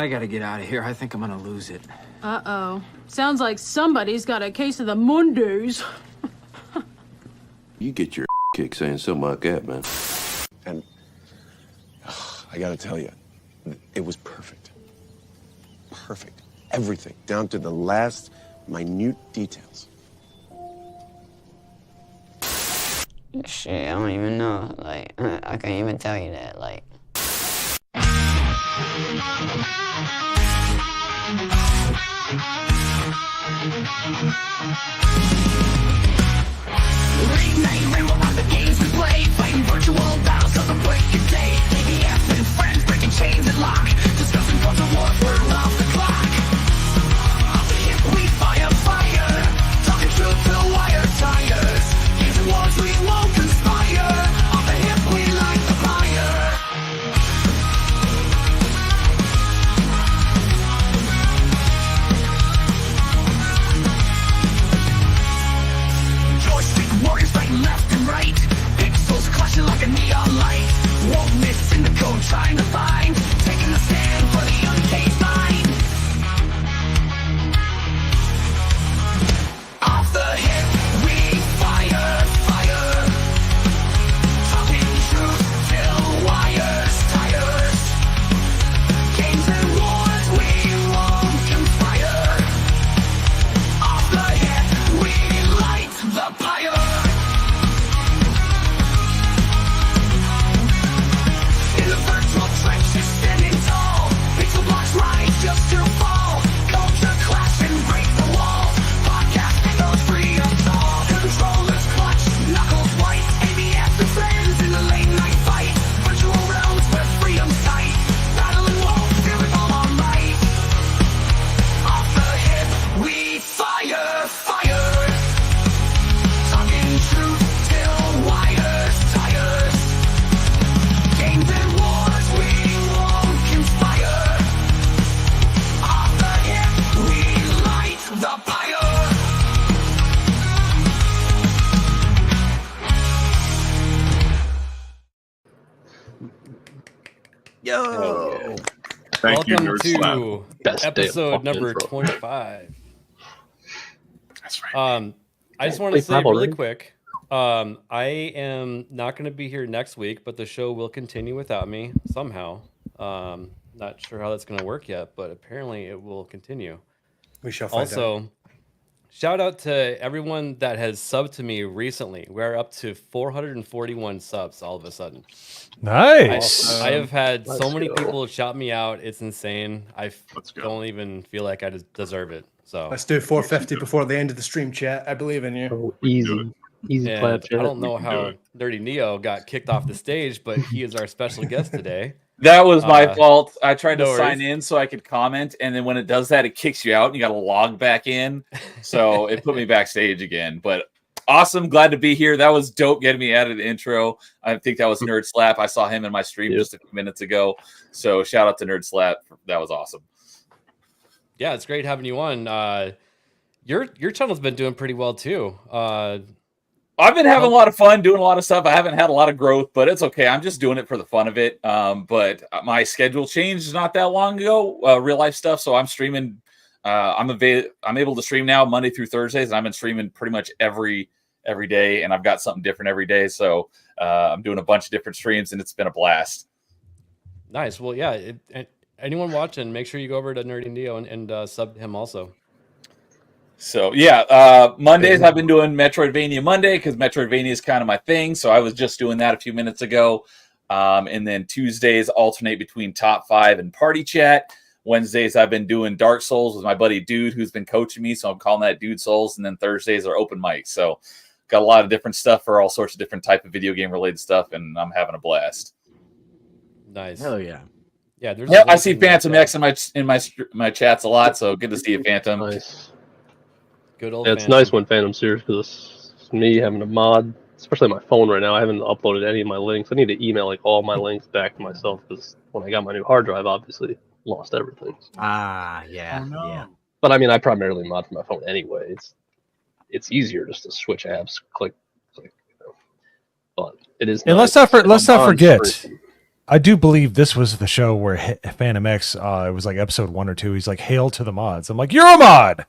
I gotta get out of here. I think I'm gonna lose it. Uh-oh. Sounds like somebody's got a case of the Mondays. You get your kick saying something like that, man. And I gotta tell you, it was perfect. Perfect. Everything, down to the last minute details. Shit, I don't even know. Like, I can't even tell you that. Like. Rename about the games we play, fighting virtual battles of the break of day. ABF and friends breaking chains and lock, discussing culture warfare off the clock. Off the hip we fire, talking truth till wire tires. Games and wars we won't conspire. Off the hip we light the fire. Joystick warriors fighting left and right, pixels clashing like a neon light. Won't miss in the code trying to find, taking a stand for the uncaged mind. Off the hip we fire, talking truth till wires tires. Games and wars we won't conspire. Off the hip we light the fire. In the virtual trenches standing tall, pixel blocks rise just to fall. Culture clash and break the walls. Podcast echoes free of all. Controllers clutch, knuckles white. ABF and friends in the late night fight. Virtual realms where freedom's tight. Battling won't feel it all might. Off the hip we fire. Talking truth till wires tires. Games and wars we won't conspire. Off the hip we light the fire. Yo! Thank you, Welcome Nerd Slap. to Best day of episode fucking number intro. 25. That's right. I just want to say 25 really already? quick, I am not going to be here next week, but the show will continue without me somehow. Not sure how that's going to work yet, but apparently it will continue. We shall find out. Also, shout out to everyone that has subbed to me recently. We're up to 441 subs all of a sudden. Nice. I have had so Let's many go. people shout me out. It's insane. I Let's go. don't even feel like I deserve it. So Let's do 450 before the end of the stream, chat. I believe in you. Oh, easy and clap. I don't know We can do how it. Dirty Neo got kicked off the stage, but he is our special guest today. That was my fault. I tried to no sign worries. in so I could comment, and then when it does that, it kicks you out, and you got to log back in. So it put me backstage again. But awesome, glad to be here. That was dope getting me out of the intro. I think that was Nerd Slap. I saw him in my stream Yep. just a few minutes ago. So shout out to Nerd Slap. That was awesome. Yeah, it's great having you on. Your channel's been doing pretty well too. I've been having a lot of fun doing a lot of stuff. I haven't had a lot of growth, but it's okay. I'm just doing it for the fun of it. But my schedule changed not that long ago, real life stuff. So I'm streaming. I'm able to stream now Monday through Thursdays, and I've been streaming pretty much every day, and I've got something different every day. So I'm doing a bunch of different streams, and it's been a blast. Nice. Well, yeah. Anyone watching, make sure you go over to Nerdy Neo and sub him also. So yeah, Mondays I've been doing Metroidvania Monday because Metroidvania is kind of my thing. So I was just doing that a few minutes ago. And then Tuesdays alternate between Top 5 and Party Chat. Wednesdays I've been doing Dark Souls with my buddy Dude, who's been coaching me. So I'm calling that Dude Souls. And then Thursdays are open mic. So got a lot of different stuff for all sorts of different type of video game related stuff, and I'm having a blast. Nice. Hell yeah. Yeah. There's Yeah, I see Phantom X in my chats a lot. So good to see you, Phantom. Nice. Good old. Yeah, it's Phantom. nice when Phantom's here because it's me having a mod, especially my phone right now. I haven't uploaded any of my links. I need to email like all my links back to myself because when I got my new hard drive, obviously lost everything. Ah, yeah. Oh, no. Yeah. But I mean, I primarily mod for my phone anyway. It's easier just to switch apps, click. You know. But it is. And nice. let's not If I'm forget. on stream- I do believe this was the show where Phantom X, it was like episode 1 or 2. He's like, "Hail to the mods." I'm like, "You're a mod."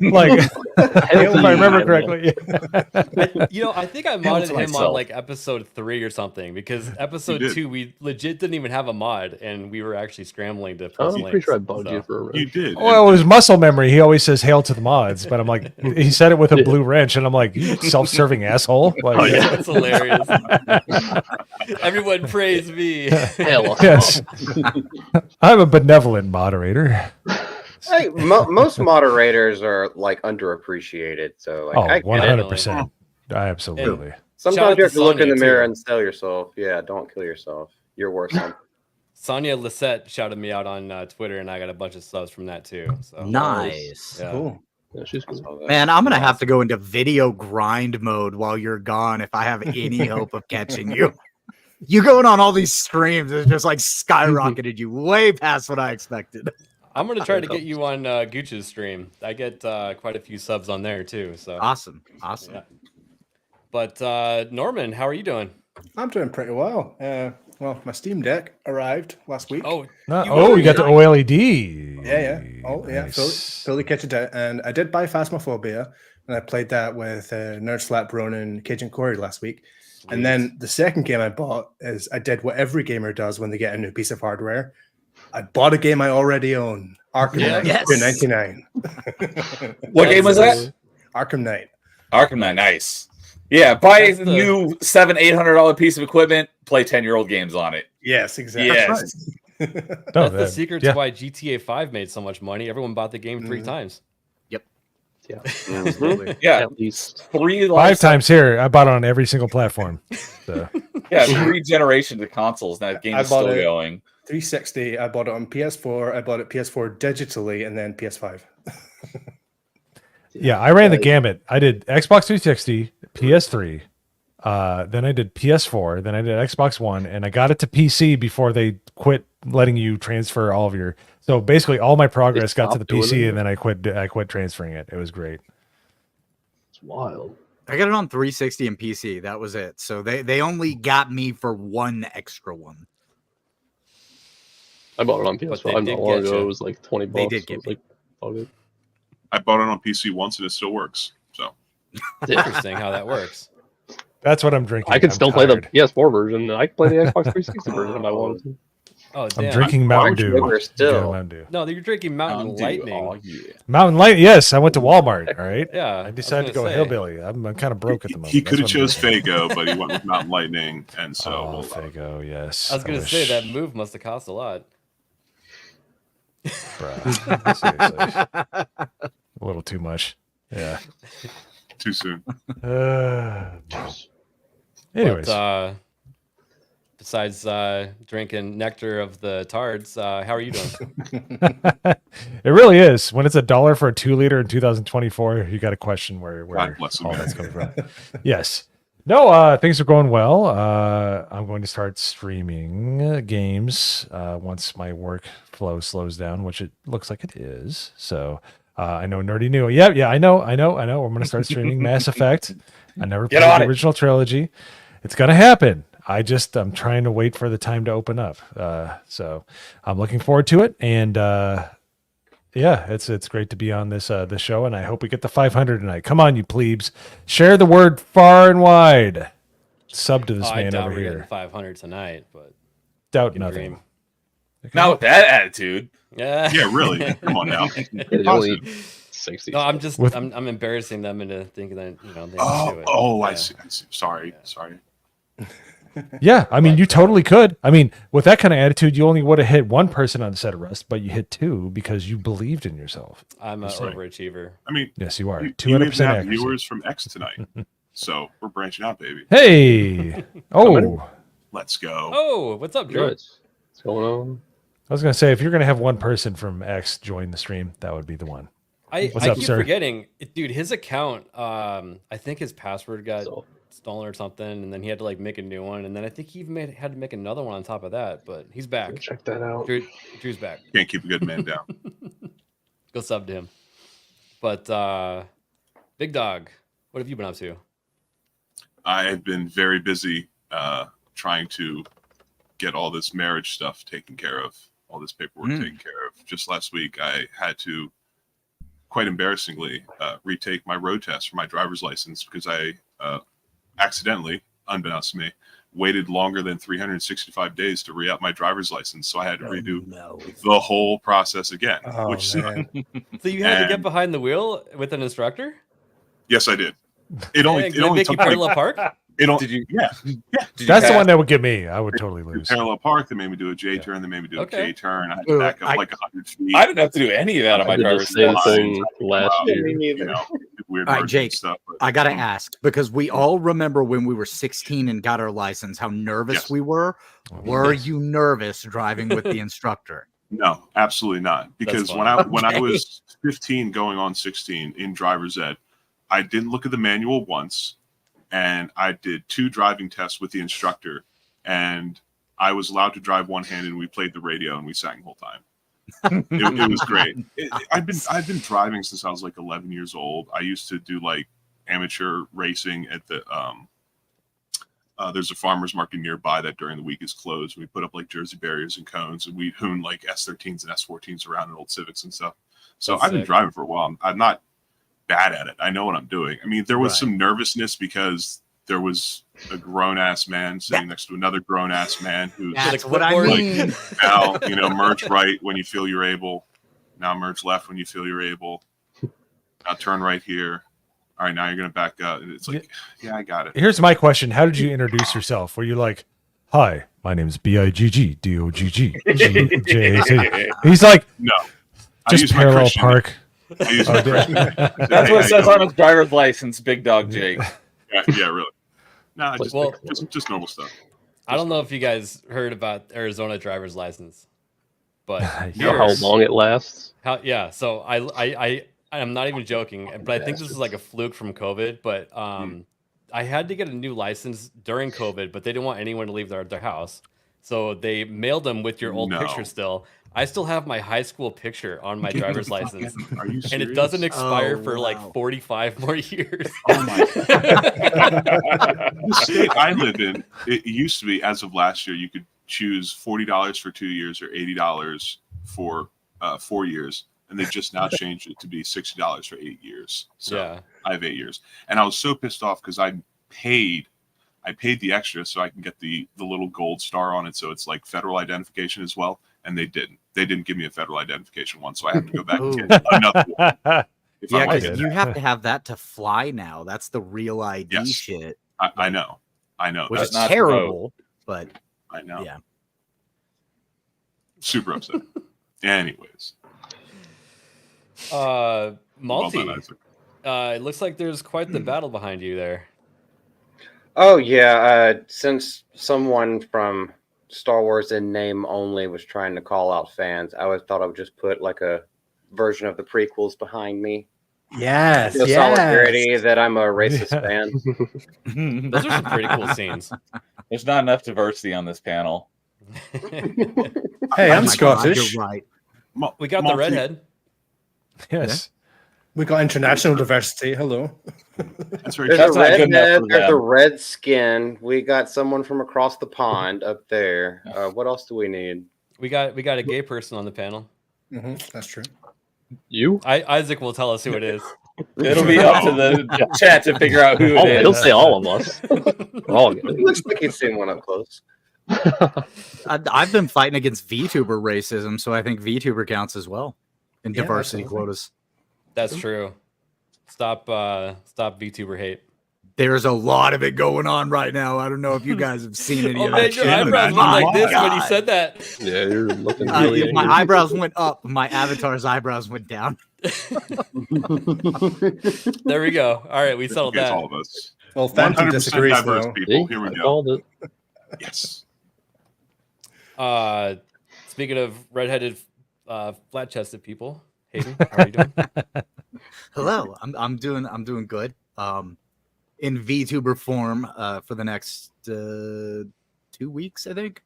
Like, if I remember correctly. I think I modded him on like episode 3 or something, because episode 2 we legit didn't even have a mod, and we were actually scrambling to post I'm links. pretty sure I bugged you for a minute. You did. Well, it was muscle memory. He always says "Hail to the mods," but I'm like, he said it with a blue wrench, and I'm like, "You self-serving asshole!" Like, That's hilarious. Everyone praise me. Yes, I'm a benevolent moderator. Hey, most moderators are like underappreciated, so like, I get it. 100%. Absolutely. Sometimes you have to look in the mirror and tell yourself, "Yeah, don't kill yourself. You're worth something." Sonia Lisette shouted me out on Twitter, and I got a bunch of subs from that too. So Nice. Yeah. Cool. Yeah, she's cool. Man, I'm gonna have to go into video grind mode while you're gone if I have any hope of catching you. You going on all these streams has just like skyrocketed you way past what I expected. I'm gonna try to get you on Gooch's stream. I get quite a few subs on there too. So awesome. Yeah. But Norman, how are you doing? I'm doing pretty well. Well, my Steam Deck arrived last week. Oh, you got the OLED. Yeah. Oh, yeah. Nice. Fully kitted out. And I did buy Phasmophobia, and I played that with Nerd Slap, Ronan, Cajun Corey last week. Sweet. And then the second game I bought is I did what every gamer does when they get a new piece of hardware. I bought a game I already own, Arkham Knight, $2.99. What game was that? Arkham Knight. Arkham Knight, nice. Yeah, buy a new $700-800 piece of equipment, play 10-year-old games on it. Yes, exactly. Yes. That's the secret to why GTA 5 made so much money. Everyone bought the game 3 times. Yep. Yeah. Absolutely. Yeah. At least 3 5 times here. I bought it on every single platform. So. Yeah, 3 generations of consoles. That game is still going. 360. I bought it on PS4. I bought it PS4 digitally, and then PS5. Yeah, I ran the gamut. I did Xbox 360, PS3, then I did PS4, then I did Xbox One, and I got it to PC before they quit letting you transfer all of your. So basically, all my progress got to the PC, and then I quit transferring it. It was great. It's wild. I got it on 360 and PC. That was it. So they only got me for one extra one. I bought it on PS5 not long ago. It was like $20. They did get like all good. I bought it on PC once and it still works. So It's interesting how that works. That's what I'm drinking. I can I'm still play the tired. PS4 version. I can play the Xbox 360 version if I wanted to. Oh, damn. I'm drinking Mountain Dew. Still. Mountain Dew. No, you're drinking Mountain Lightning. Oh, yeah. Mountain Light. Yes, I went to Walmart. All right. Yeah, I decided to go hillbilly. I'm kind of broke at the moment. he could have That's chose what I'm Fago, but he went with Mountain Lightning, and so doing. Oh, Fago, yes. I was going to wish. say that move must have cost a lot. Bruh. Seriously. A little too much. Yeah. too soon. Anyways. But, besides drinking nectar of the tards, how are you doing? It really is. When it's $1 for a 2-liter in 2024, you got to question where God bless all America. that's coming from. Yes. No, things are going well. I'm going to start streaming games once my workflow slows down, which it looks like it is. So I know Nerdy knew. Yeah, I know. I'm going to start streaming Mass Effect. I never played the original trilogy. It's going to happen. I'm trying to wait for the time to open up. So I'm looking forward to it. And yeah, it's great to be on this show, and I hope we get the 500 tonight. Come on, you plebes. Share the word far and wide. Sub to this I man doubt over we're here. getting 500 tonight, but Doubt you can nothing. dream. Not with that attitude. Yeah. Yeah, really. Come on now. Only 60. No, I'm just I'm embarrassing them into thinking that they can do it. I Yeah. see. Sorry. Yeah, I mean, you totally could. I mean, with that kind of attitude, you only would have hit one person on the set of Rust, but you hit 2 because you believed in yourself. I'm an Just saying. overachiever. I mean, Yes, you are. you 200% even have accuracy. viewers from X tonight, so we're branching out, baby. Hey! Oh! Let's go. Oh, what's up, Drew? What's going on? I was going to say, if you're going to have one person from X join the stream, that would be the one. I What's up, keep sir? forgetting, dude. His account, I think his password got stolen or something, and then he had to like make a new one, and then I think he even had to make another one on top of that. But he's back. Check that out. Drew's back. Can't keep a good man down. Go sub to him. But Big Dog, what have you been up to? I have been very busy trying to get all this marriage stuff taken care of, all this paperwork taken care of. Just last week, I had to, quite embarrassingly, retake my road test for my driver's license because I accidentally, unbeknownst to me, waited longer than 365 days to re-up my driver's license. So I had to redo the whole process again, which sucked. So you had to get behind the wheel with an instructor? Yes, I did. It only make you took parallel park? It don't, did you? Yeah. That's the one that would get me. I would totally lose. Parallel park. They made me do a J turn. They made me do a K turn. I had to back up like 100 feet. I didn't have to do any of that on my driver's license. Same thing last year. You know, weird All right, Jake, stuff. But, I gotta ask because we all remember when we were 16 and got our license, how nervous we were. Were you nervous driving with the instructor? No, absolutely not. Because when I was 15 going on 16 in driver's ed, I didn't look at the manual once, and I did 2 driving tests with the instructor, and I was allowed to drive one-handed, and we played the radio and we sang the whole time. It was great. I've been driving since I was like 11 years old. I used to do like amateur racing at the there's a farmer's market nearby that during the week is closed. We put up like Jersey barriers and cones, and we hoon like S13s and S14s around in old Civics and stuff. So That's I've been sick. driving for a while. I'm not bad at it. I know what I'm doing. I mean, there was some nervousness because there was a grown-ass man sitting next to another grown-ass man who's That's what I mean. now, merge right when you feel you're able. Now merge left when you feel you're able. Now turn right here. All right, now you're going to back up. And it's like, yeah, I got it. Here's my question. How did you introduce yourself? Were you like, hi, my name's BIGGDOGGJAC? He's like, no, just parallel park. I use my Christian name. That's what it says on his driver's license, Big Dog Jake. Yeah, really. No, just normal stuff. I don't know if you guys heard about Arizona driver's license, but You know how long it lasts? So I'm not even joking, but I think this is like a fluke from COVID. But I had to get a new license during COVID, but they didn't want anyone to leave their house, so they mailed them with your old picture still. I still have my high school picture on my driver's license, Are you serious? and it doesn't expire for like 45 more years. Oh my The state I live in, it used to be, as of last year, you could choose $40 for 2 years or $80 for 4 years, and they just now changed it to be $60 for 8 years. So Yeah. I have 8 years, and I was so pissed off because I paid the extra so I can get the little gold star on it, so it's like federal identification as well. And they didn't. They didn't give me a federal identification one, so I have to go back and get another one. If I Yeah, want to because get you that. have to have that to fly now. That's the real ID Yes. shit. I know. Which That's is not terrible, but I know. Yeah. Super upset. Anyways. Malty, Well done, Isaac. it looks like there's quite the battle behind you there. Oh yeah, since someone from Star Wars in name only was trying to call out fans, I thought I would just put like a version of the prequels behind me. Yes, Show solidarity that I'm a racist fan. Those are some pretty cool scenes. There's not enough diversity on this panel. Hey, I'm my Scottish. God, you're right. We got the redhead. Yes. We got international diversity. Hello. That's very There's That's a not good enough redhead, for there's a them. red skin. We got someone from across the pond up there. What else do we need? We got a gay person on the panel. That's true. You? Isaac will tell us who it is. It'll be up to the chat to figure out who it is. He'll say all of us. We're all good. It looks like he's seen one up close. I've been fighting against VTuber racism, so I think VTuber counts as well in Yeah, diversity absolutely. quotas. That's true. Stop VTuber hate. There's a lot of it going on right now. I don't know if you guys have seen any Oh of man, that your shit. eyebrows went My like this when he God. said that. Yeah, you're looking really My angry. eyebrows went up. My avatar's eyebrows went down. There we go. All right, we settled Against that. all of us. Well, Phantom 100% disagrees diverse though. people. See? Here we I go. called it. Yes. Speaking of redheaded, flat-chested people, Hayden, how are you doing? Hello, I'm doing good. In VTuber form for the next 2 weeks, I think.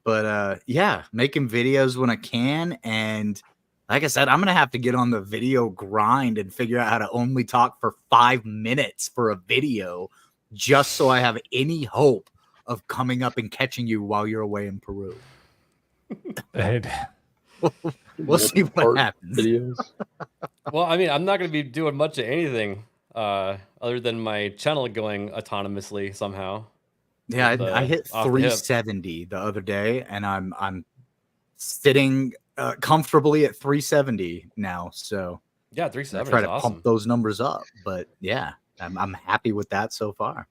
But yeah, making videos when I can, and like I said, I'm gonna have to get on the video grind and figure out how to only talk for 5 minutes for a video, just so I have any hope of coming up and catching you while you're away in Peru. And We'll see what happens. Videos. Well, I mean, I'm not going to be doing much of anything other than my channel going autonomously somehow. Yeah, With, I hit off the hip. 370 the other day, and I'm sitting comfortably at 370 now. So Yeah, I 370 try is to awesome. pump those numbers up. But yeah, I'm happy with that so far.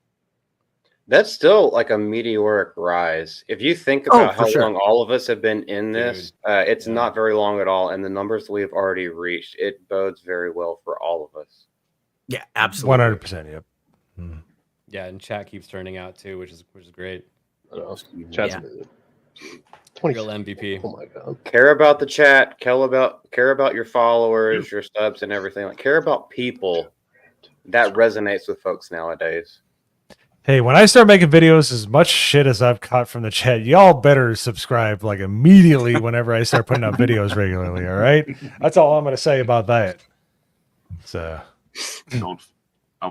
That's still like a meteoric rise. If you think Oh, about for how sure. long all of us have been in this, it's yeah. not very long at all. And the numbers we have already reached, it bodes very well for all of us. Yeah, absolutely. 100%. Yep. Yeah, and chat keeps turning out too, which is great. I don't know. Chat's Yeah. amazing. Real MVP. Oh my god. Care about the chat, care about your followers, your subs, and everything. Like care about people. That resonates with folks nowadays. Hey, when I start making videos, as much shit as I've caught from the chat, y'all better subscribe like immediately whenever I start putting out videos regularly. All right, that's all I'm going to say about that. So,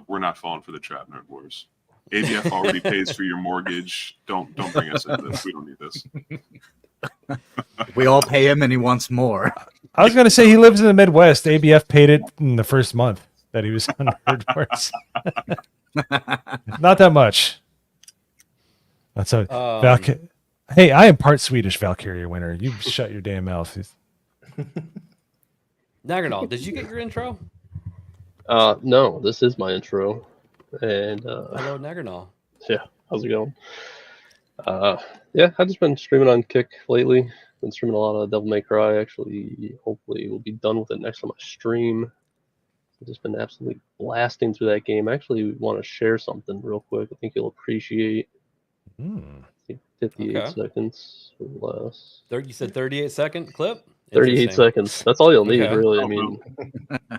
We're not falling for the trap, Nerd Wars. ABF already pays for your mortgage. Don't bring us into this. We don't need this. We all pay him, and he wants more. I was going to say he lives in the Midwest. ABF paid it in the first month that he was on Nerd Wars. Not that much. That's a Hey, I am part Swedish, Valkyria winner. You shut your damn mouth. Naganal, did you get your intro? No, this is my intro. And Hello, Naganal. yeah, how's it going? Yeah, I've just been streaming on Kick lately. Been streaming a lot of Devil May Cry. Actually, hopefully we'll be done with it next time I stream. I've just been absolutely blasting through that game. I actually want to share something real quick. I think you'll appreciate. 58 seconds or less. You said 38-second clip? 38 Interesting. seconds. That's all you'll need, Okay. really. I mean,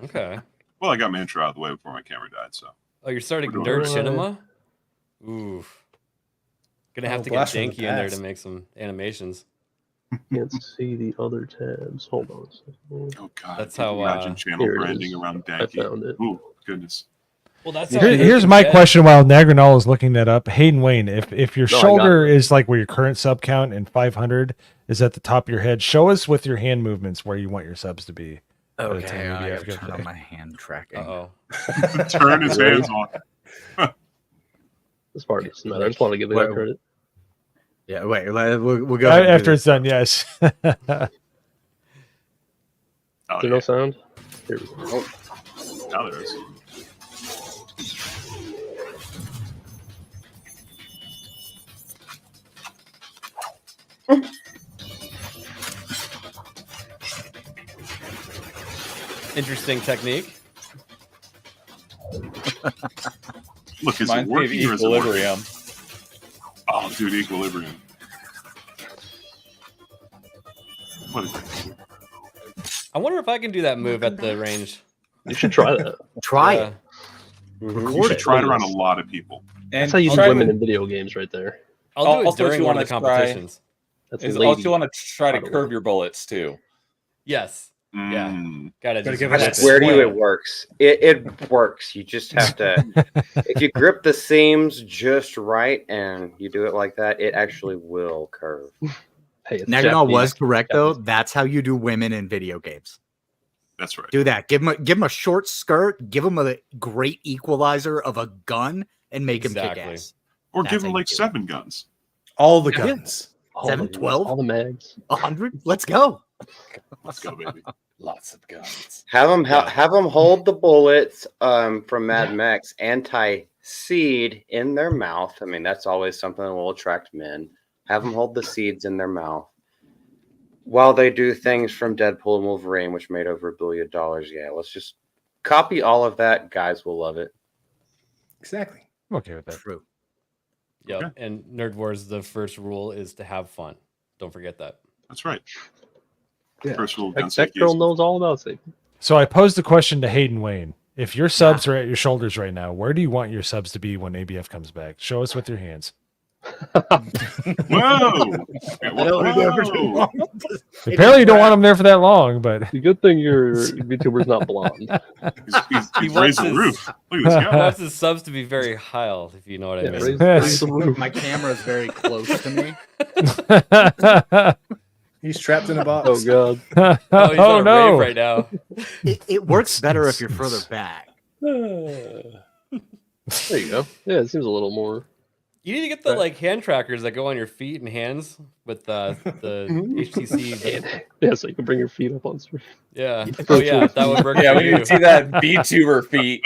Okay. Well, I got my intro out of the way before my camera died, so. Oh, you're starting We're doing Nerd all Cinema? Oof. Gonna have to get blast from the Janky in there to past. make some animations. can't see the other tabs. Hold on a second. Oh god, That's can you how, imagine channel here it branding is. around I Danky. found it. Ooh, goodness. Well, that's Here's my question while Nagranol is looking that up. Hayden Wayne, if your No, I got shoulder it. is like where your current sub count and 500 is at the top of your head, show us with your hand movements where you want your subs to be. by the Okay, time I ABF gotta gets turn back. on my hand tracking. Uh-oh. Turn his hands on. This part doesn't matter. I just want to give the guy credit. Yeah, wait, we'll go ahead and do After this. it's done, yes. Oh, Is there no sound? Here we go. Now there is. Interesting technique. Look, is Reminds it me of working or is it working? Equilibrium. Oh, dude, Equilibrium. What is it? I wonder if I can do that move at the range. You should try that. Try Yeah. it. You should try it around a lot of people. And That's how you I'll see try women with- in video games right there. I'll do it Also, if during you one of the wanna try- competitions. That's Is lady. also you want to try to by the curve way. your bullets too. Yes. Yeah. Mm. Gotta Gotta just give I it that swear to you, swing. it works. It works. You just have to. If you grip the seams just right and you do it like that, it actually will curve. Hey, it's Naganal Japanese. was correct though. That's how you do women in video games. That's right. Do that. Give them a short skirt. Give them a great equalizer of a gun, and make them kick Exactly. ass. Or That's give how them you like do it. 7 guns. All the Yeah. guns. All 7, the- 12? all the mags. 100. Let's go. Let's go, baby. Lots of guns. Have them Yeah. have them hold the bullets from Mad Max anti-seed in their mouth. I mean, that's always something that will attract men. Have them hold the seeds in their mouth while they do things from Deadpool and Wolverine, which made over $1 billion. Yeah, let's just copy all of that. Guys will love it. Exactly. I'm okay with that. True. Yep. Okay. And Nerd Wars, the first rule is to have fun. Don't forget that. That's right. Yeah. First rule of gun That safety girl is knows all about safety. So I posed the question to Hayden Wayne. If your subs are at your shoulders right now, where do you want your subs to be when ABF comes back? Show us with your hands. Whoa! Whoa! Apparently, you don't want them there for that long, but The good thing your VTuber's not blonde. He's raised the roof. Look at this He guy. wants his subs to be very high, if you know what I Yeah, mean. raise the roof. My camera is very close to me. He's trapped in a box. Oh god. Oh, he's Oh, on a no. rave right now. It works better if you're further back. There you go. Yeah, it seems a little more. You need to get the like hand trackers that go on your feet and hands with the HTC. Yeah, so you can bring your feet up on screen. Yeah. Oh yeah, that would work. Yeah, for we you. can see that VTuber feet.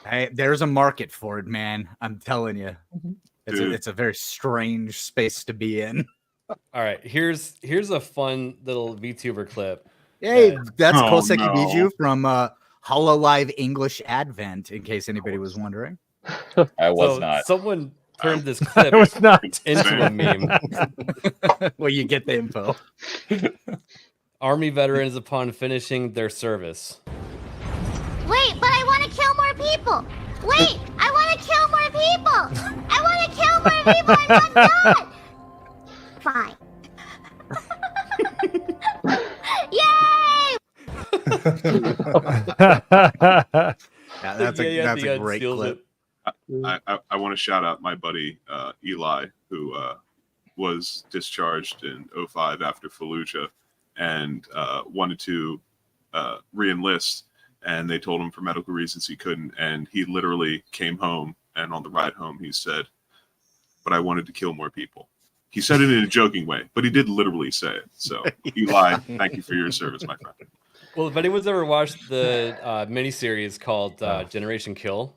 Hey, there's a market for it, man. I'm telling you. Dude. It's a very strange space to be in. All right, here's a fun little VTuber clip. Hey, that's Oh, Koseki no. Biju from HoloLive English Advent, in case anybody was wondering. I was So not. someone turned this clip I was not. into a meme. Well, you get the info. Army veterans upon finishing their service. Wait, but I want to kill more people. Wait, I want to kill more people. I want to kill more people. I'm not done. Fine. Yay! Yeah, that's Yeah, that's the a end great seals clip. I want to shout out my buddy Eli, who was discharged in 05 after Fallujah and wanted to re-enlist, and they told him for medical reasons he couldn't, and he literally came home, and on the ride home he said, "But I wanted to kill more people." He said it in a joking way, but he did literally say it. So Eli, thank you for your service, my friend. Well, if anyone's ever watched the miniseries called Generation Kill,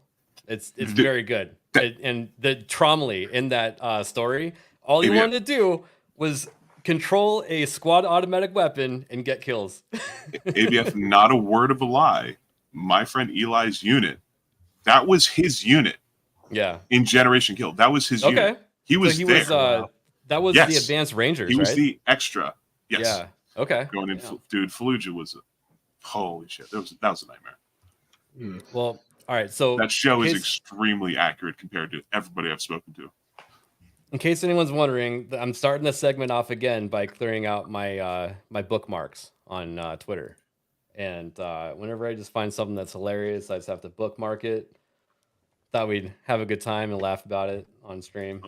it's very good. And the Tromley in that story, all he ABF. wanted to do was control a squad automatic weapon and get kills. ABF, not a word of a lie. My friend Eli's unit, that was his unit Yeah. in Generation Kill. That was his unit. Okay. He was so he there. was that was the Yes. Advanced Rangers, He was right? the extra. Yes. Yeah. Okay. Going in, dude. Fallujah was holy shit. That was a nightmare. Well, all right. So That show is in case- extremely accurate compared to everybody I've spoken to. In case anyone's wondering, I'm starting the segment off again by clearing out my my bookmarks on Twitter, and whenever I just find something that's hilarious, I just have to bookmark it. Thought we'd have a good time and laugh about it on stream.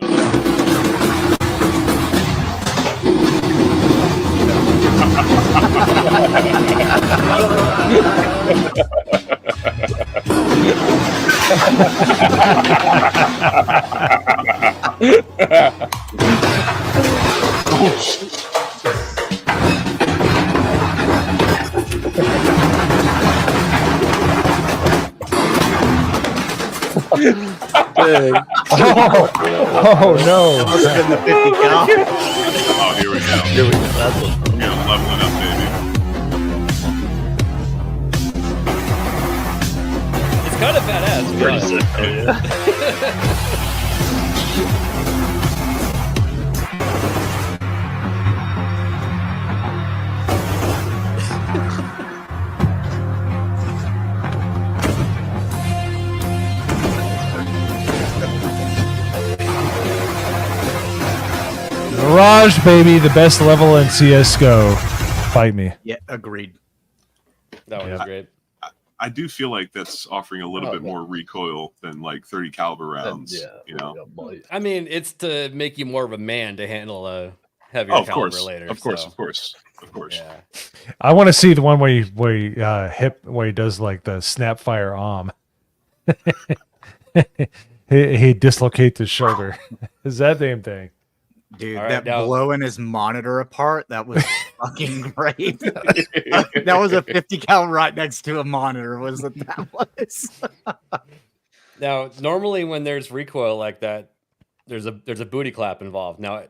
Oh no! Must have been the 50 cal. Oh, here we go. Here we go. That's what. Yeah, leveling up, baby. It's kind of badass. to be Pretty honest. sick. Oh, yeah. Mirage, baby, the best level in CS:GO. Fight me. Yeah, agreed. That was great. I do feel like that's offering a little bit more recoil than like 30 caliber rounds. Yeah, you know. I mean, it's to make you more of a man to handle a heavier Oh, of caliber course, later. of course, so. of course, of course. Yeah. I want to see the one where he does like the snapfire arm. he dislocates his shoulder. Is that damn thing? Dude, All right, that now- blowing his monitor apart, that was fucking great. That was a 50 cal right next to a monitor, was what that was. Now, normally when there's recoil like that, there's a booty clap involved. Now,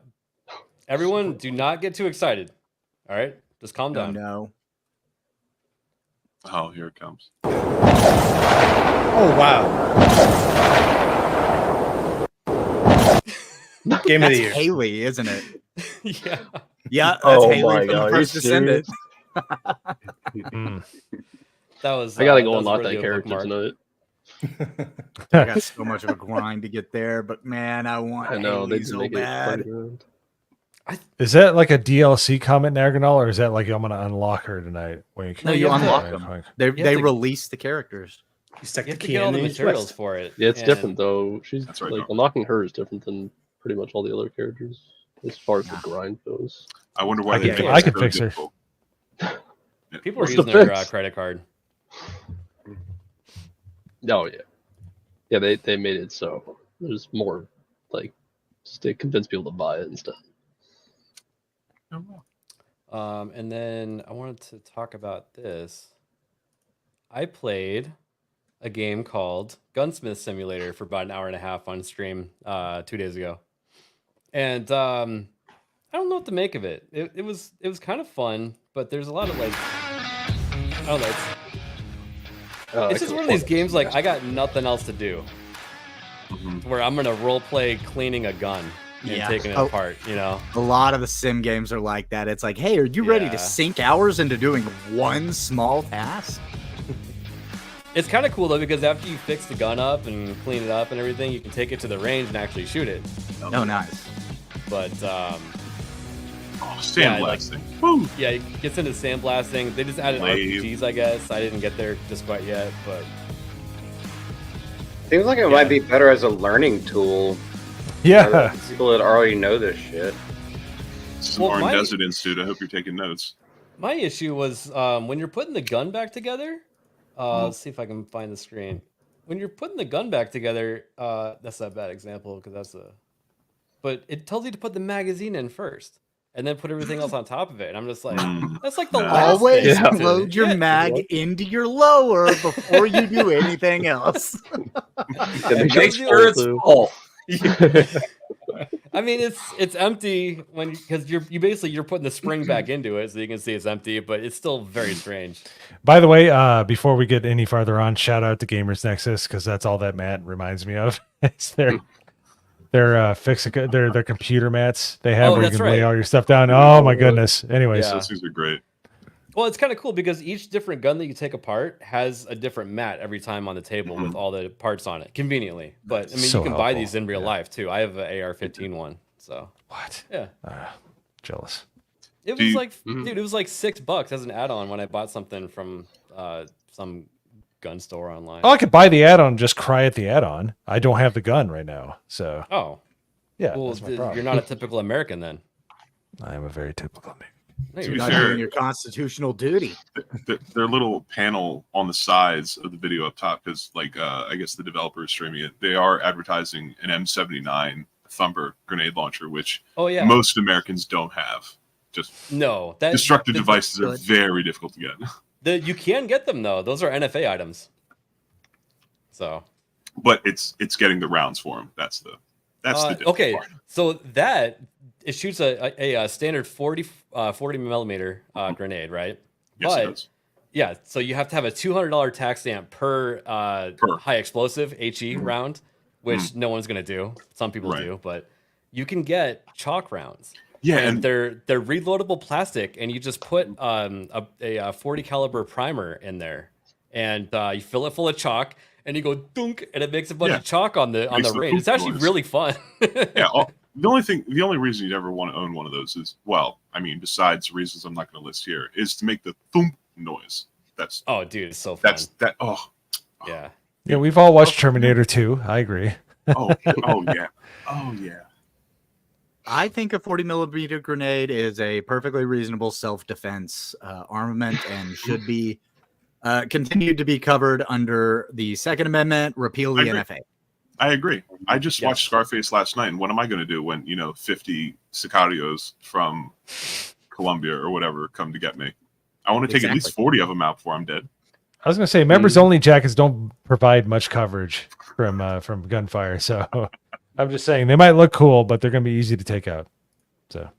everyone, do not get too excited. All right, just calm down. No. Oh, here it comes. Oh wow! Game of the That's year. Haley, isn't it? Yeah. Yeah, that's Oh Haley my from God, the are first you Descendant. That was. I gotta that go was unlock worthy that of character bookmark. tonight. I got so much of a grind to get there, but man, I want I know they Haley did so make it bad. playground. Is that like a DLC comment, Narganol, or is that like I'm gonna unlock her tonight? Wink. No, you unlock Wink, them. wink. They release the characters. You stick You the have to key get all in the and you materials twist. for it. Yeah, it's and- different though. She's That's right, like no. unlocking her is different than pretty much all the other characters as far as the grind goes. I wonder why I they could- make I it could so fix her. difficult. People are What's the using their fix? credit card. Oh yeah, yeah. They made it so there's more like just to convince people to buy it and stuff. And then I wanted to talk about this. I played a game called Gunsmith Simulator for about an hour and a half on stream 2 days ago, and I don't know what to make of it. It was kind of fun, but there's a lot of like, I don't know. It's just one of these games like I got nothing else to do, where I'm gonna role play cleaning a gun and taking it apart. You know, A lot of the sim games are like that. It's like, hey, are you ready Yeah. to sink hours into doing one small task? it's kind of cool though because after you fix the gun up and clean it up and everything, you can take it to the range and actually shoot it. Oh, nice. But Sandblasting. Woo! Yeah, it gets into sandblasting. They just added Lame. RPGs, I guess. I didn't get there just quite yet, but Seems like it might be better as a learning tool. Yeah. For people that already know this shit. Sonoran Desert Institute. I hope you're taking notes. my issue was when you're putting the gun back together. Let's see if I can find the screen. When you're putting the gun back together, that's not a bad example because that's a. But it tells you to put the magazine in first, and then put everything else on top of it. And I'm just like, that's like the last Always thing. load your mag into your lower before you do anything else. Make sure it's full. I mean, it's empty when because you basically you're putting the spring back into it, so you can see it's empty, but it's still very strange. By the way, before we get any farther on, shout out to Gamers Nexus because that's all that Matt reminds me of. It's their fixing their computer mats they have Oh, where you that's can lay right. all your stuff down. Oh my goodness. Anyways, Yeah. Those things are great. Well, it's kind of cool because each different gun that you take apart has a different mat every time on the table with all the parts on it, conveniently. But I mean, So you can buy helpful. these in real life too. I have an AR-15 one, so what? Yeah, jealous. it Do was you- like, dude, it was like $6 as an add-on when I bought something from some gun store online. Oh, I could buy the add-on and just cry at the add-on. I don't have the gun right now, so Oh, yeah, well, that's my problem. you're not a typical American then. I am a very typical American. No, To you're be not. Not fair, doing your constitutional duty. their little panel on the sides of the video up top, because like I guess the developer is streaming it. They are advertising an M79 Thumper grenade launcher, which Oh yeah. most Americans don't have. Just No, that destructive the- devices are good. very difficult to get. You can get them though. Those are NFA items. So But it's getting the rounds for them. That's the difficult okay. part. So that it shoots a standard 40 millimeter grenade, right? Yes, it but does. yeah, so you have to have a $200 tax stamp per high explosive HE round, which no one's gonna do. Some people Right. do, but you can get chalk rounds. Yeah, and and they're reloadable plastic, and you just put a 40 caliber primer in there, and you fill it full of chalk, and you go dunk, and it makes a bunch Yeah. of chalk on the Makes the range. It's thunk actually noise. really fun. yeah, the only reason you'd ever want to own one of those is, well, I mean, besides reasons I'm not going to list here, is to make the thump noise. That's Oh, dude, it's so fun. that. Oh, Yeah. Yeah, we've all watched Terminator 2. I agree. oh yeah, oh yeah. I think a 40 millimeter grenade is a perfectly reasonable self-defense armament and should be continued to be covered under the Second Amendment, repeal the I agree. NFA. I agree. I just watched Scarface last night, and what am I going to do when 50 sicarios from Colombia or whatever come to get me? I want to take at least 40 of them out before I'm dead. I was gonna say members only jackets don't provide much coverage from gunfire, so I'm just saying they might look cool, but they're gonna be easy to take out. So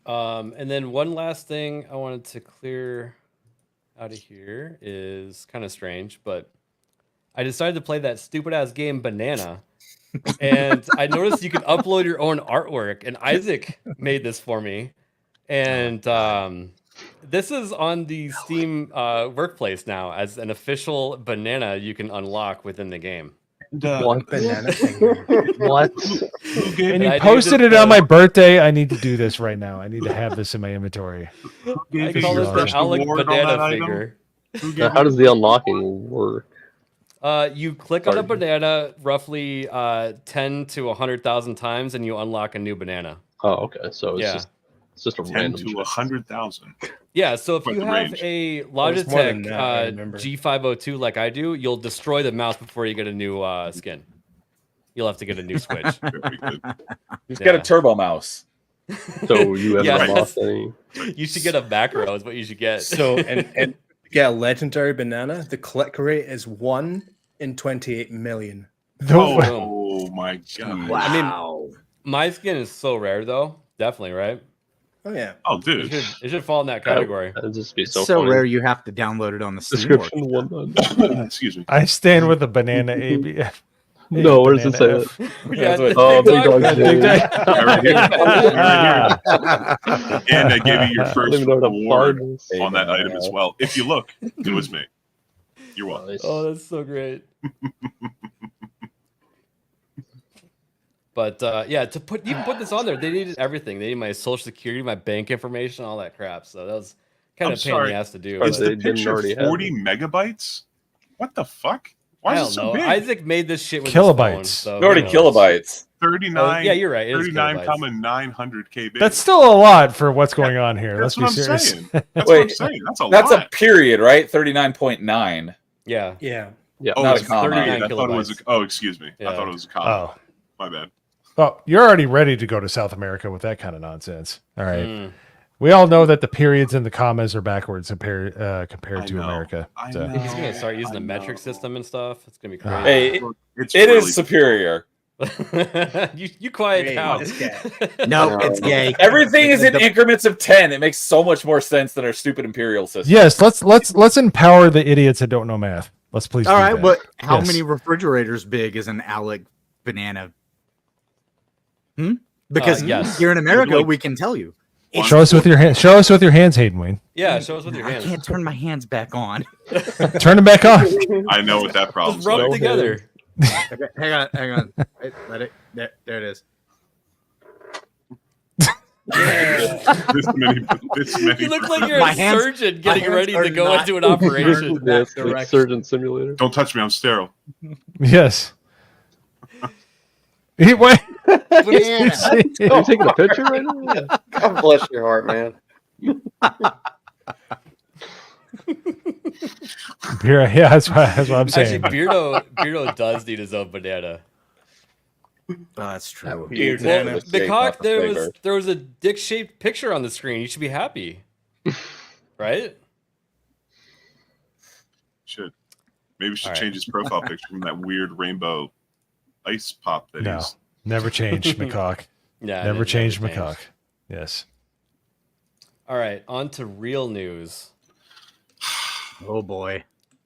And then one last thing I wanted to clear out of here is kind of strange, but I decided to play that stupid ass game Banana, and I noticed you can upload your own artwork, and Isaac made this for me, and This is on the Steam Workplace now as an official banana you can unlock within the game. What? Banana finger. What? And you I posted named it on my birthday. I need to do this right now. I need to have this in my inventory. I call it the Alec banana figure. Now, how does the unlocking work? You click on a banana roughly 10 to 100,000 times, and you unlock a new banana. Oh, okay. So it's just a 10 random to 100,000. Yeah, so if Quite you the have range. a more than Logitech that, I remember. G502 like I do, you'll destroy the mouse before you get a new skin. You'll have to get a new Switch. He's got a turbo mouse. So you haven't Yeah, unlocked any. You should get a macro is what you should get. So and to get a legendary banana, the click rate is 1 in 28 million. Oh my god! I mean, my skin is so rare though. Definitely, right? Oh yeah. Oh dude, it should fall in that category. That'd just be It's so, so funny. rare you have to download it on the Steam Description Workplace. one. Excuse me. I stand with the banana ABF. No, where does it say Banana that? Yeah, F. Oh, big dog. Big dog. And I gave you your I don't first even know where to reward find this. on that item as well. If you look, it was me. You're welcome. Oh, that's so great. But yeah, you can put this on there. They needed everything. They needed my social security, my bank information, all that crap. So that was kind of a pain in the ass to do. Is They the didn't picture already have 40 megabytes? What the fuck? Why I is don't it so know. big? Isaac made this shit with Kilobytes. his phone, so Already who knows? kilobytes. 39. Oh, yeah, you're right. It is 39 kilobytes. comma 900 KB. That's still a lot for what's going on here. That's Let's what be I'm serious. saying. That's what Wait, I'm saying. That's a That's lot. a period, right? 39.9. Yeah. Yeah. Yeah. Oh, Not it's a comma. 39 I 39 thought it was. kilobytes. Oh, excuse me. I Yeah. thought it was a comma. Oh. My bad. Well, you're already ready to go to South America with that kind of nonsense. All right. Mm. We all know that the periods and the commas are backwards compared I to know. America. I So. know. He's gonna start using I the metric know. system and stuff. It's gonna be crazy. Hey, It's it really is superior. you quiet Hey, down. this guy. No, it's gay. Everything is in increments of 10. It makes so much more sense than our stupid imperial system. Yes, let's empower the idiots that don't know math. Let's please. All do right, that. but how Yes. many refrigerators big is an Alec banana? Because yes. here in America, Like- we can tell you. Show us with your hands. Show us with your hands, Hayden Wayne. Yeah, show us with your I hands. can't turn my hands back on. Turn them back on. I know what that problem's Just rub like. it together. Okay, hang on. Wait, let it. There it is. this many You look like you're My a hands- surgeon my getting hands ready are to go not into an operation. moving that Yes, like direction. Surgeon Simulator. Don't touch me. I'm sterile. Yes. He wait. Banana. Are you taking a picture right now? God bless your heart, man. Yeah, that's what I'm Actually, saying. Beardo does need his own banana. Oh, that's true. Dude, Well, the the shape, cock, not the there flavor. was a dick-shaped picture on the screen. You should be happy, right? Should. Maybe we should All right. change his profile picture from that weird rainbow ice pop that No, he's. never changed McCock. Yeah, Never changed changed. McCock. Yes. All right, on to real news. Oh boy.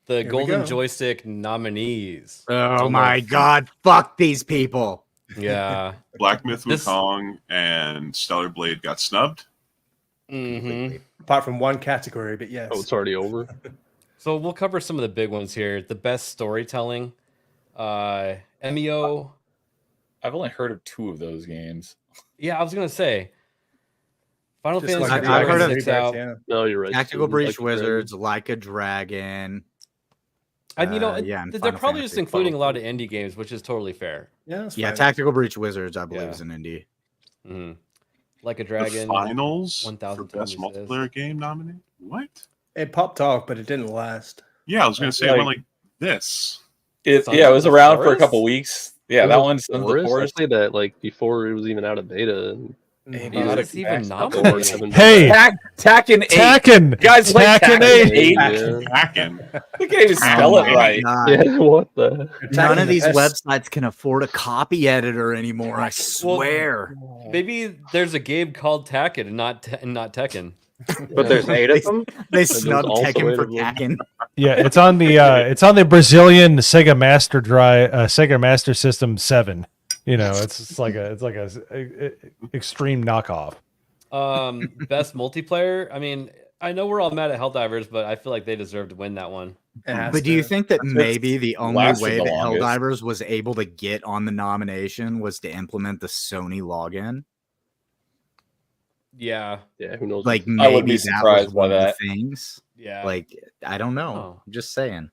The Here we Golden go. Joystick nominees. Oh my God! Fuck these people. Yeah. Black Myth This- Wukong and Stellar Blade got snubbed. Mm-hmm. Apart from one category, but yes. Oh, it's already over. So we'll cover some of the big ones here. The best storytelling, MEO. I've only heard of 2 of those games. Yeah, I was gonna say Final Just Fantasy like I've the heard Dragon of- VI Rebirth, out. yeah. No, you're right. Tactical Like Breach a Wizards, Like a Dragon. And you know, Yeah, and they're Final probably just Fantasy. including a lot of indie games, which is totally fair. Yeah, that's Yeah, fine. Tactical Breach Wizards, I believe, Yeah. is an indie. Mm-hmm. Like a The Dragon. finals for 1000 best times it multiplayer game nominee. What? It popped off, but it didn't last. Yeah, I was gonna say Like- it went like this. It Sons yeah, it of was the around for a Forest? couple weeks. Yeah, that one's Sons of the Forest. I Forest. played that like before it was even out of beta. And How is this even I've nominated? Hey, Takken 8. Takken. You guys play Takken Takken 8. 8? Yeah. Hacking. You can't even spell it right. God. Yeah, what the? None of these Attacking the websites can afford a copy editor anymore. I swear. Maybe there's a game called Takken and not Tekken. But there's 8 of them. They there's snubbed also Tekken for eight of them. Takken. Yeah, it's on the Brazilian Sega Sega Master System 7. You know, it's like a extreme knockoff. Best multiplayer. I mean, I know we're all mad at Helldivers, but I feel like they deserve to win that one. But do you think that maybe the only lasted way the that longest. Helldivers was able to get on the nomination was to implement the Sony login? Yeah. Yeah, who knows? Like I wouldn't maybe be that was surprised by one of the that. things. Yeah. Like I don't know. Oh. I'm just saying.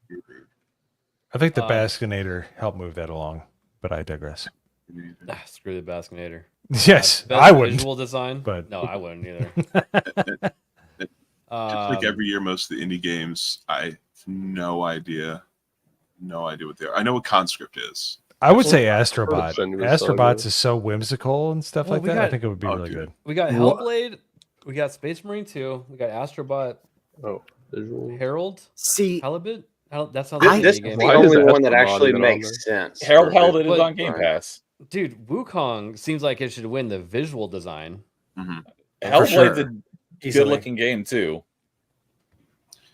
I think the Baskinator helped move that along, but I digress. Screw the Baskinator. Yes, Best I wouldn't. Visual design, but no, I wouldn't either. Just like every year, most of the indie games, I have no idea what they are. I know what Conscript is. I would say Astrobot. Senua Astrobots Saga. is so whimsical and stuff Well, like we that. I got- think it would be really good. We got Hellblade, we got Space Marine 2, we got Astrobot, Oh, visual. Herald, See, Halibut. That sounds This, like this an is indie the Why game. is only that one that not actually even on makes there? sense. Harold for held it visual is on Game design. Pass. Dude, Wukong seems like it should win the visual design. Hellblade's sure. a good Easily. looking game too.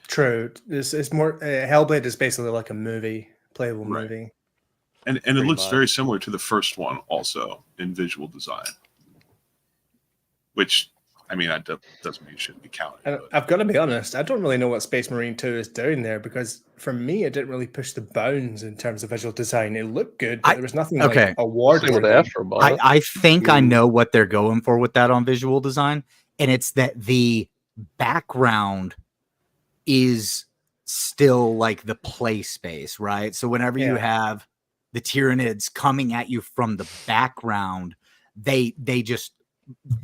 True. It's more Hellblade is basically like a movie, playable Right. movie. And it Pretty looks much. very similar to the first one also in visual design. Which, I mean, that doesn't mean it shouldn't be counted. And but- I've got to be honest, I don't really know what Space Marine 2 is doing there because for me, it didn't really push the bounds in terms of visual design. It looked good, but there was nothing okay. like awarded. Same with Astrobot. I think I know what they're going for with that on visual design, and it's that the background is still like the play space, right? So whenever you Yeah. have the Tyranids coming at you from the background, they just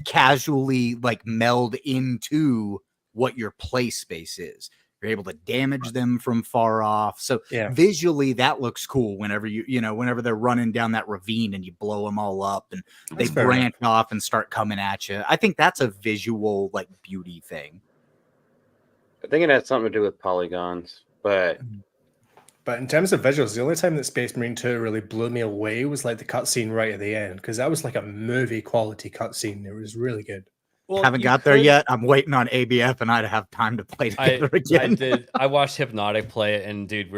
casually like meld into what your play space is. You're able to damage them from far off. So Yeah. visually that looks cool whenever whenever they're running down that ravine and you blow them all up and they That's fair branch off and start coming at you. I think that's a visual like beauty thing. I think it had something to do with polygons, but But in terms of visuals, the only time that Space Marine 2 really blew me away was like the cutscene right at the end because that was like a movie quality cutscene. It was really good. Well, Haven't you got there could- yet. I'm waiting on ABF and I to have time to play together I again. did. I watched Hypnotic play it, and dude,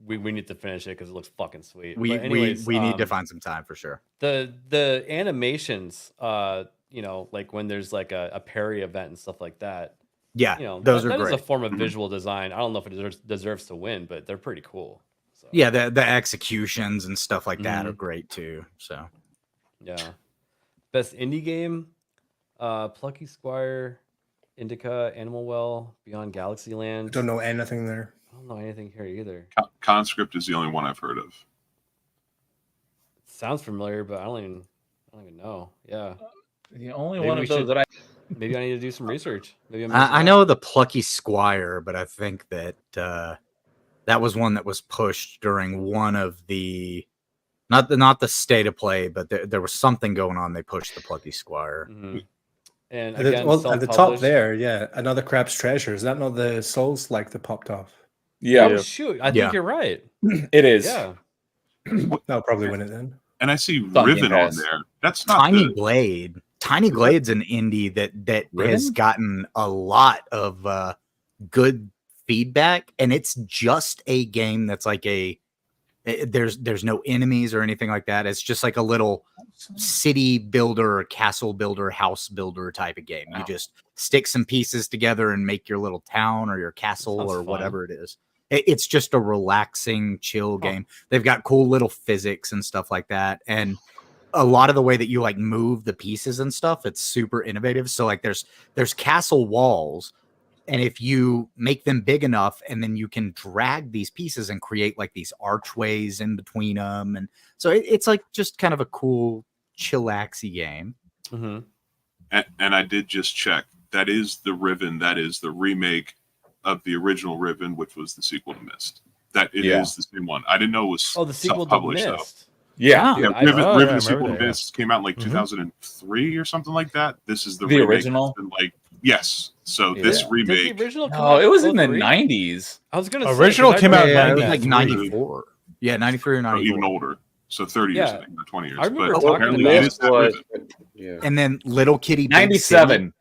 we need to finish it because it looks fucking sweet. we But anyways, we need to find some time for sure. the animations. Like when there's like a parry event and stuff like that. Yeah, those are that is great. a form of visual design. I don't know if it deserves to win, but they're pretty cool. So, Yeah, the executions and stuff like that Mhm. are great too. So yeah. Best indie game: Plucky Squire, Indica, Animal Well, Beyond Galaxy I Land. don't know anything there. I don't know anything here either. Conscript is the only one I've heard of. Sounds familiar, but I don't even know. Yeah. The only Maybe one we of those should- that I Maybe I need to do some research. Maybe I'm missing I out. know the Plucky Squire, but I think that that was one that was pushed during one of the not the state of play, but there was something going on. They pushed the Plucky Squire. Mhm. And At the, again, well, at the top self-published. there, yeah, another Crab's Treasure. Is that not the Souls like that popped off? yeah, Oh, shoot. I think Yeah. you're right. it is. Yeah. That'll probably win it then. And I see on Game Riven on Pass. there. That's not Tiny the, Blade. Tiny Blade's an indie that has Riven? gotten a lot of good feedback, and it's just a game that's like there's no enemies or anything like that. It's just like a little city builder, castle builder, house builder type of game. You just stick some pieces together and make your little town or your castle Sounds or fun. whatever it is. It's just a relaxing, chill game. They've got cool little physics and stuff like that, and a lot of the way that you like move the pieces and stuff, it's super innovative. So like there's castle walls, and if you make them big enough, and then you can drag these pieces and create like these archways in between them, and so it's like just kind of a cool chillaxy game. Mm-hmm. and I did just check. That is the Riven. That is the remake of the original Riven, which was the sequel to Mist. That it is Yeah. the same one. I didn't know it was Oh, the sequel to self-published, though. Mist. Yeah. Yeah, I- Riven, oh, yeah, Riven I sequel remember to that, Mist came out in like Mhm. 2003 or something like that. This is the The remake original? that's been, like, yes. So this Yeah. Did the remake. original come No, out it was in the 03? '90s. I was gonna say, Original 'cause I came out remember- Yeah, it was in like 93. 94. Yeah, 93 or or 94. even older. So 30 years, Yeah. I think, not 20 years. I remember But talking apparently about it it. is that was, Riven. yeah. And then Little Kitty Big 97.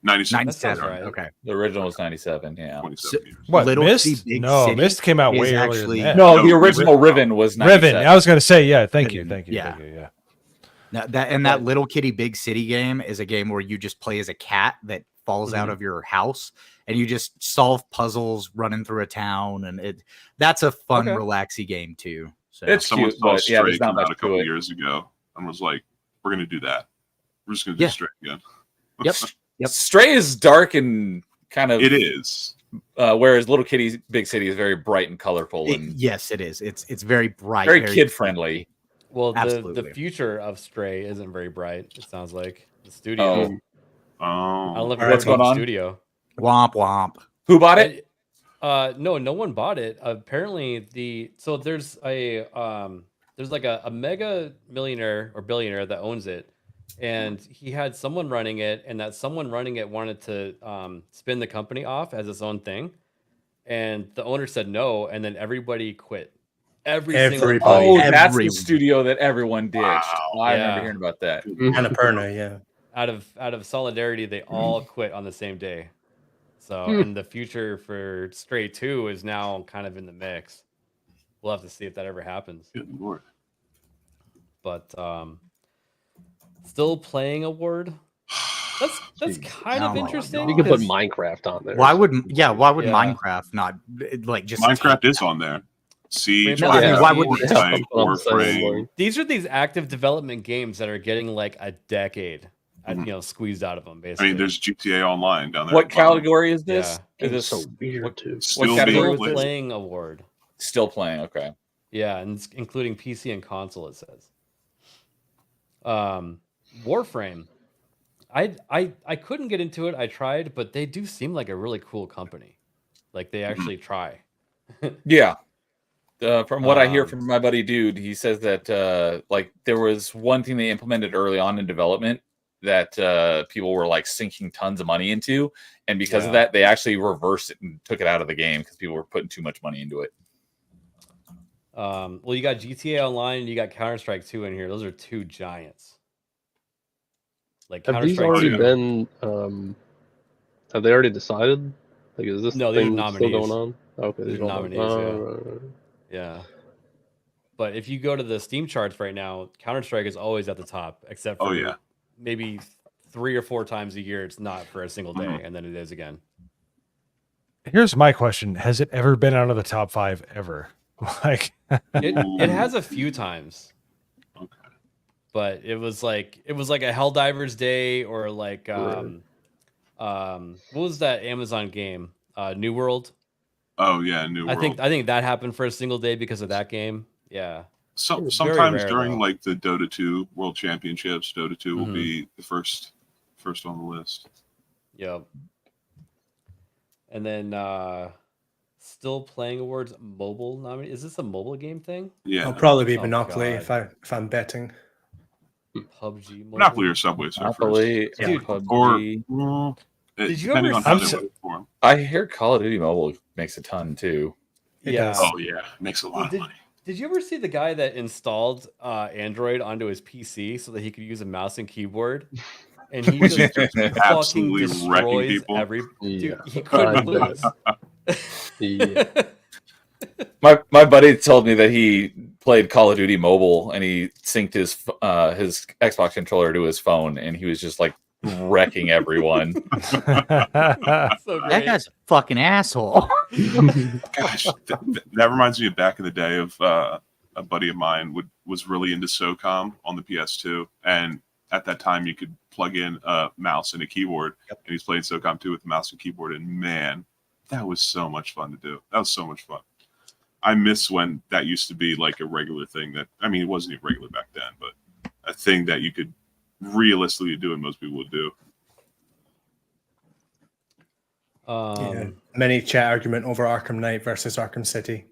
97. 97. right. Okay. The original was 97. Yeah. 27 years. What, Little Mist? City, Big No, City Mist came out is way earlier actually- than that. No, No, the original Riven was 97. Riven. I was going to say, yeah, thank you. Yeah. Yeah. Now, that Little Kitty Big City game is a game where you just play as a cat that falls out of your house, and you just solve puzzles running through a town, and that's a fun, relaxy game too. So It's Someone cute, saw but yeah, Stray there's not come much out a to couple it. years ago and was like, "We're gonna do that. We're just gonna do Yeah. Stray again." Yep. Stray is dark and kind of. It is. Whereas Little Kitty, Big City is very bright and colorful and yes, it is. It's very bright, very kid friendly. Well, the Absolutely. future of Stray isn't very bright. It sounds like the studio. Oh. I don't know if What's it's going going on? the studio. Womp womp. Who bought it? No one bought it. Apparently, there's like a mega millionaire or billionaire that owns it, and he had someone running it, and that someone running it wanted to spin the company off as its own thing, and the owner said no, and then everybody quit. Everybody. Oh, that's the studio that everyone ditched. Wow. I remember hearing about that. Annapurna, yeah. Out of solidarity, they all quit on the same day. So, Hmm. and the future for Stray 2 is now kind of in the mix. We'll have to see if that ever happens. Good lord. But still playing award. That's kind of interesting. You could put 'cause- Minecraft on there. Why would Minecraft not just Minecraft is on there. Siege. Rainbow Six why Siege. wouldn't Tank, Warframe. These are these active development games that are getting like a decade, squeezed out of them. I Basically, mean, there's GTA Online down there. What at the bottom. category is this? Yeah. Is this so weird too? Still what category being was this? playing award. Still playing. Okay. Yeah, and it's including PC and console. It says. Warframe. I couldn't get into it. I tried, but they do seem like a really cool company. Like they actually try. Yeah. From what I hear from my buddy Dude, he says that like there was one thing they implemented early on in development that people were like sinking tons of money into, and because of that, they actually reversed it and took it out of the game because people were putting too much money into it. Well, you got GTA Online and you got Counter-Strike 2 in here. Those are two giants. Like Have these Counter-Strike already 2. been? Have they already decided? Like, is this No, they're thing still nominees. going on? Okay, They're these are nominees. right. Yeah. But if you go to the Steam charts right now, Counter-Strike is always at the top, except for maybe 3 or 4 times a year. It's not for a single day, and then it is again. Here's my question: has it ever been out of the top 5 ever? Like, it has a few times. Okay. But it was like a Helldivers Day or like what was that Amazon game? New World. Oh yeah, New World. I think that happened for a single day because of that game. Yeah. Sometimes rare, during though. like the Dota 2 World Championships, Dota 2 will Mhm. be the first on the list. Yep. And then still playing awards mobile nominee. Is this a mobile game thing? Yeah. It'll probably be Oh, Monopoly God. if I'm betting. PUBG mobile. Monopoly or Subway Surfers. Monopoly, Dude, PUBG. Or Did you depending ever on how see- they vote for 'em. I hear Call of Duty Mobile makes a ton too. Yeah. Oh yeah, makes a lot of money. Did you ever see the guy that installed Android onto his PC so that he could use a mouse and keyboard? And he Was he just just fucking absolutely wrecking destroys people? every dude. Yeah. He couldn't I lose. Yeah. My buddy told me that he played Call of Duty Mobile and he synced his Xbox controller to his phone and he was just like wrecking everyone. So That great. guy's a fucking asshole. Gosh, that reminds me of back in the day of a buddy of mine was really into SOCOM on the PS2, and at that time you could plug in a mouse and a keyboard, and he's playing SOCOM 2 with the mouse and keyboard, and man, that was so much fun to do. That was so much fun. I miss when that used to be like a regular thing that, I mean, it wasn't even regular back then, but a thing that you could realistically do and most people would do. Yeah. Many chat argument over Arkham Knight versus Arkham City.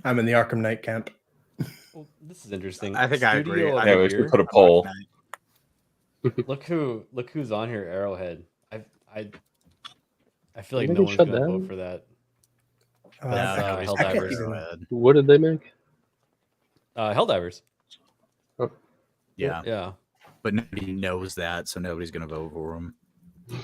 I'm in the Arkham Knight camp. Well, this is interesting. I think I agree. Studio of Yeah, the we should year. put a poll. Look who's on here. Arrowhead. I feel like Did no they one's shut gonna down? vote for that. Oh, That's I can't Helldivers. even- What did they make? Helldivers. Yeah, Yeah. but nobody knows that, so nobody's gonna vote for him.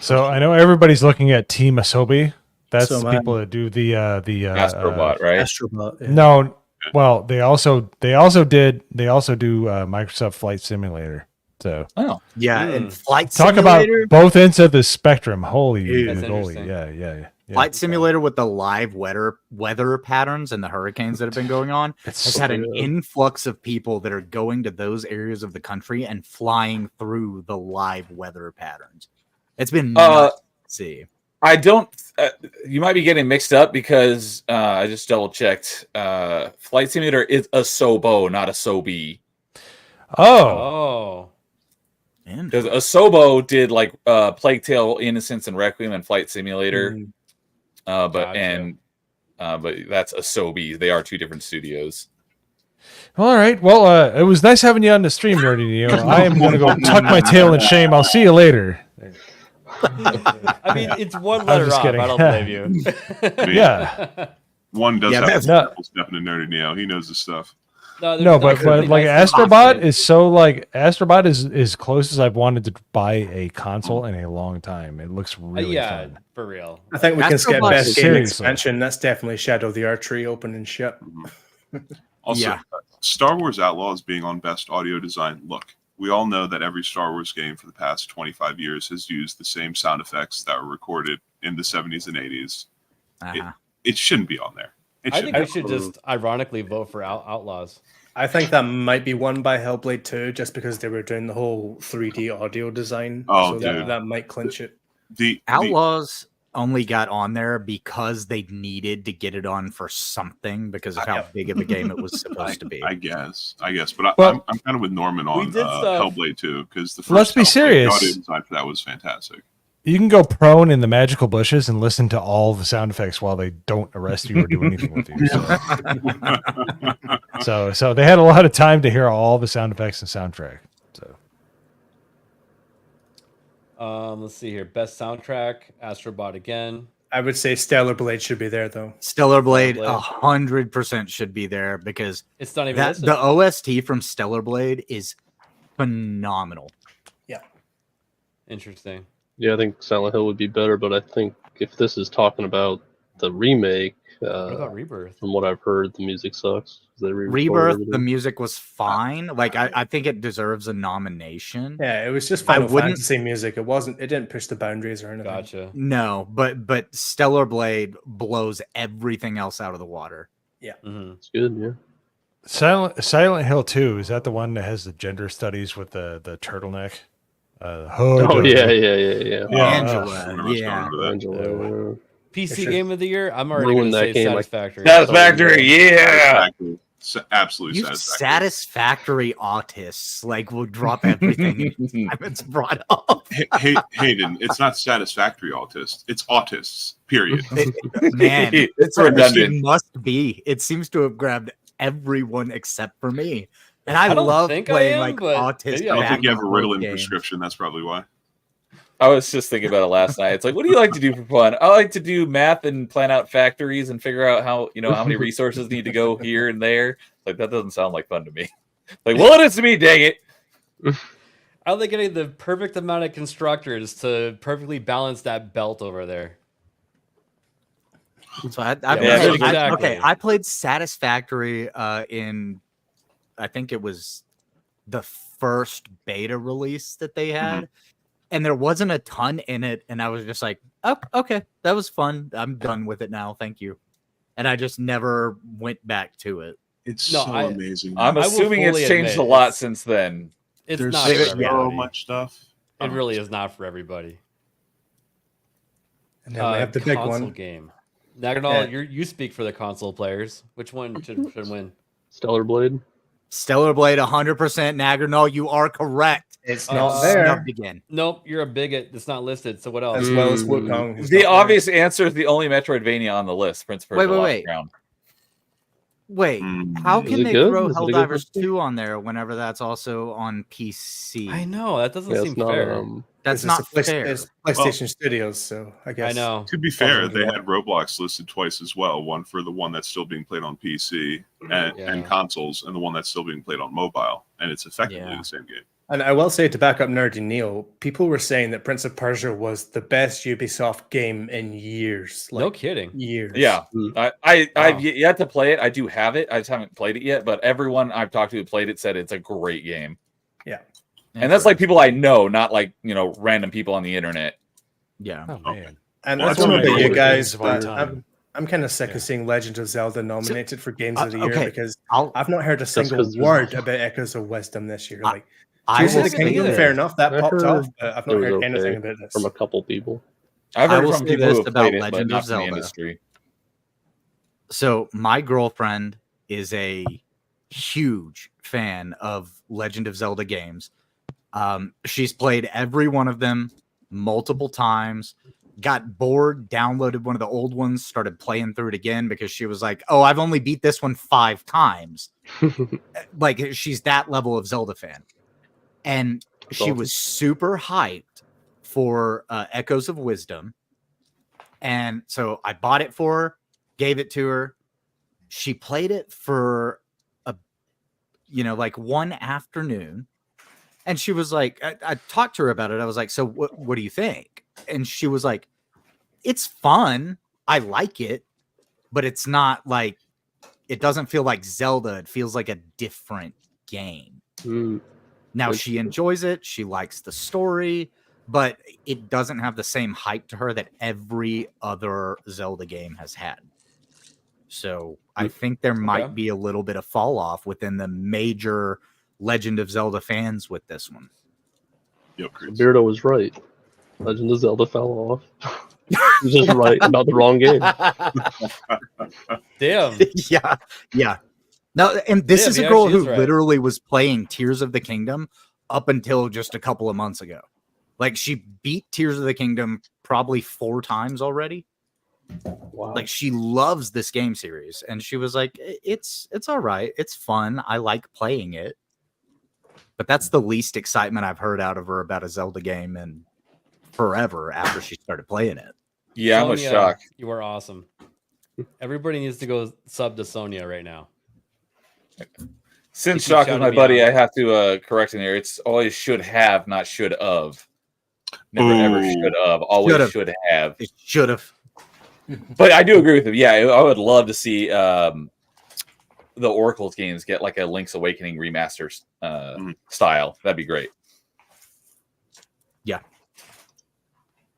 so I know everybody's looking at Team Asobi. That's So the am I. people that do the Astrobot, right? Astrobot. Yeah. No, well, they also do Microsoft Flight Simulator. So yeah, and Flight talk Simulator. about both ends of the spectrum. Holy Dude. moly! Yeah. Flight Simulator with the live weather patterns and the hurricanes that have been going on has had an influx of people that are going to those areas of the country and flying through the live weather patterns. It's been nuts to see. I don't. You might be getting mixed up because I just double checked. Flight Simulator is a Sobo, not a Sobi. Oh. Because Asobo did like Plague Tale, Innocence, and Requiem, and Flight Simulator. But that's Asobi. They are two different studios. All right. Well, it was nice having you on the stream, Nerdy Neo. I am going to go tuck my tail in shame. I'll see you later. I mean, it's one letter just off. kidding. I don't blame you. Yeah. One does have a no. step into Nerdy Neo. He knows his stuff. No, but like Astrobot is so like Astrobot is close as I've wanted to buy a console in a long time. It looks really fun. For real. I think we can skip Astrobot, best game seriously. expansion. That's definitely Shadow the Archery opening ship. Also, Star Wars Outlaws being on best audio design. Look, we all know that every Star Wars game for the past 25 years has used the same sound effects that were recorded in the 70s and 80s. It shouldn't be on there. I think we should just ironically vote for Outlaws. I think that might be won by Hellblade 2 just because they were doing the whole 3D audio design. Oh, so dude. that might clinch it. Outlaws only got on there because they needed to get it on for something because of how big of a game it was supposed to be. I guess. But Well, I'm kind of with Norman on Hellblade 2 because the first Let's be Hellblade serious. audio design for that was fantastic. You can go prone in the magical bushes and listen to all the sound effects while they don't arrest you or do anything with you. So they had a lot of time to hear all the sound effects and soundtrack. So Let's see here. Best soundtrack, Astrobot again. I would say Stellar Blade should be there though. Stellar Blade 100% should be there because it's not even listed. the OST from Stellar Blade is phenomenal. Yeah. Interesting. Yeah, I think Silent Hill would be better, but I think if this is talking about the remake, What about Rebirth? from what I've heard, the music sucks. They re-recorded Rebirth, everything. the music was fine. Like I think it deserves a nomination. Yeah, it was just Final Fantasy music. It didn't push the boundaries or anything. Gotcha. No, but Stellar Blade blows everything else out of the water. Yeah. It's good, yeah. Silent Hill 2, is that the one that has the gender studies with the turtleneck? Oh, yeah. Angela, yeah. Angela. PC game of the year. I'm already going Ruined to that say game, Satisfactory. Satisfactory, yeah. Absolutely You satisfactory autists like will drop everything anytime it's brought up. Hayden, it's not satisfactory autist. It's autists, period. Man, It's it redundant. must be. It seems to have grabbed everyone except for me. And I don't love think I playing am, like but autistic. maybe I don't think you have a background Ritalin games. prescription. That's probably why. I was just thinking about it last night. It's like, what do you like to do for fun? I like to do math and plan out factories and figure out how many resources need to go here and there. Like, that doesn't sound like fun to me. Like, well, it is to me, dang it. I like getting the perfect amount of constructors to perfectly balance that belt over there. So I played Satisfactory in, I think it was the first beta release that they had. And there wasn't a ton in it. And I was just like, oh, okay, that was fun. I'm done with it now. Thank you. And I just never went back to it. It's amazing. I'm assuming it's changed a lot since then. It's There's not for so everybody. much stuff. It really is not for everybody. And then we have the big console one. game. Naganol, you speak for the console players. Which one should win? Stellar Blade. Stellar Blade, 100% Nagranol. You are correct. It's not there. Snubbed again. Nope, you're a bigot. It's not listed. So what else? As well as Wukong. who's The not obvious answer is the only Metroidvania on the list. Prince of Persia: Lost wait. Crown. Wait, how Is can it they good? throw Is it a good Helldivers system? 2 on there whenever that's also on PC? I know that doesn't Yeah, seem it's not. fair. That's It's not a fair. It's PlayStation Studios, so I guess. I know. To be fair, Probably they not. had Roblox listed twice as well. One for the one that's still being played on PC and Yeah. consoles, and the one that's still being played on mobile. And it's effectively the same game. And I will say, to back up Nerdy Neil, people were saying that Prince of Persia was the best Ubisoft game in years. No kidding. Years. Yeah, I've yet to play it. I do have it. I just haven't played it yet. But everyone I've talked to who played it said it's a great game. Yeah. And that's like people I know, not like, random people on the internet. Yeah. Oh man. And Well, I don't know that's about one of you my guys, favorite games but of all time. I'm kind of sick of seeing Legend of Zelda nominated for Games of the Year okay, because I'll- I've not heard a single 'cause there's- word about Echoes of Wisdom this year. Like, I Tears will of the say Kingdom, this. fair enough, that I popped heard off, but I've it not was heard okay anything about this. from a couple people. I've I heard will from say people who this have about played it, but Legend not of from the Zelda. industry. So my girlfriend is a huge fan of Legend of Zelda games. She's played every one of them multiple times, got bored, downloaded one of the old ones, started playing through it again because she was like, oh, I've only beat this one 5 times. Like, she's that level of Zelda fan. And she awesome. was super hyped for Echoes of Wisdom. And so I bought it for her, gave it to her. She played it for like one afternoon. And she was like, I talked to her about it. I was like, so what do you think? And she was like, it's fun. I like it, but it's not like, it doesn't feel like Zelda. It feels like a different game. Now she enjoys it. She likes the story, but it doesn't have the same hype to her that every other Zelda game has had. So I think there might be a little bit of fall off within the major Legend of Zelda fans with this one. Beardo was right. Legend of Zelda fell off. He was just right about the wrong game. Damn. Yeah. No, and this Yeah, is he a girl actually who is right. literally was playing Tears of the Kingdom up until just a couple of months ago. Like, she beat Tears of the Kingdom probably 4 times already. Wow. Like, she loves this game series, and she was like, it's all right. It's fun. I like playing it. But that's the least excitement I've heard out of her about a Zelda game in forever after she started playing it. Yeah, I was Sonya, shocked. You are awesome. Everybody needs to go sub to Sonya right now. Since Keep Shock is shouting my me buddy, out. I have to correct in there. It's always should have, not should of. Never ever Ooh. should have. Always Should've. should have. It should have. But I do agree with him. Yeah, I would love to see the Oracle's games get like a Link's Awakening remaster style. That'd be great. Yeah.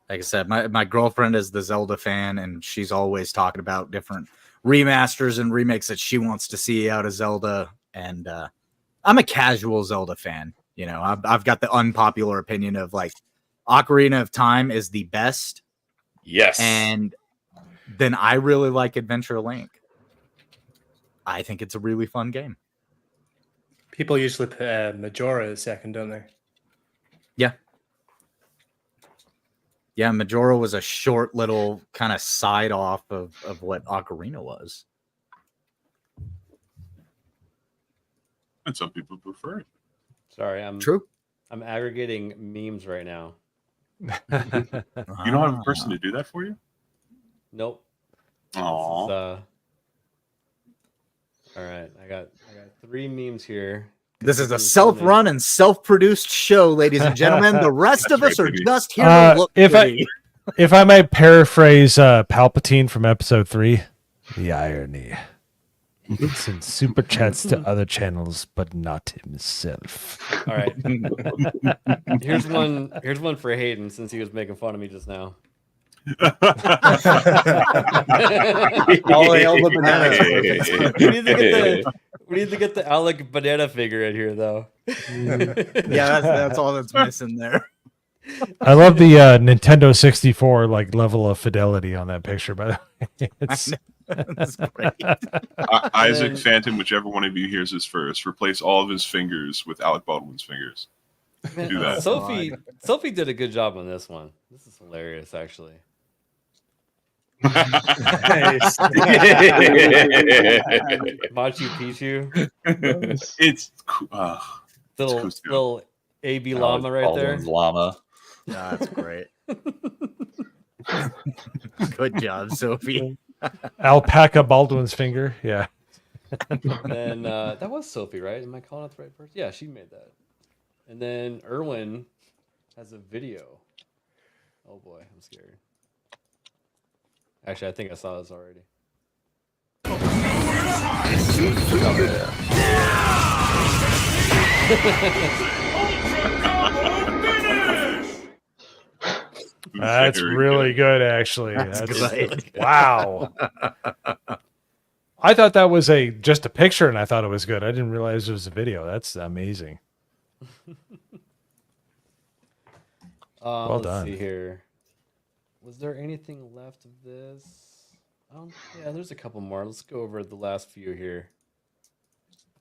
Like I said, my girlfriend is the Zelda fan, and she's always talking about different remasters and remakes that she wants to see out of Zelda. And I'm a casual Zelda fan. You know, I've got the unpopular opinion of like Ocarina of Time is the best. Yes. And then I really like Adventure Link. I think it's a really fun game. People usually put Majora at second, don't they? Yeah. Yeah, Majora was a short little kind of side off of what Ocarina was. And some people prefer it. Sorry, I'm True. I'm aggregating memes right now. You don't have a person to do that for you? Nope. Aww. All right, I got 3 memes here. This is a self-run and self-produced show, ladies and gentlemen. The rest of us are just here to look pretty. If I might paraphrase Palpatine from Episode 3, the irony. He can send super chats to other channels, but not himself. All right. Here's one for Hayden, since he was making fun of me just now. All hail the bananas. We need to get the Alec banana figure in here, though. Yeah, that's all that's missing there. I love the Nintendo 64 like level of fidelity on that picture, by the way. It's... That's great. Isaac Phantom, whichever one of you hears this first, replace all of his fingers with Alec Baldwin's fingers. Do that. Sophie did a good job on this one. This is hilarious, actually. Machu Picchu. It's little AB llama right there. Llama. That's great. Good job, Sophie. Alpaca Baldwin's finger. Yeah. And that was Sophie, right? Am I calling out the right person? Yeah, she made that. And then Erwin has a video. Oh boy, I'm scared. Actually, I think I saw this already. That's Very really good, actually. That's good. Wow. I thought that was just a picture, and I thought it was good. I didn't realize it was a video. That's amazing. Well let's done. see here. Was there anything left of this? Yeah, there's a couple more. Let's go over the last few here.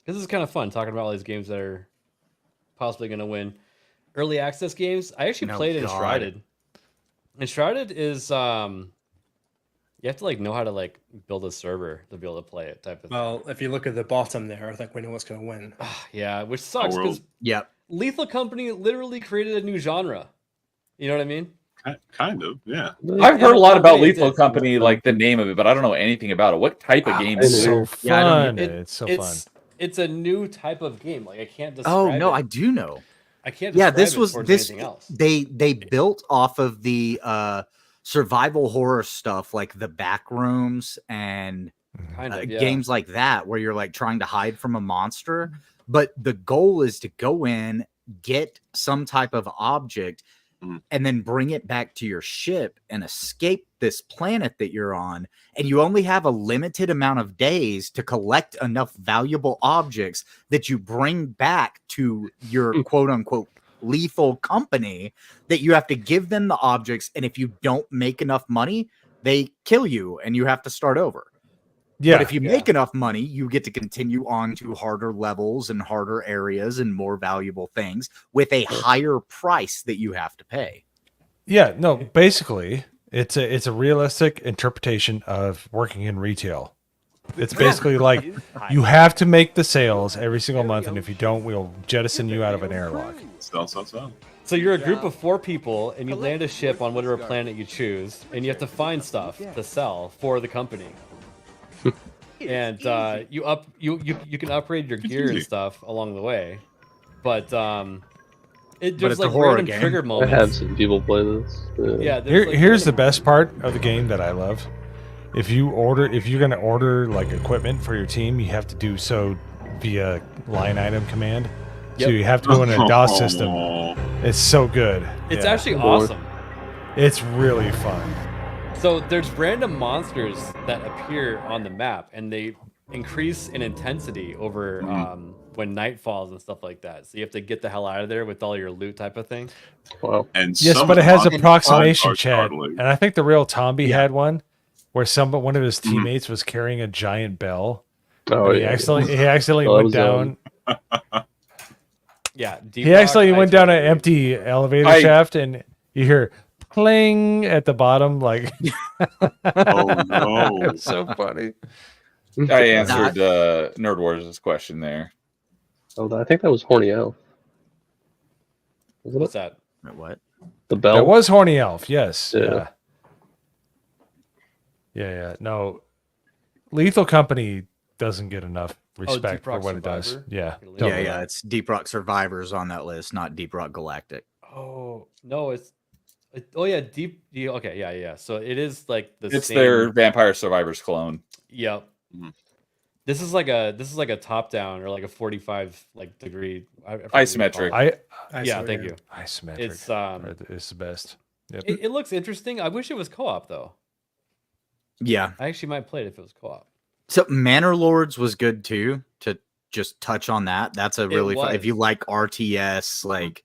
This is kind of fun talking about all these games that are possibly going to win. Early access games. I actually played Enshrouded. Enshrouded is you have to like know how to like build a server to be able to play it type of thing. Well, if you look at the bottom there, I think we know what's going to win. Yeah, which sucks because Lethal Company literally created a new genre. You know what I mean? Kind of, yeah. I've heard a lot about Lethal Company, like the name of it, but I don't know anything about it. What type of game is It's so it? fun. It's so fun. It's a new type of game. Like I can't describe. Oh no, it. I do know. I can't. Yeah, Describe this it was towards this. anything else. They built off of the survival horror stuff, like the back rooms and Kind of, games like that, where you're like trying to hide from a monster. But the goal is to go in, get some type of object, and then bring it back to your ship and escape this planet that you're on. And you only have a limited amount of days to collect enough valuable objects that you bring back to your quote unquote lethal company, that you have to give them the objects. And if you don't make enough money, they kill you and you have to start over. Yeah. But if you make enough money, you get to continue on to harder levels and harder areas and more valuable things with a higher price that you have to pay. Yeah, no, basically, it's a realistic interpretation of working in retail. It's basically like you have to make the sales every single month, and if you don't, we'll jettison you out of an airlock. So you're a group of 4 people, and you land a ship on whatever planet you choose, and you have to find stuff to sell for the company. And you can upgrade your gear and stuff along the way, but there's like random trigger I moments. have seen people play this. Yeah, Here's the best part of the game that I love. If you're gonna order like equipment for your team, you have to do so via line item command. So you have to go in a DOS system. It's so good. It's actually awesome. It's really fun. So there's random monsters that appear on the map, and they increase in intensity over when night falls and stuff like that. So you have to get the hell out of there with all your loot type of thing. Wow. And yes, but it has approximation, Chad. startling. And I think the real Tomby had one where one of his teammates was carrying a giant bell. Oh, and he yeah. accidentally Well, that went was, down. Yeah, He accidentally went down an empty elevator shaft, and you hear cling at the bottom, like. Oh no! It's so funny. I answered Nerd Wars' question there. Oh, I think that was Horny Elf. What's that? What? The bell. That was Horny Elf. Yes. Yeah. Yeah. No, Lethal Company doesn't get enough respect Deep for Rock what it does. Survivor? Yeah. Yeah. It's Deep Rock Survivors on that list, not Deep Rock Galactic. Oh no, Deep. Okay, yeah. So it is like the. It's same... their Vampire Survivors clone. Yep. This is like a top down or like a 45 degree Isometric. Yeah, thank you. Isometric. It's the best. Yep. It looks interesting. I wish it was co-op though. Yeah. I actually might play it if it was co-op. So Manor Lords was good too. To just touch on that, that's a really fun. If you like RTS, like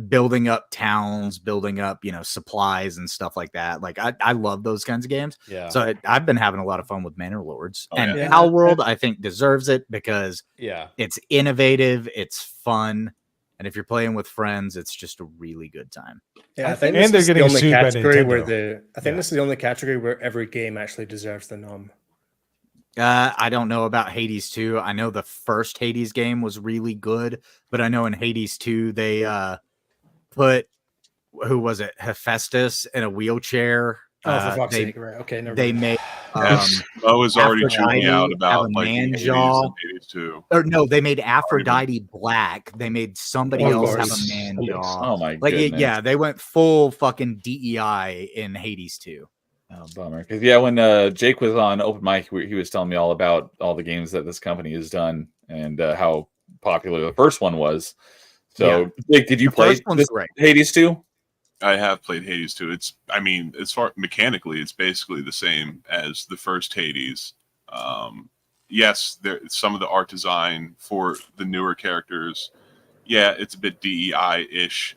building up towns, building up supplies and stuff like that. Like I love those kinds of games. Yeah. So I've been having a lot of fun with Manor Lords, and yeah. Pal World I think deserves it because Yeah. it's innovative, it's fun, and if you're playing with friends, it's just a really good time. Yeah, I think this they're is the getting only sued by category where Nintendo. this is the only category where every game actually deserves the nom. I don't know about Hades 2. I know the first Hades game was really good, but I know in Hades 2 they put who was it? Hephaestus in a wheelchair. Oh, for fuck's sake! Right? Okay, never They mind. made. Bo was already chewing me out Aphrodite about have a like man Hades jaw. and Hades too. Or no, they made Aphrodite black. They made somebody Of else have course. a man jaw. Oh my Like goodness. yeah, they went full fucking DEI in Hades 2. Oh, bummer. Because when Jake was on open mic, he was telling me all about all the games that this company has done and how popular the first one was. So, Jake, did you The play first one's this great. Hades 2? I have played Hades 2. I mean, as far mechanically, it's basically the same as the first Hades. Yes, some of the art design for the newer characters, yeah, it's a bit DEI-ish.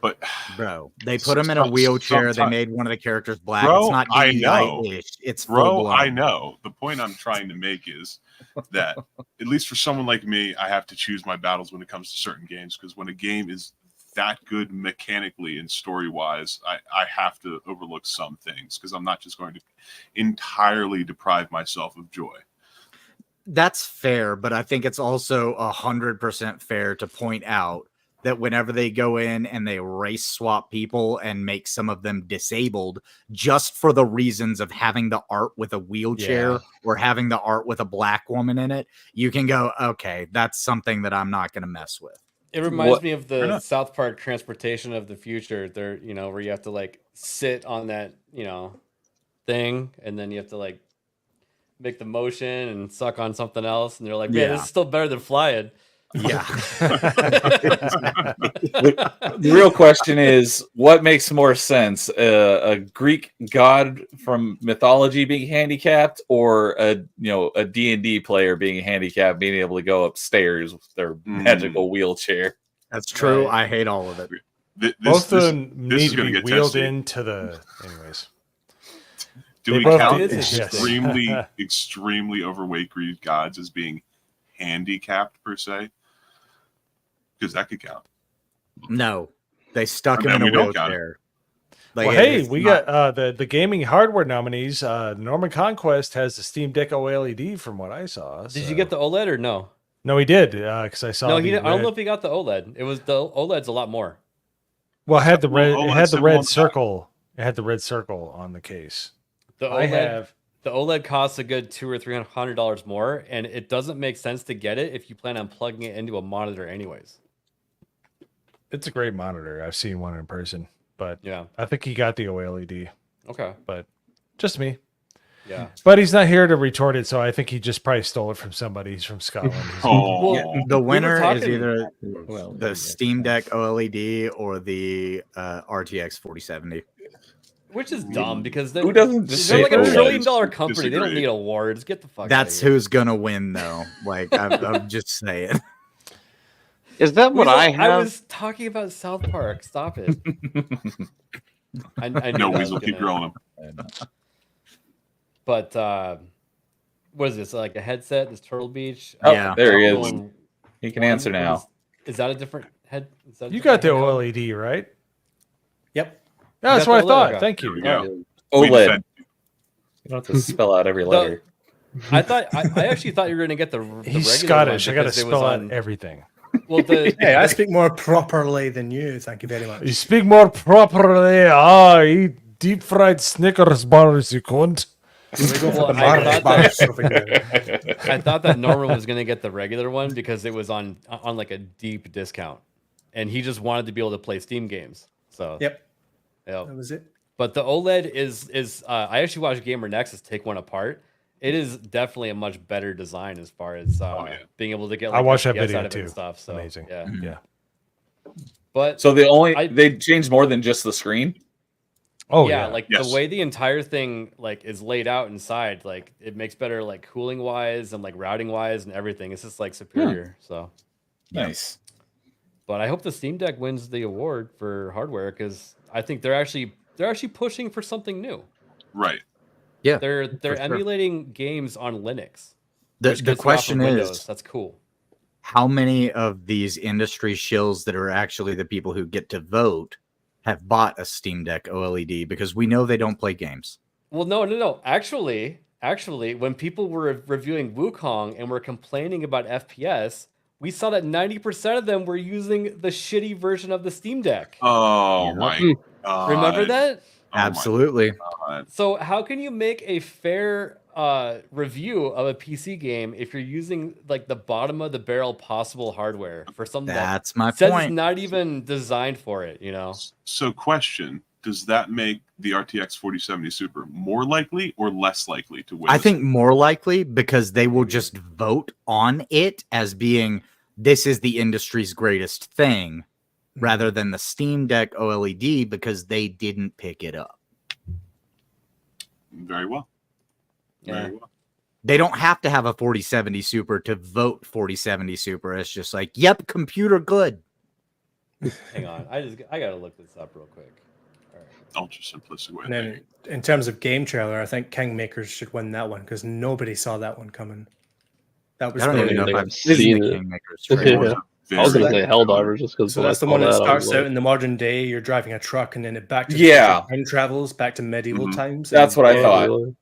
But bro, they put him in a wheelchair. They made one of the characters black. Bro, It's not I know. DEI-ish. It's Bro, full blown. I know. The point I'm trying to make is that, at least for someone like me, I have to choose my battles when it comes to certain games, because when a game is that good mechanically and story-wise, I have to overlook some things, because I'm not just going to entirely deprive myself of joy. That's fair, but I think it's also 100% fair to point out that whenever they go in and they race swap people and make some of them disabled just for the reasons of having the art with a wheelchair or having the art with a black woman in it, you can go, okay, that's something that I'm not going to mess with. It reminds me of the South Park Transportation of the Future. There, where you have to like sit on that, thing, and then you have to like make the motion and suck on something else, and they're like, man, this is still better than flying. Yeah. The real question is, what makes more sense? A Greek god from mythology being handicapped, or a D&D player being handicapped, being able to go upstairs with their magical wheelchair? That's true. I hate all of it. Both of them need to be wheeled into the. Anyways. Do we count extremely overweight Greek gods as being handicapped per se? Because that could count. No, they stuck him in a wheelchair. Like, well, hey, we got the gaming hardware nominees. Norman Conquest has the Steam Deck OLED, from what I saw. Did you get the OLED or no? No, he did, because I saw. No, he. I don't know if he got the OLED. It was the OLED's a lot more. Well, it had the red. It had the red circle. It had the red circle on the case. The OLED costs a good $200 or $300 more, and it doesn't make sense to get it if you plan on plugging it into a monitor, anyways. It's a great monitor. I've seen one in person, but yeah, I think he got the OLED. Okay, but just me. Yeah, but he's not here to retort it, so I think he just probably stole it from somebody. He's from Scotland. The winner is either the Steam Deck OLED or the RTX 4070. Which is dumb, because who doesn't they're like $1 trillion company. They don't need awards. Get the fuck. That's who's gonna win, though. Like I'm just saying. Is that what I have? I was talking about South Park. Stop it. I know Weasel, keep rolling him. But what is this? Like a headset? This Turtle Beach? Oh, yeah, there he is. He can answer now. Is that a different head? You got the OLED, right? Yep. No, that's what I thought. Okay. Thank you. OLED. You don't have to spell out every letter. I actually thought you were going to get the He's regular Scottish. one, I got to because it spell was out on- everything. Well, hey, I speak more properly than you. Thank you very much. You speak more properly. I eat deep fried Snickers bars, you cunt. Well, I thought that Norman was going to get the regular one because it was on like a deep discount, and he just wanted to be able to play Steam games. So yep, that was it. But the OLED is I actually watched Gamer Nexus take one apart. It is definitely a much better design as far as being able to get. Like, I watched that FPS video out of it too. and stuff. So amazing. Yeah. But so they changed more than just the screen. Oh yeah, like the way the entire thing like is laid out inside, like it makes better like cooling wise and like routing wise and everything. It's just like superior. So nice. But I hope the Steam Deck wins the award for hardware, because I think they're actually pushing for something new. Right. Yeah. They're emulating games on Linux. The question is, that's cool. How many of these industry shills that are actually the people who get to vote have bought a Steam Deck OLED? Because we know they don't play games. Well, no. Actually, when people were reviewing Wukong and were complaining about FPS, we saw that 90% of them were using the shitty version of the Steam Deck. Oh my God. Remember that? Absolutely. So how can you make a fair review of a PC game if you're using like the bottom of the barrel possible hardware for something that's my says point. It's not even designed for it, you know? So question, does that make the RTX 4070 Super more likely or less likely to win? I think more likely, because they will just vote on it as being this is the industry's greatest thing, rather than the Steam Deck OLED because they didn't pick it up. Very well. Very well. They don't have to have a 4070 Super to vote 4070 Super. It's just like, yep, computer good. Hang on, I gotta look this up real quick. All right. Ultra simplistic way. And then in terms of game trailer, I think Kingmakers should win that one because nobody saw that one coming. That was I don't the- even know if I've This is seen the the Kingmakers trailer. I was gonna say Helldivers just because. So that's the one that starts out in the modern day. You're driving a truck, and then it back to time travels back to medieval times. That's what I thought. Oh,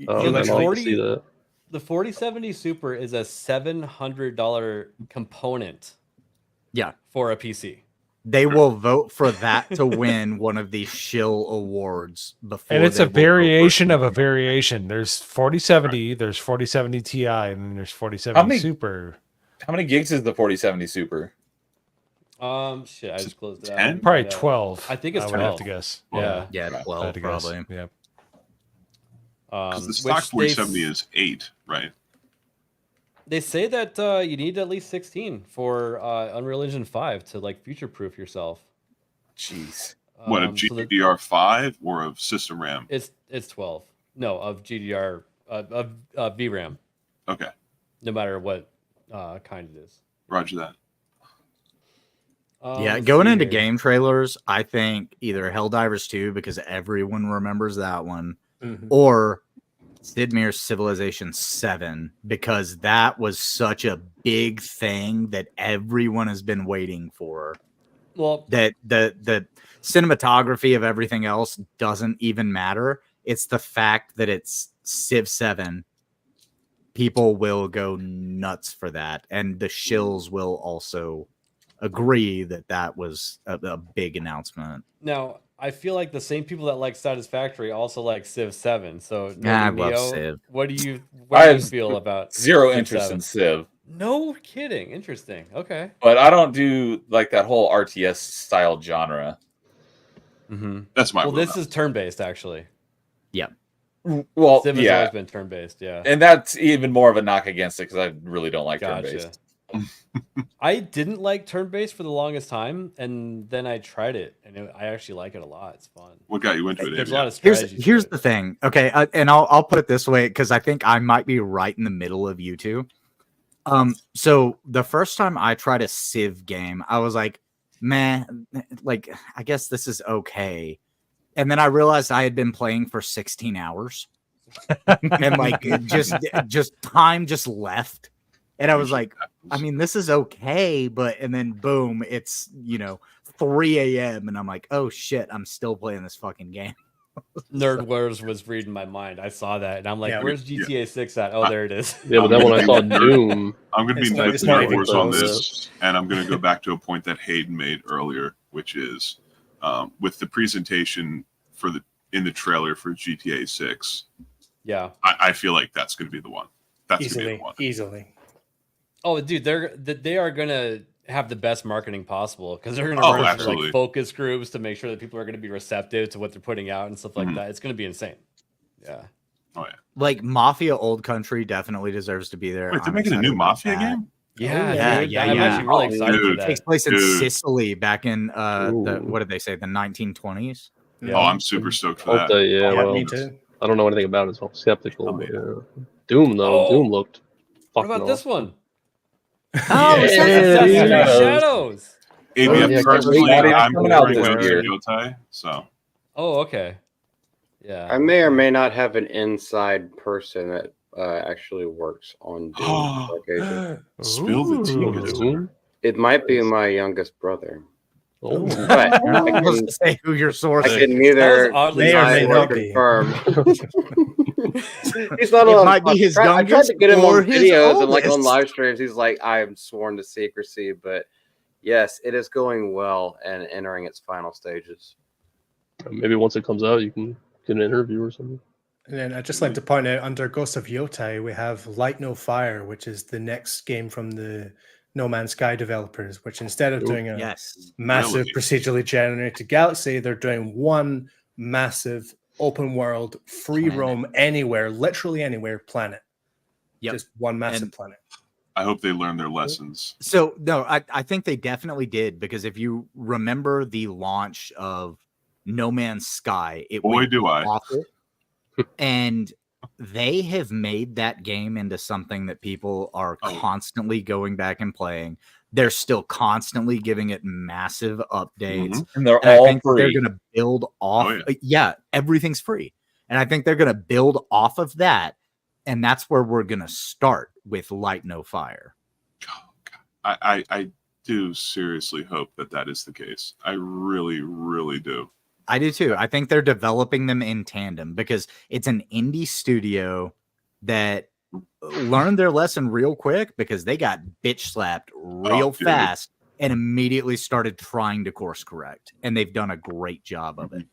So man, I like to see that. the 4070 Super is a $700 component. Yeah, for a PC. They will vote for that to win one of these shill awards before. And it's they a will vote for variation of a variation. There's 4070, there's 4070 Ti, and then there's 4070 Super. How many gigs is the 4070 Super? Shit, I just closed it out. Probably Yeah. 12. I think it's I 12. would have to guess. Yeah. Yeah, If I 12 had to guess. probably. Yeah. Because the stock which 4070 is 8, right? They say that you need at least 16 for Unreal Engine 5 to like future-proof yourself. Jeez. What, of so that- GDDR5 or of system RAM? It's 12. No, of GDR of VRAM. Okay. No matter what kind it is. Roger that. Yeah, Let's going see into here. game trailers, I think either Helldivers 2 because everyone remembers that one, or Sid Meier's Civilization 7 because that was such a big thing that everyone has been waiting for. Well, that the cinematography of everything else doesn't even matter. It's the fact that it's Civ 7. People will go nuts for that, and the shills will also agree that that was a big announcement. Now, I feel like the same people that like Satisfactory also like Civ 7. So, I Nerdy love Neo, Civ. What do you I feel have about zero Civ interest 7? in Civ, No kidding. Interesting. Okay. but I don't do like that whole RTS style genre. That's my Well, this is turn-based actually. Yeah. Well, Civ has yeah, always been turn-based. Yeah. and that's even more of a knock against it because I really don't like Gotcha. turn-based. I didn't like turn-based for the longest time, and then I tried it, and I actually like it a lot. It's fun. What got you into it? There's a lot of Here's strategy. here's the thing. Okay, and I'll put it this way because I think I might be right in the middle of you two. So the first time I tried a Civ game, I was like, man, like I guess this is okay. And then I realized I had been playing for 16 hours. And like it just time just left. And I was like, I mean, this is okay, but and then boom, it's 3 a.m. and I'm like, oh shit, I'm still playing this fucking game. Nerd Wars was reading my mind. I saw that, and I'm like, Yeah, "Where's GTA 6 at?" Oh, there it is. Yeah, but then when I saw Doom, I'm going to It's be not- with it's not Nerd even Wars on close. this, and I'm going to go back to a point that Hayden made earlier, which is with the presentation in the trailer for GTA 6. Yeah. I feel like that's going to be the one. That's going to be Easily, the one. easily. Oh, dude, they are gonna have the best marketing possible because they're gonna Oh, run absolutely. like focus groups to make sure that people are gonna be receptive to what they're putting out and stuff like Mhm. that. It's gonna be insane. Yeah. Oh yeah. Like Mafia Old Country definitely deserves to be there. Wait, they're I'm making a new excited about Mafia that. game? Yeah, yeah, dude, yeah, I'm yeah. actually really excited dude. for It that. takes place in Dude. Sicily back in the Ooh. what did they say, the 1920s? Yeah. Oh, I'm super stoked for hope that. that, yeah, Yeah, well, me too. I don't know anything about it, so I'm skeptical. Oh, but, yeah. Doom though, Oh! Doom looked What fucking about this awesome. one? Oh, Yeah. Assassin's Creed Shadows. Shadows. ABF yeah, personally, Guardians I'm coming out going this year. to Yotai, so Oh, okay. Yeah. I may or may not have an inside person that actually works on Doom on occasion. spill the tea. Ooh. good sir. Doom? It might be my youngest brother. Oh. But I I was can, to say who your source I is. can neither That was oddly May or deny may or not be. confirm. He's not It allowed. might be his I tried to youngest get him or on his videos and like on oldest. live streams. He's like, I am sworn to secrecy, but yes, it is going well and entering its final stages. Maybe once it comes out, you can get an interview or something. And then I'd just like to point out under Ghost of Yotai, we have Light No Fire, which is the next game from the No Man's Sky developers, which instead of Ooh, doing a Yes. massive Really? procedurally generated galaxy, they're doing one massive open world, free Planet. roam anywhere, literally anywhere planet. Yep. Just one massive And- planet. I hope they learn their lessons. So no, I think they definitely did, because if you remember the launch of No Man's Sky, it Boy, went do I. awful. And they have made that game into something that people are constantly going back and playing. They're still constantly giving it massive updates. And they're I all think they're free. going to build off. yeah, Everything's free. And I think they're going to build off of that. And that's where we're going to start with Light No Fire. I do seriously hope that is the case. I really, really do. I do too. I think they're developing them in tandem because it's an indie studio that learned their lesson real quick because they got bitch slapped real fast and immediately started trying to course correct. And they've done a great job of it.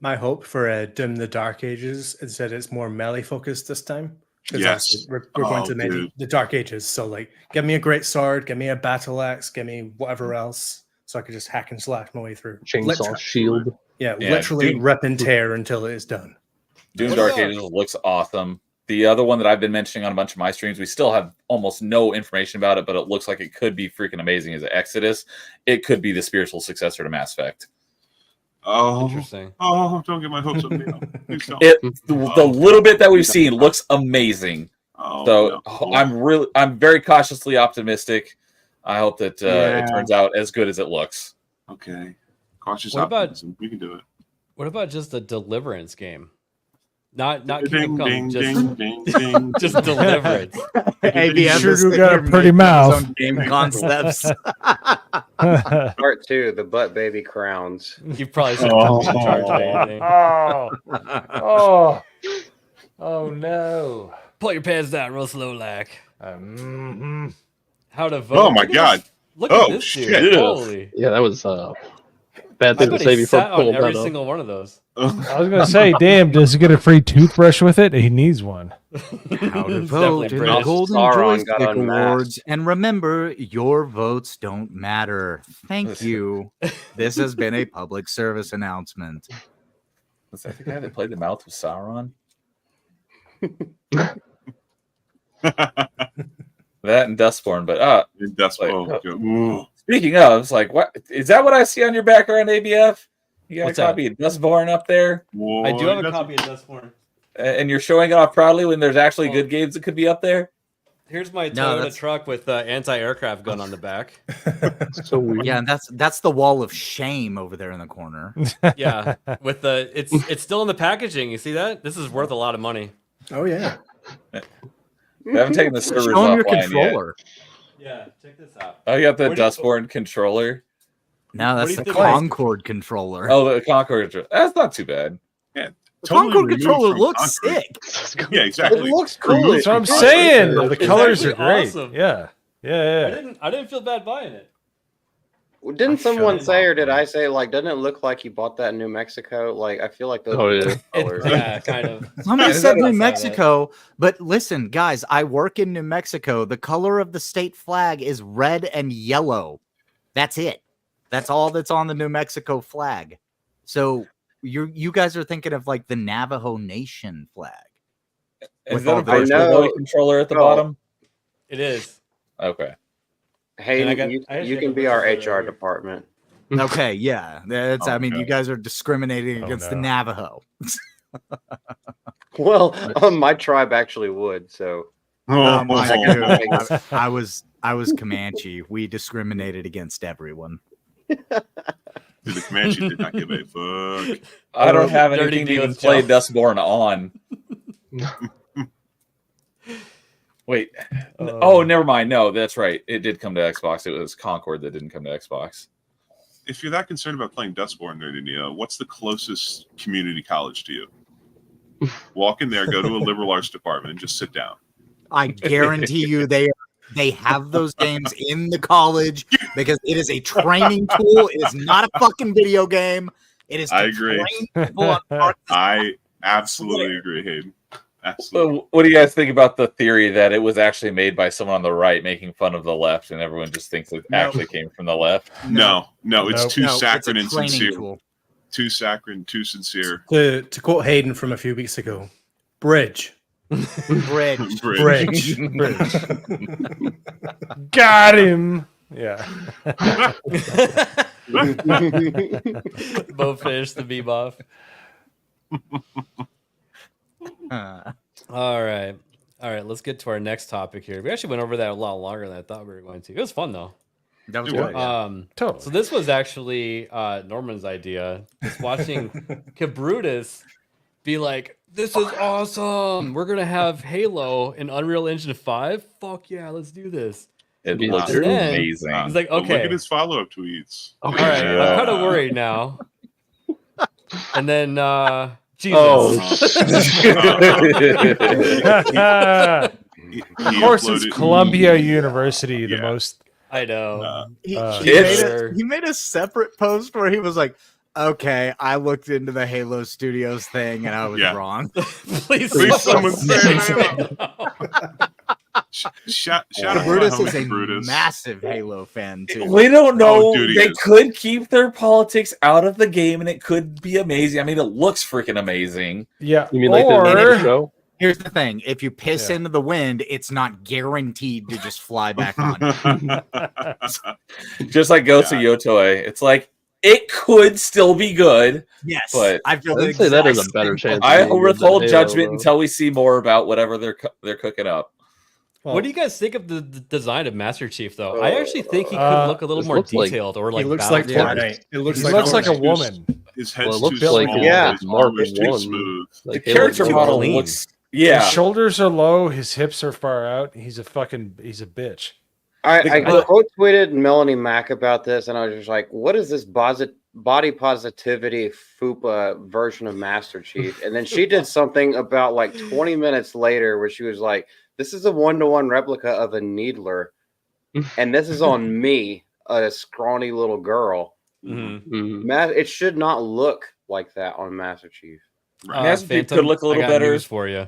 My hope for Doom the Dark Ages is that it's more melee focused this time. Yes. We're going to the Dark Ages. So, like, give me a great sword, give me a battle axe, give me whatever else, so I could just hack and slash my way through. Chainsaw shield. Yeah, literally rip and tear until it is done. Doom Dark Ages looks awesome. The other one that I've been mentioning on a bunch of my streams, we still have almost no information about it, but it looks like it could be freaking amazing, is Exodus. It could be the spiritual successor to Mass Effect. Oh, interesting. Oh, don't get my hopes up. Please don't. The little bit that we've seen looks amazing. Oh, I'm very cautiously optimistic. I hope that it turns out as good as it looks. Okay. Cautious What about- optimism. We can do it. What about just a Deliverance game? Not Ding, Kingdom Come, ding, just ding, ding, just ding. Deliverance. ABF Sure is do sitting got a here pretty making his mouth. own game concepts. Part 2, the butt baby crowns. You probably should have put me in charge of anything. Oh no. Pull your pants down real slow, like. How to vote? Oh my God! Look Oh, at this dude! shit. Holy! Yeah, that was bad I thing to bet say he before sat on pulling every that up. single one of those. I was gonna say, damn, does he get a free toothbrush with it? He needs one. How to It's vote definitely in the British. Golden Sauron got Joystick unmasked. Awards. And remember, your votes don't matter. Thank you. This has been a public service announcement. Was that the guy that played the mouth with Sauron? That and Dustborn, but speaking of, it's like, what is that? What I see on your background, ABF? You got What's a copy of Dustborn up there, I do have a copy of Dustborn. and you're showing it off proudly when there's actually good games that could be up there. Here's my No, Toyota that's- truck with anti-aircraft gun on the back. So weird. Yeah, and that's the wall of shame over there in the corner. Yeah, with the it's still in the packaging. You see that? This is worth a lot of money. Oh yeah. I haven't taken the servers Show him your offline yet. controller. Yeah, check this out. Oh, you got the Where do you- Dustborn controller. No, What that's do you the think? Concord controller. Oh, the Concord controller. That's not too bad. Yeah, the totally Concord removed controller from looks concrete. sick. Yeah, exactly. It looks cool. Removed That's what I'm from saying. concrete. The colors are actually great. awesome. Yeah. I didn't feel bad buying it. Well, didn't someone showed say, him or did I say, like, doesn't it look like you bought that in New Mexico? Like, I feel like those Oh, are yeah. those colors. Yeah, kind of. Somebody Yeah, said that's New not Mexico, but listen, guys, I work in New Mexico. The color of the state flag is red and yellow. That's it. That's all that's on the New Mexico flag. So you guys are thinking of like the Navajo Nation flag. Is With that all a the- virtual I know. reality controller at the Oh. bottom? It is. Okay. Hey, And I you actually can have be a our picture HR right here. department. Okay, yeah. That's I mean, Okay. you guys are discriminating Oh, against the no. Navajo. Well, my tribe actually would, so. Oh, my Oh. God. I was Comanche. We discriminated against everyone. Dude, the Comanche did not give a fuck. I don't have Dirty anything to even Demon's play Joe. Dustborn on. Wait. Oh, never mind. No, that's right. It did come to Xbox. It was Concord that didn't come to Xbox. If you're that concerned about playing Dustborn, what's the closest community college to you? Walk in there, go to a liberal arts department, and just sit down. I guarantee you they have those games in the college because it is a training tool. It is not a fucking video game. It is to I agree. train people on park. I absolutely agree, Hayden. Absolutely. So what do you guys think about the theory that it was actually made by someone on the right making fun of the left, and everyone just thinks it actually came from the left? No, it's Nope. too No, it's a saccharine and training sincere. tool. Too saccharine, too sincere. To quote Hayden from a few weeks ago, bridge. Bridge. Bridge. Got him. Yeah. Bo Fish, the Bebop. All right. Let's get to our next topic here. We actually went over that a lot longer than I thought we were going to. It was fun though. That was good. Totally. So this was actually Norman's idea. Just watching Cabrutus be like, "This is awesome. We're gonna have Halo in Unreal Engine 5. Fuck yeah, let's do this." It looks And then amazing. He's like, But "Okay, look at his follow-up tweets. all right, I'm kind of worried now." And then Jesus. Of course, it's Columbia University, the most. I know. He It's- made a separate post where he was like, "Okay, I looked into the Halo Studios thing and I was wrong." Please someone say Shout out Brutus to is a Brutus. massive Halo fan too. We don't know. dude, he They is. could keep their politics out of the game, and it could be amazing. I mean, it looks freaking amazing. Yeah. You mean like the or show? Here's the thing: if you piss Yeah. into the wind, it's not guaranteed to just fly back on. Just like Ghost of Yotoi, it's like it could still be good. Yes, but I feel I'd say that is a better chance. I of being good than withhold Halo, judgment though. until we see more about whatever they're cooking up. What do you guys think of the design of Master Chief, though? I actually think he could look a little this more looks like- detailed, or like He looks like battle- Fortnite. It looks he like looks like a Fortnite. woman. His Well, head's it looks too like small. Yeah. His arm is too Mark smooth. The Like, character it looks model clean. looks, yeah. His shoulders are low. His hips are far out. He's a bitch. I quote tweeted Melanie Mack about this, and I was just like, "What is this body positivity fupa version of Master Chief?" And then she did something about like 20 minutes later where she was like, "This is a 1-to-1 replica of a Needler, and this is on me, a scrawny little girl. It should not look like that on Master Chief." Master Chief Phantom, could look a little I got better. news for you.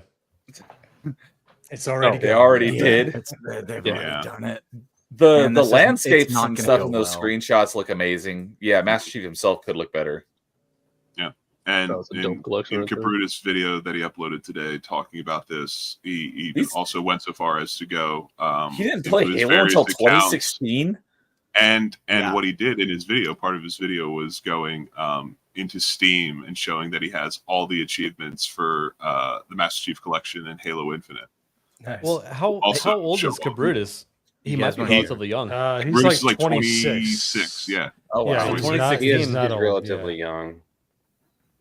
It's already They done. already Yeah, did. they've Yeah. already done it. The And this isn't- landscapes it's not and gonna stuff go in those well. screenshots look amazing. Yeah, Master Chief himself could look better. And That was a dope in collection right there. Cabrutus' video that he uploaded today talking about this, he He's- also went so far as to go. He didn't into play his Halo various until accounts. 2016. And Yeah. what he did in his video, part of his video was going into Steam and showing that he has all the achievements for the Master Chief Collection and Halo Infinite. Nice. Well, how Also old show is off. Cabrutus? He You might guys be wanna hear? relatively young. He's Bruce like is like 26. 26. Yeah. Oh, Yeah, wow. he's 2016. He is, not he's old, relatively young.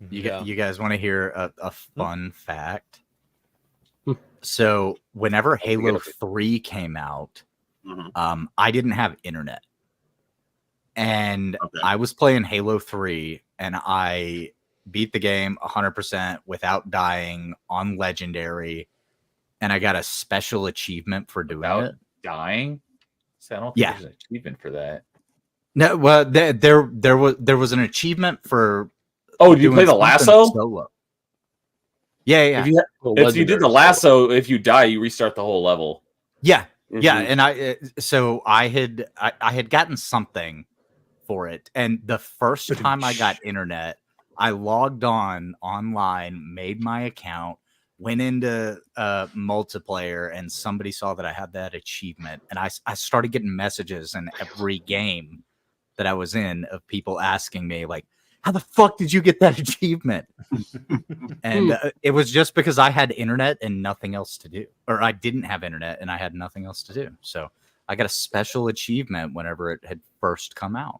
You guys want to hear a fun fact? So whenever Halo 3 came out, I didn't have internet. And I was playing Halo 3 and I beat the game 100% without dying on Legendary. And I got a special achievement for doing it. Dying? So I don't think Yeah. there's an achievement for that. No, well, there was an achievement for. Oh, did you doing play the something lasso? solo. Yeah. If you did the lasso, if you die, you restart the whole level. Yeah, yeah, Mhm. and I had gotten something for it, and the first time I got internet, I logged online, made my account, went into multiplayer, and somebody saw that I had that achievement, and I started getting messages in every game that I was in of people asking me like, "How the fuck did you get that achievement?" And it was just because I had internet and nothing else to do, or I didn't have internet and I had nothing else to do. So I got a special achievement whenever it had first come out.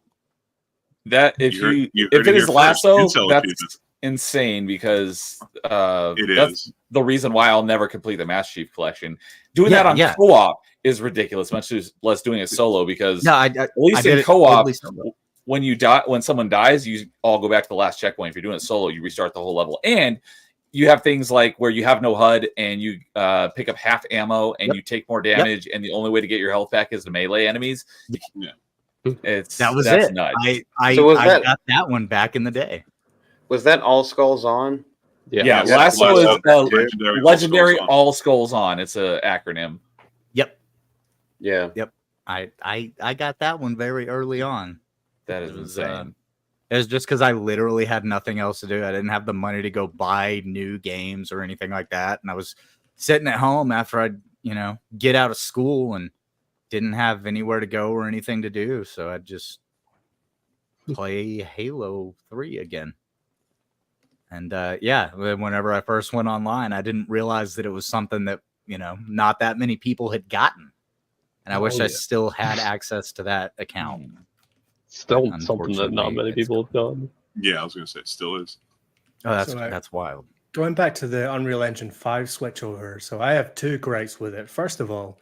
That if You heard- you you if heard it it is here lasso, first. Intel that's achievement. insane because It that's is. the reason why I'll never complete the Master Chief collection. Doing Yeah, that on yeah. co-op is ridiculous, much less doing it solo because No, I at least I did in it co-op, totally solo. when you die, when someone dies, you all go back to the last checkpoint. If you're doing it solo, you restart the whole level, and you have things like where you have no HUD and you pick up half ammo and you take more damage, and the only way to get your health back is to melee enemies. Yeah. That's That's it. Nuts. I that- got that one back in the day. Was that All Skulls On? Yeah, Yeah, lasso Lasso is Legendary legendary All all skulls on. It's a acronym. Yep. Yeah. Yep. I got that one very early on. That is It was, insane. It was just because I literally had nothing else to do. I didn't have the money to go buy new games or anything like that, and I was sitting at home after I'd, get out of school and didn't have anywhere to go or anything to do. So I'd just play Halo 3 again. And whenever I first went online, I didn't realize that it was something that, not that many people had gotten. And I wish I still had access to that account. Still something that not many people have done. Yeah, I was going to say it still is. Oh, that's wild. Going back to the Unreal Engine 5 switchover, so I have two gripes with it. First of all,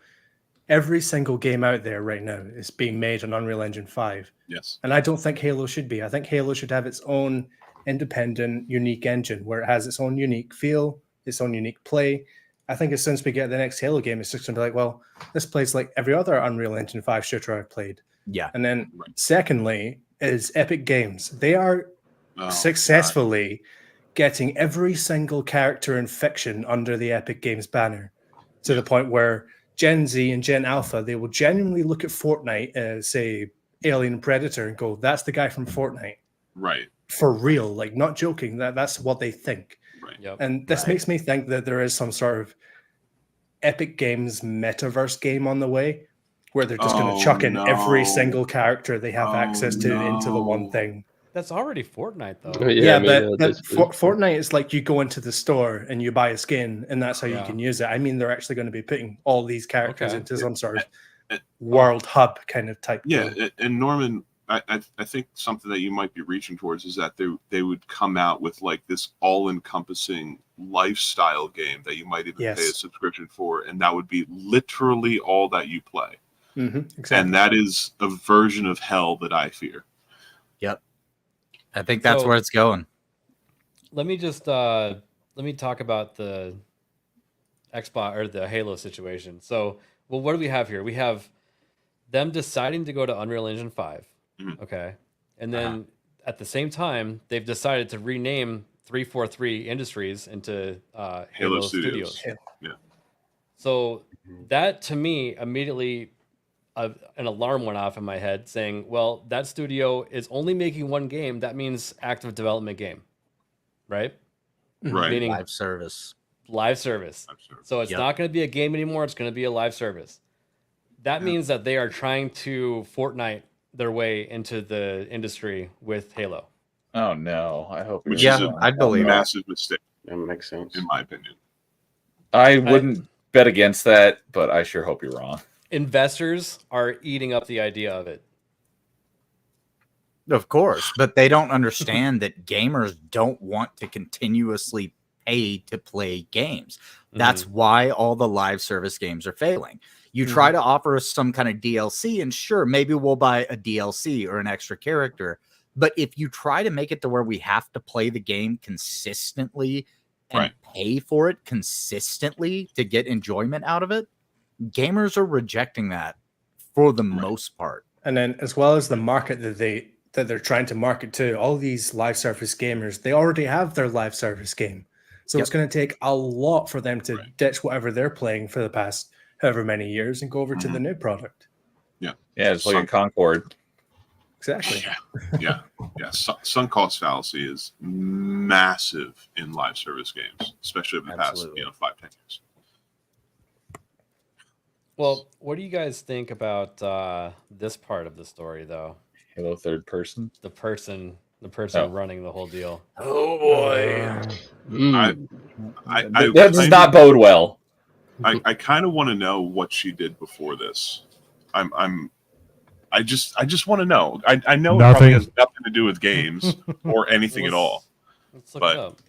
every single game out there right now is being made on Unreal Engine 5. Yes. And I don't think Halo should be. I think Halo should have its own independent, unique engine where it has its own unique feel, its own unique play. I think as soon as we get the next Halo game, it's just going to be like, well, this plays like every other Unreal Engine 5 shooter I've played. Yeah. And then secondly is Epic Games. They are successfully getting every single character in fiction under the Epic Games banner to the point where Gen Z and Gen Alpha, they will genuinely look at Fortnite, say Alien Predator, and go, that's the guy from Fortnite. Right. For real, like not joking, that's what they think. Right. Yep. And this makes me think that there is some sort of Epic Games metaverse game on the way where they're just going to chuck in every single character they have access to into the one thing. That's already Fortnite, though. But Fortnite is like you go into the store and you buy a skin, and that's how you can use it. I mean, they're actually going to be putting all these characters into some sort of world hub kind of type. Yeah, and Norman, I think something that you might be reaching towards is that they would come out with like this all-encompassing lifestyle game that you might even pay a subscription for, and that would be literally all that you play. Exactly. And that is a version of hell that I fear. Yep. I think that's where it's going. Let me just talk about the Xbox or the Halo situation. So, well, what do we have here? We have them deciding to go to Unreal Engine 5. Okay. And then at the same time, they've decided to rename 343 Industries into Halo Studios. Yeah. So that to me immediately an alarm went off in my head saying, well, that studio is only making one game. That means active development game, right? Right. Meaning live service. Live service. So it's not going to be a game anymore. It's going to be a live service. That means that they are trying to Fortnite their way into the industry with Halo. Oh no! I hope. Which is I believe a massive mistake. That makes sense, in my opinion. I wouldn't bet against that, but I sure hope you're wrong. Investors are eating up the idea of it. Of course, but they don't understand that gamers don't want to continuously pay to play games. That's why all the live service games are failing. You try to offer us some kind of DLC, and sure, maybe we'll buy a DLC or an extra character. But if you try to make it to where we have to play the game consistently and pay for it consistently to get enjoyment out of it, gamers are rejecting that for the most part. And then as well as the market that they're trying to market to, all these live service gamers, they already have their live service game. So it's going to take a lot for them to ditch whatever they're playing for the past however many years and go over to the new product. Yeah. Yeah, it's like a Concord. Exactly. Yeah. Sunk cost fallacy is massive in live service games, especially over the past 5-10 years. Well, what do you guys think about this part of the story, though? Halo third person? The person running the whole deal. Oh boy. That does not bode well. I kind of want to know what she did before this. I just want to know. I know it probably has nothing to do with games or anything at all. Let's look it up.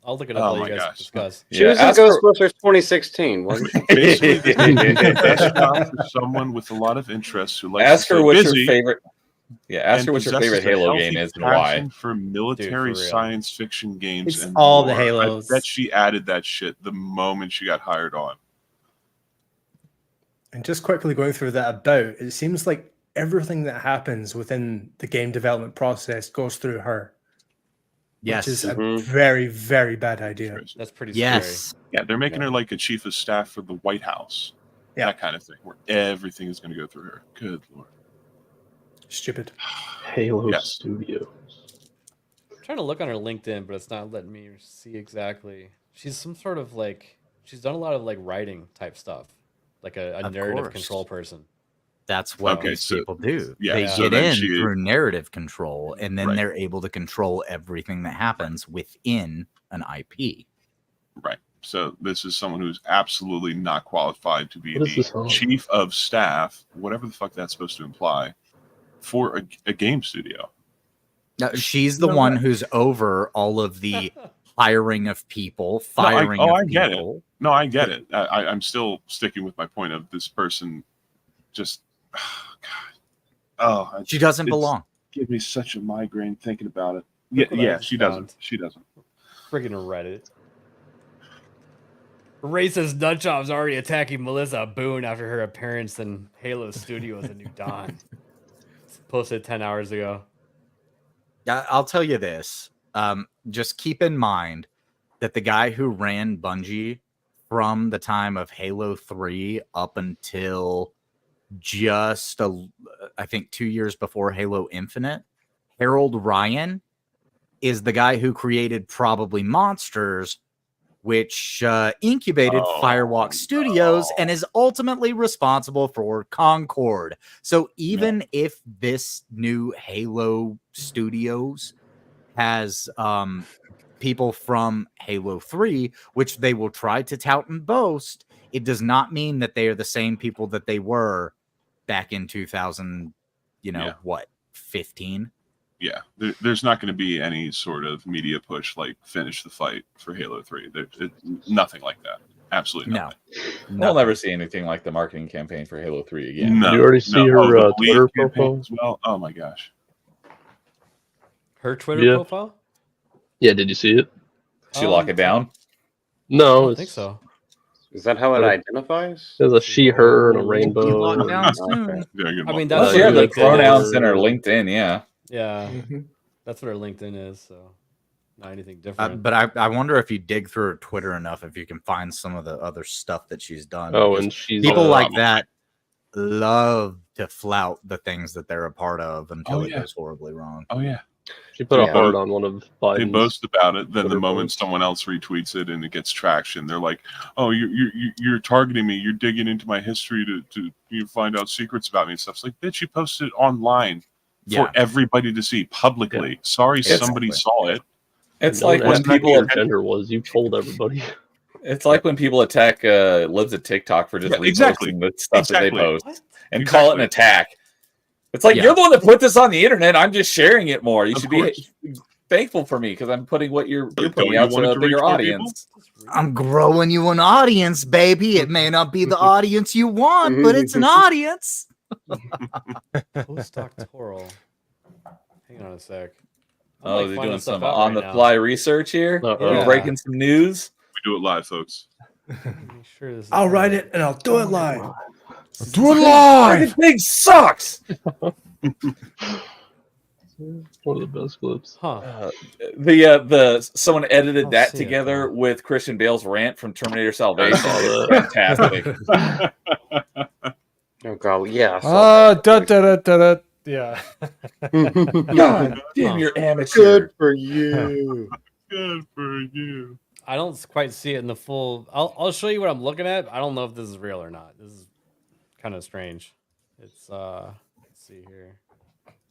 I'll look it up while you guys discuss. She was in Ghostbusters 2016, wasn't she? Basically, best job for someone with a lot of interests who likes ask to her stay what busy your favorite. Yeah, ask her what your favorite possesses a Halo healthy game is and passion why. For military science fiction games, It's and all the more. Halos. I bet she added that shit the moment she got hired on. And just quickly going through that about, it seems like everything that happens within the game development process goes through her. Yes. Which is a very, very bad idea. That's pretty scary. Yeah, they're making her like a chief of staff for the White House. Yeah. That kind of thing, where everything is going to go through her. Good Lord. Stupid. Halo Studios. I'm trying to look on her LinkedIn, but it's not letting me see exactly. She's some sort of like she's done a lot of like writing type stuff, like a Of narrative course. control person. That's what Okay, these so- people do. yeah, They so get then in she- through narrative control, and then Right. they're able to control everything that happens within an IP. Right. So this is someone who's absolutely not qualified to be What is this the on? chief of staff, whatever the fuck that's supposed to imply, for a game studio. Now, she's the No one way. who's over all of the hiring of people, No, firing I of get it. people. No, I get it. I'm still sticking with my point of this person just, God. She doesn't it's belong. Give me such a migraine thinking about it. Look Yeah, what I yeah, just she found. doesn't. She doesn't. Friggin' Reddit. Racist nutjob's already attacking Melissa Boone after her appearance in Halo Studios at New Dawn. Posted 10 hours ago. I'll tell you this. Just keep in mind that the guy who ran Bungie from the time of Halo 3 up until just, I think, 2 years before Halo Infinite, Harold Ryan is the guy who created Probably Monsters, which incubated Firewalk Studios and is ultimately responsible for Concord. So even if this new Halo Studios has people from Halo 3, which they will try to tout and boast, it does not mean that they are the same people that they were back in 2000, what, 15? Yeah, there's not going to be any sort of media push like finish the fight for Halo 3. Nothing like that. Absolutely nothing. We'll never see anything like the marketing campaign for Halo 3 again. No, Did you already see her the Twitter lead campaign profile? as well. Oh my gosh. Her Twitter Yeah. profile? Yeah, did you see it? She lock it down? No, I don't it's, think so. Is that how it identifies? There's a she, her, and a rainbow. locked down Okay. soon. Yeah, good I one. mean, that's She what had her the LinkedIn pronouns is. in her LinkedIn, yeah. Yeah, that's what her LinkedIn is. So, not anything different. But I wonder if you dig through her Twitter enough, if you can find some of the other stuff that she's done. Oh, because and she's people like probably. that love to flout the things that they're a part of until Oh, it yeah. goes horribly wrong. Oh yeah. she put a Yeah. heart on one of They Biden's. boast about it. Then the Twitter moment posts. someone else retweets it and it gets traction, they're like, "Oh, you're targeting me. You're digging into my history to you find out secrets about me and stuff." It's like, bitch, you posted it online Yeah. for everybody to see publicly. Sorry, Exactly. somebody saw it. It's No like one when asked what people your gender was. You told everybody. it's like when people attack libs at TikTok for just Yeah, reposting exactly. the stuff that they Exactly. post and call it an Exactly. attack. It's like Yeah. you're the one that put this on the internet. I'm just sharing it more. You Of should course. be thankful for me because I'm putting what you're Don't putting you out want to it a to bigger reach more audience. I'm growing you an audience, baby. It may not be the audience you want, but it's an audience. Postdoctoral. Hang on a sec. I'm, Oh, like, they're finding doing stuff some out on right the now. fly research here. Uh-oh. We're Yeah. breaking some news. We do it live, folks. Make sure this is I'll right. write it and I'll do it live. Do it Fucking live. thing sucks. One of the best clips. Huh. The someone edited I'll that see it, together though. with Christian Bale's rant from Terminator Salvation. saw It's fantastic. Oh god, yeah. I saw Da da da da da. Yeah. God damn, you're amateur. Good for you. Good for you. I don't quite see it in the full. I'll show you what I'm looking at. I don't know if this is real or not. This is kind of strange. It's let's see here.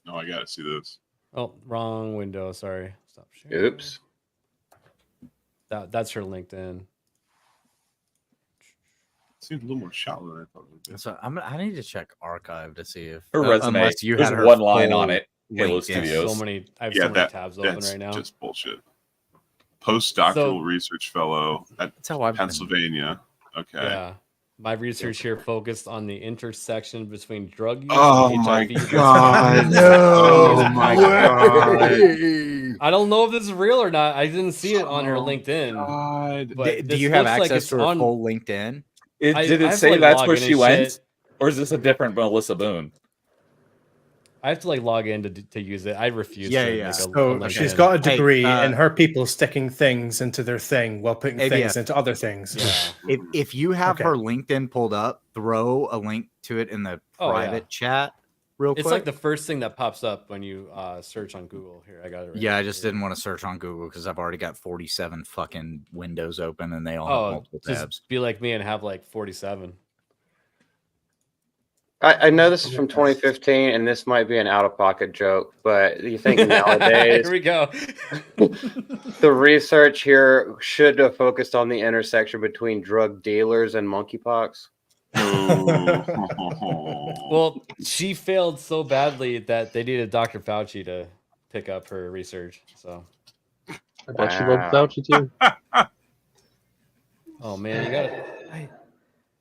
No, I gotta see this. Oh, wrong window. Sorry. Stop sharing. Oops. That's her LinkedIn. Seems a little more shallow than I thought it would be. So I need to check archive to see if Her resume. unless you There's had her one line on full it. Halo LinkedIn. Studios. So many. I have Yeah, so many tabs open that's right now. just bullshit. Postdoctoral So- research fellow at That's how I've been. Pennsylvania. Okay. Yeah. My research here focused on the intersection between drug use Oh and my HIV. god. No Oh my god. way. I don't know if this is real or not. I didn't see it on her LinkedIn. God. But Do this you have looks like access it's to her on- full LinkedIn? Did I it have to, say like, that's log where in she and went? shit. Or is this a different Melissa Boone? I have to like log in to use it. I refuse. Yeah, to yeah. make a So LinkedIn. she's got a Hey, degree, and her people sticking things into their thing while putting ABF. things into other things. Yeah. If you have Okay. her LinkedIn pulled up, throw a link to it in the Oh, yeah. private chat real It's quick? like the first thing that pops up when you search on Google. Here, I got it. Right Yeah, I here. just didn't want to search on Google because I've already got 47 fucking windows open and they all have multiple just tabs. be like me and have like 47. I know this is from 2015, and this might be an out-of-pocket joke, but you think nowadays Here we go. the research here should have focused on the intersection between drug dealers and monkeypox? Well, she failed so badly that they needed Dr. Fauci to pick up her research. So I bet she loved Fauci too. Oh man,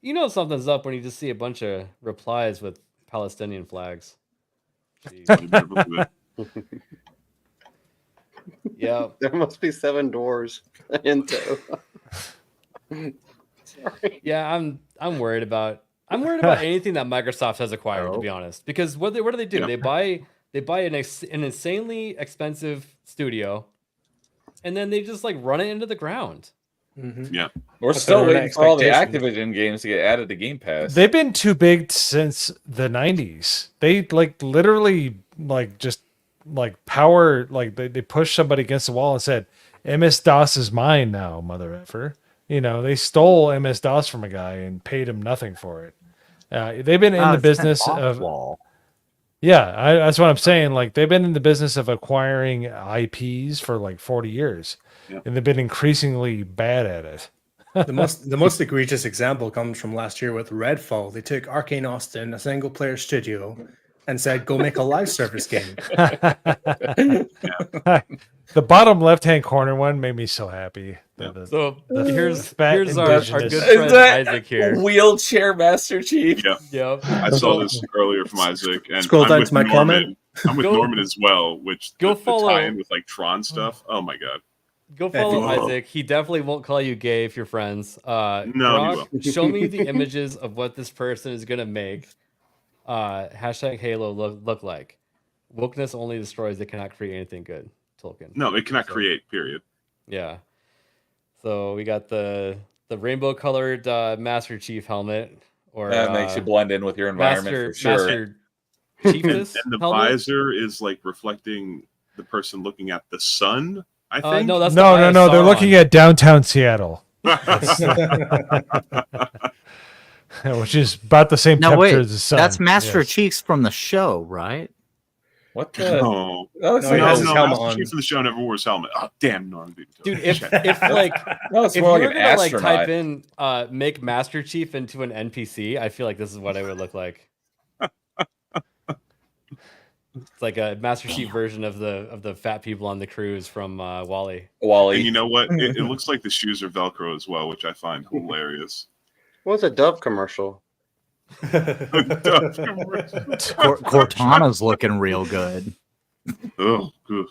you know something's up when you just see a bunch of replies with Palestinian flags. Yeah, There must be 7 doors into. Sorry. yeah, I'm worried about anything that Microsoft has acquired, to be honest. Because what do they do? Yeah. They buy an insanely expensive studio, and then they just like run it into the ground. Yeah. We're But still there were waiting for all the expectations. Activision games to get added to Game Pass. They've been too big since the 90s. They like literally like just like power like they pushed somebody against the wall and said, MS-DOS is mine now, mother effer. You know, they stole MS-DOS from a guy and paid him nothing for it. They've been in the business of Yeah, that's what I'm saying. Like they've been in the business of acquiring IPs for like 40 years, and they've been increasingly bad at it. The most egregious example comes from last year with Redfall. They took Arcane Austin, a single player studio, and said, "Go make a live service game." The bottom left hand corner one made me so happy. So here's fat our good indigenous- friend Isaac here. Wheelchair Master Chief. Yeah. Yep. I saw this earlier from Isaac, and Scroll I'm down with to my Norman. comment. I'm with Go- Norman as well, which go the follow- tie-in with like Tron stuff. Oh my god. Go follow Oh. Isaac. He definitely won't call you gay if you're friends. No, he Brock, will. show me the images of what this person is gonna make. Hashtag Halo look like. Wokeness only destroys. It cannot create anything good. Tolkien. No, it cannot create. Period. Yeah. So we got the rainbow colored Master Chief helmet, or That makes you blend in with your environment for sure. Master And Chiefess the helmet? visor is like reflecting the person looking at the sun. I think. No, that's no. They're Sauron. looking at downtown Seattle, which is about the same Now temperature wait, as the sun. that's Master Yes. Chiefs from the show, right? What the? No, Oh, No, he has his helmet Master on. Chief of the show never wore his helmet. Oh, damn, Norman. Dude, if like No, it's if more you like were an gonna like astronaut. type in make Master Chief into an NPC, I feel like this is what it would look like. It's like a Master Chief version of the fat people on the cruise from Wally. And you know what? It looks like the shoes are Velcro as well, which I find hilarious. What was a Dove commercial? Cortana's looking real good. Oh, good.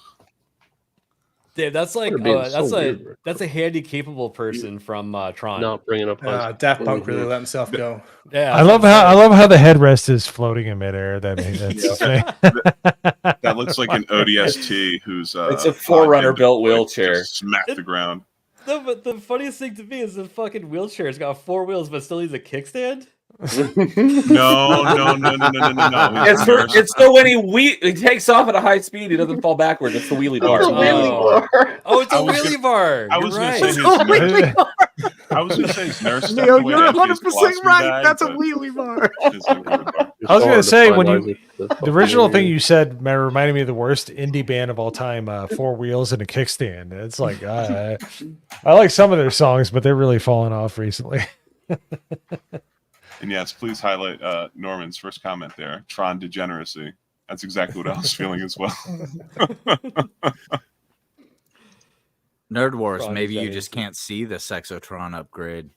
Dude, that's like They're being so weird, that's a handy capable person from Tron. Not bringing up. Daft Punk really let himself go. Yeah, I love how the headrest is floating in midair. That's the thing. That looks like an ODST who's It's a Forerunner built wheelchair. Just smack the ground. No, but the funniest thing to me is the fucking wheelchair's got 4 wheels, but still needs a kickstand. No. It's so when he takes off at a high speed, he doesn't fall backward. It's the wheelie bar. Oh, it's a wheelie bar. I was You're gonna right. say his nurse. I was gonna say his nurse. stuck Leo, away you're after his 100% philosophy right. bag, That's a but wheelie bar. it's a wheelie bar. I was gonna say when you the the original thing you said reminded me of the worst indie band of all time, 4 wheels and a kickstand. It's like I like some of their songs, but they're really falling off recently. And yes, please highlight Norman's first comment there. Tron degeneracy. That's exactly what I was feeling as well. Nerd Wars, Tron maybe you Degeneracy. just can't see the Sexotron upgrade.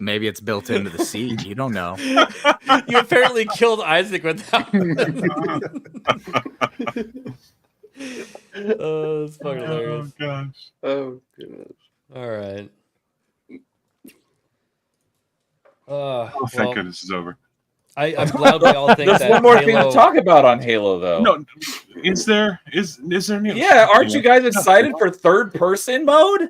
Maybe it's built into the seat. You don't know. You apparently killed Isaac with that. Oh, that's fucking hilarious. gosh. Oh goodness. All right. Oh, thank goodness it's over. I'm glad we all think There's that one more thing Halo- to talk about on Halo, though. No, is there any? Yeah, aren't you guys excited for third person mode?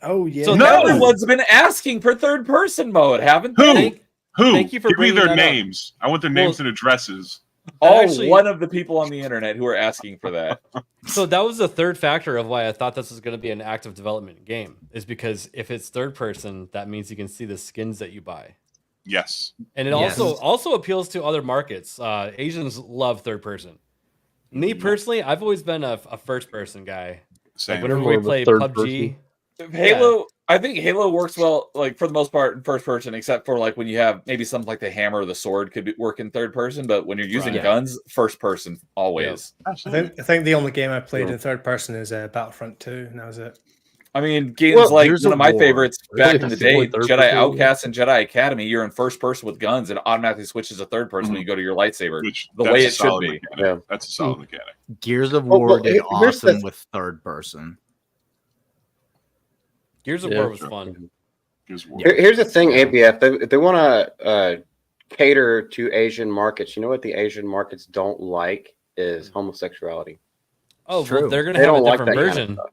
Oh yeah. So everyone's been asking for third person mode, haven't they? Who? Thank you for Give me bringing their that up. names. I want their names and addresses. All Actually- one of the people on the internet who are asking for that. So that was the third factor of why I thought this was going to be an active development game, is because if it's third person, that means you can see the skins that you buy. Yes. And it also appeals to other markets. Asians love third person. Me personally, I've always been a first person guy. Same. Like whenever More we of a play third PUBG, Halo, I think Halo works well, like for the most part, in first person, except for like when you have maybe something like the hammer or the sword could work in third person, but when you're using Right. guns, first person always. I think the only game I played in third person is Battlefront 2, and that was it. I mean, games like Gears one of of my War. favorites Really, back in the that's the only day, third Jedi person, Outcast and Jedi Academy. You're in first person with guns, and it automatically switches to third person when you go to your lightsaber. Which, the that's way a it should solid be. mechanic. That's a solid mechanic. Gears of War well, did here's the awesome th- with third person. Gears of Yeah, War was sure. fun. Here's the thing, ABF. They want to cater to Asian markets. You know what the Asian markets don't like is homosexuality. Oh, True. well, they're going to They have a don't like different that kind of version stuff.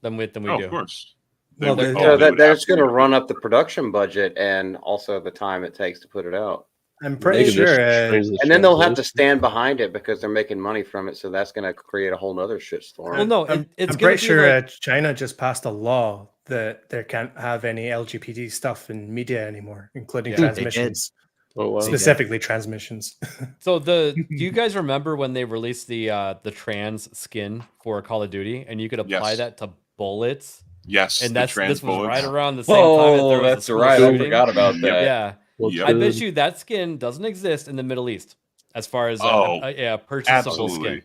than we Oh, do. of course. Well, would- the- So they would that's going to absolutely- run up the production budget and also the time it takes to put it out. I'm pretty Maybe sure. this trains the And then they'll have to translation. stand behind it because they're making money from it. So that's going to create a whole nother shitstorm. Well, no, I'm it's pretty going to be sure like, China just passed a law that there can't have any LGBT stuff in media anymore, including Yeah, they did. transmissions, Oh wow. specifically transmissions. so do you guys remember when they released the trans skin for Call of Duty, and you could apply Yes. that to bullets? Yes, And the this trans was bullets. right around the same time that there Oh, was a that's school right. I shooting. forgot about that. Yeah, Looks I bet good. you that skin doesn't exist in the Middle East as far as Oh, purchasable absolutely. skin.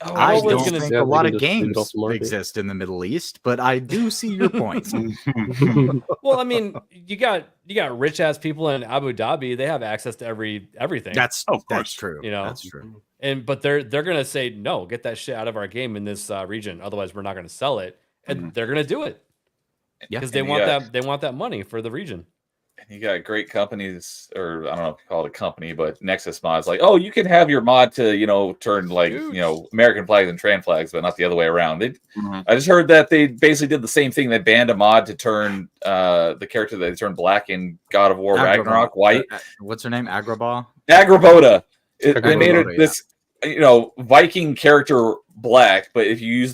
I no one's don't gonna- think Yeah, a they lot can of just leave it games off the market. exist in the Middle East, but I do see your point. Well, I mean, you got rich ass people in Abu Dhabi. They have access to everything. That's Of that's course. true. You know. That's true. But they're gonna say no, get that shit out of our game in this region. Otherwise, we're not gonna sell it. And they're gonna do it Yeah. because they And want that. They want that money for the region. And you got great companies, or I don't know if you call it a company, but Nexus Mods, like, oh, you can have your mod to, turn like, American flags and trans flags, but not the other way around. I just heard that they basically did the same thing. They banned a mod to turn the character that they turned black in God of War Agrabah. Ragnarok white. What's her name? Agrabah? Agrabah. They made it Agrabah, this, Viking character black, but if you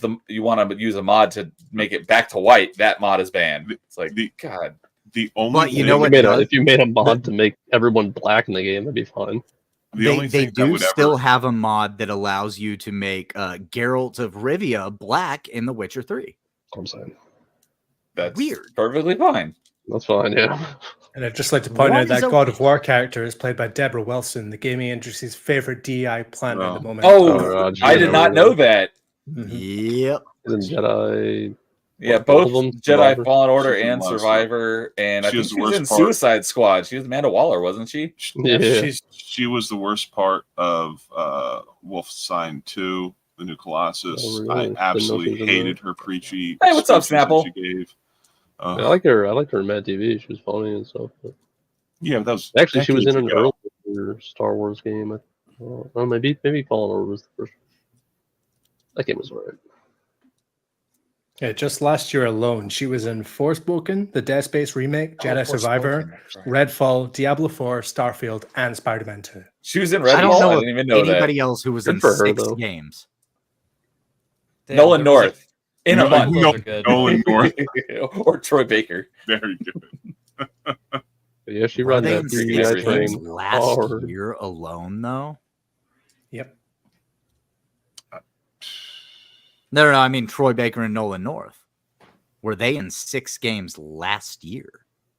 want to use a mod to make it back to white, that mod is banned. It's like, God. The only But you thing- know what? If you made a mod to make everyone black in the game, that'd be fine. The only They thing that do would still ever, have a mod that allows you to make Geralt of Rivia black in The Witcher 3. I'm saying That's Weird. perfectly fine. that's fine. Yeah. And I'd just like to point What out that is a- God of War character is played by Deborah Wilson, the gaming industry's favorite DEI plant at the moment. Oh, I did not know that. Yep. Isn't Jedi? Yeah, both both of them Jedi Survivor? Fallen Order She's and the worst. Survivor, and I She think was she the was worst in part. Suicide Squad. She was Amanda Waller, wasn't she? Yeah. she was the worst part of Wolfenstein 2, the new Colossus. Oh, really? I Didn't know absolutely she was in hated that. her preachy. Hey, what's up, speeches that Snapple? She gave. I like her. I liked her in Mad TV. She was funny and stuff. But Yeah, that was actually, she was in decades an ago. earlier Star Wars game. Oh, maybe Fallen Order was the first. That game was alright. Yeah, just last year alone, she was in Forspoken, the Dead Space remake, Jedi Survivor, Redfall, Diablo 4, Starfield, and Spider-Man 2. She was in I Redfall. don't I know didn't even know anybody that. else who was Good in for her, 6 though. games. Damn, Nolan there was North in a No, month. Those no, are good. Nolan North. Or Troy Baker. Very good. But yeah, she Were run they that in 3D 6 games train last hard. year alone, though? Yep. No, I mean Troy Baker and Nolan North. Were they in 6 games last year?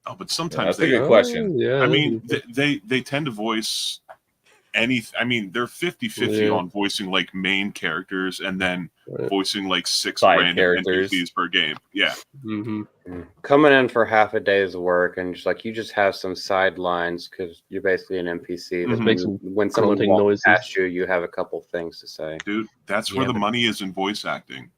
Oh, but Yeah, sometimes that's a they. good question. Yeah, I mean, they tend to voice anything. I mean, they're 50-50 Yeah. on voicing like main characters and then Right. voicing like 6 Side random characters. NPCs per game. Yeah. Mm-hmm. Coming in for half a day's work and you just have some sidelines because you're basically an NPC. That Mhm. Make some when someone grunting walks noises. past you, you have a couple things to say. Dude, that's where Yeah, the but- money is in voice acting.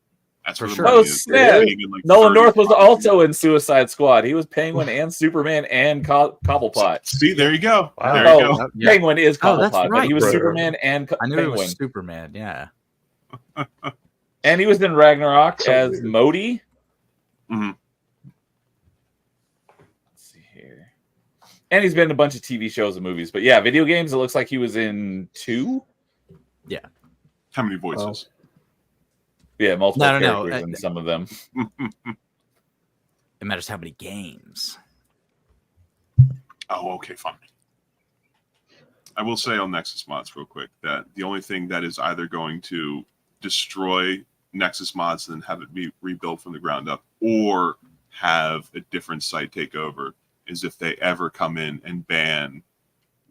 That's For where the sure. money Oh, is. snap. They're paying in, like, Nolan 30 North was bucks. also in Suicide Squad. He was Penguin and Superman and Cobblepot. See, there you go. Wow. There Oh, you go. Yeah. Penguin is Oh, that's Cobblepot, but right. he was Right. Superman and I knew Penguin. it was Superman, yeah. And he was in Ragnarok So as weird. Modi. Mhm. Let's see here. And he's been in a bunch of TV shows and movies. But yeah, video games, it looks like he was in 2. Yeah. How many voices? Yeah, multiple No. characters in some of them. It matters how many games. Oh, okay, fine. I will say on Nexus mods real quick that the only thing that is either going to destroy Nexus mods and have it be rebuilt from the ground up or have a different site take over is if they ever come in and ban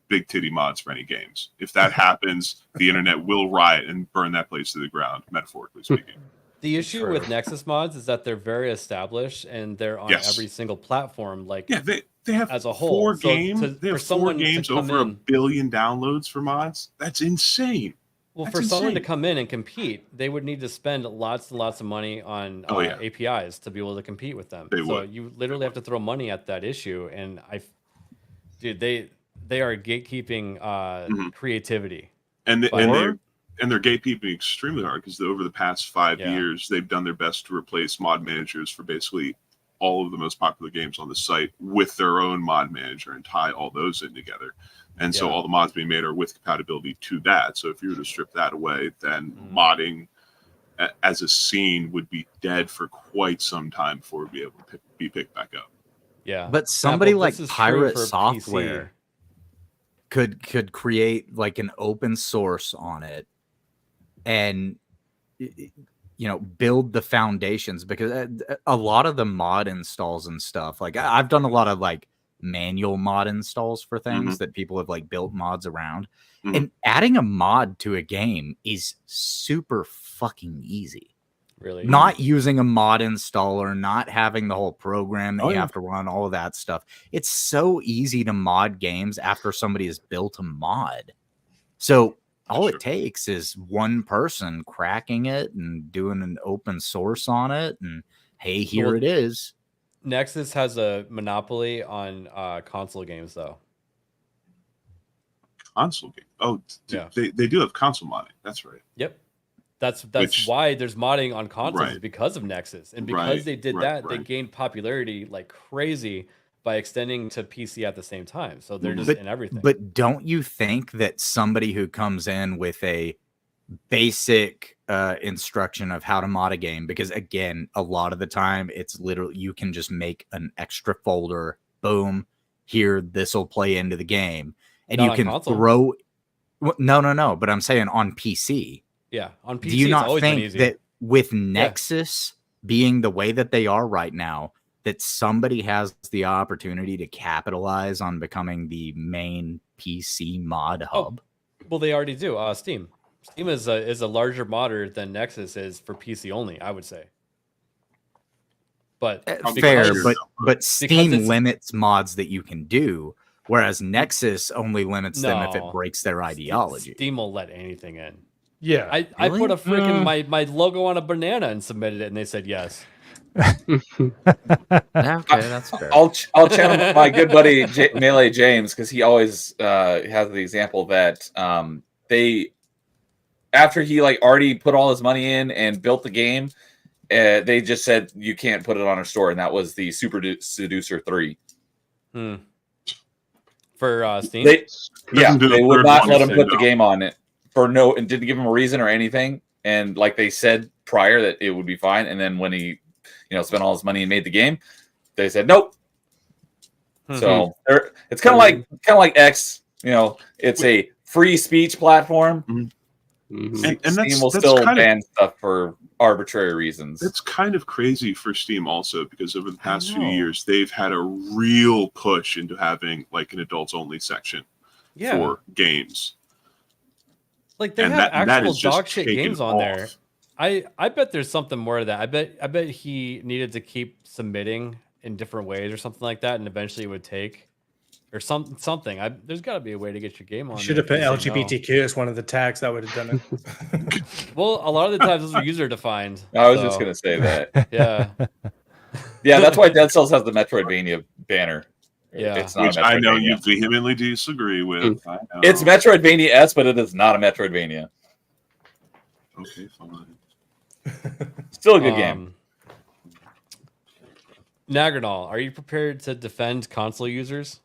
big titty mods for any games. If that happens, the internet will riot and burn that place to the ground, metaphorically speaking. The issue with Nexus mods is that they're very established and they're on every single platform. Like they have as a whole. They have 4 games over 1 billion downloads for mods. That's insane. Well, That's for someone to insane. come in and compete, they would need to spend lots and lots of money on APIs to be able to compete with them. They so would. you literally have to throw money at that issue. And dude, they are gatekeeping creativity. And they're gatekeeping extremely hard because over the past 5 years, they've done their best to replace mod managers for basically all of the most popular games on the site with their own mod manager and tie all those in together. And so all the mods being made are with compatibility to that. So if you were to strip that away, then modding as a scene would be dead for quite some time before it would be able to be picked back up. Yeah. But somebody Apple, like this is true Pirate for Software could create like an open source on it and build the foundations, because a lot of the mod installs and stuff, like I've done a lot of like manual mod installs for things that people have like built mods around, and adding a mod to a game is super fucking easy. Really? Not using a mod installer, not having the whole program that you have to run, all of that stuff. It's so easy to mod games after somebody has built a mod. So all it takes is one person cracking it and doing an open source on it, and hey, here it is. Nexus has a monopoly on console games, though. Console game? Oh, they do have console modding. That's right. Yep. That's why there's modding on consoles, is because of Nexus. And because they did that, they gained popularity like crazy by extending to PC at the same time. So they're just in everything. But don't you think that somebody who comes in with a basic instruction of how to mod a game, because again, a lot of the time it's literally you can just make an extra folder, boom, here, this will play into the game, and Not you on can console. throw. No, but I'm saying on PC. Yeah, on PC, Do you it's not always been think easy. that with Nexus being the way that they are right now, that somebody has the opportunity to capitalize on becoming the main PC mod hub? Well, they already do. Steam. Steam is a larger modder than Nexus is for PC only, I would say. But Fair, but because Steam it's- limits mods that you can do, whereas Nexus only limits them if it No. breaks their ideology. Steam will let anything in. Yeah. I put a freaking my logo on a banana and submitted it, and they said yes. Okay, that's fair. I'll channel my good buddy Melee James, because he always has the example that they, after he like already put all his money in and built the game, they just said you can't put it on our store, and that was the Super Seducer 3. For Steam. They do the would third not one let and him say put the no. game on it and didn't give him a reason or anything. And like they said prior that it would be fine, and then when he spent all his money and made the game, they said nope. So it's kind of like X. It's a free speech platform. And Steam will still ban stuff for arbitrary reasons. That's kind of crazy for Steam also, because over the past few years, they've had a real push into having like an adults only section for games. Like they And have that actual is just dog shit taken games on off. there. I bet there's something more to that. I bet he needed to keep submitting in different ways or something like that, and eventually it would take or something. There's got to be a way to get your game on. Should there have put if you say no. LGBTQ as one of the tags. That would have done it. Well, a lot of the times those are user defined. I was just gonna say that. Yeah. Yeah, that's why Dead Cells has the Metroidvania banner. Yeah. It's not Which a I know you Metroidvania. vehemently disagree with. I know. It's Metroidvania-esque, but it is not a Metroidvania. Okay, fine. Still a good game. Nagranol, are you prepared to defend console users?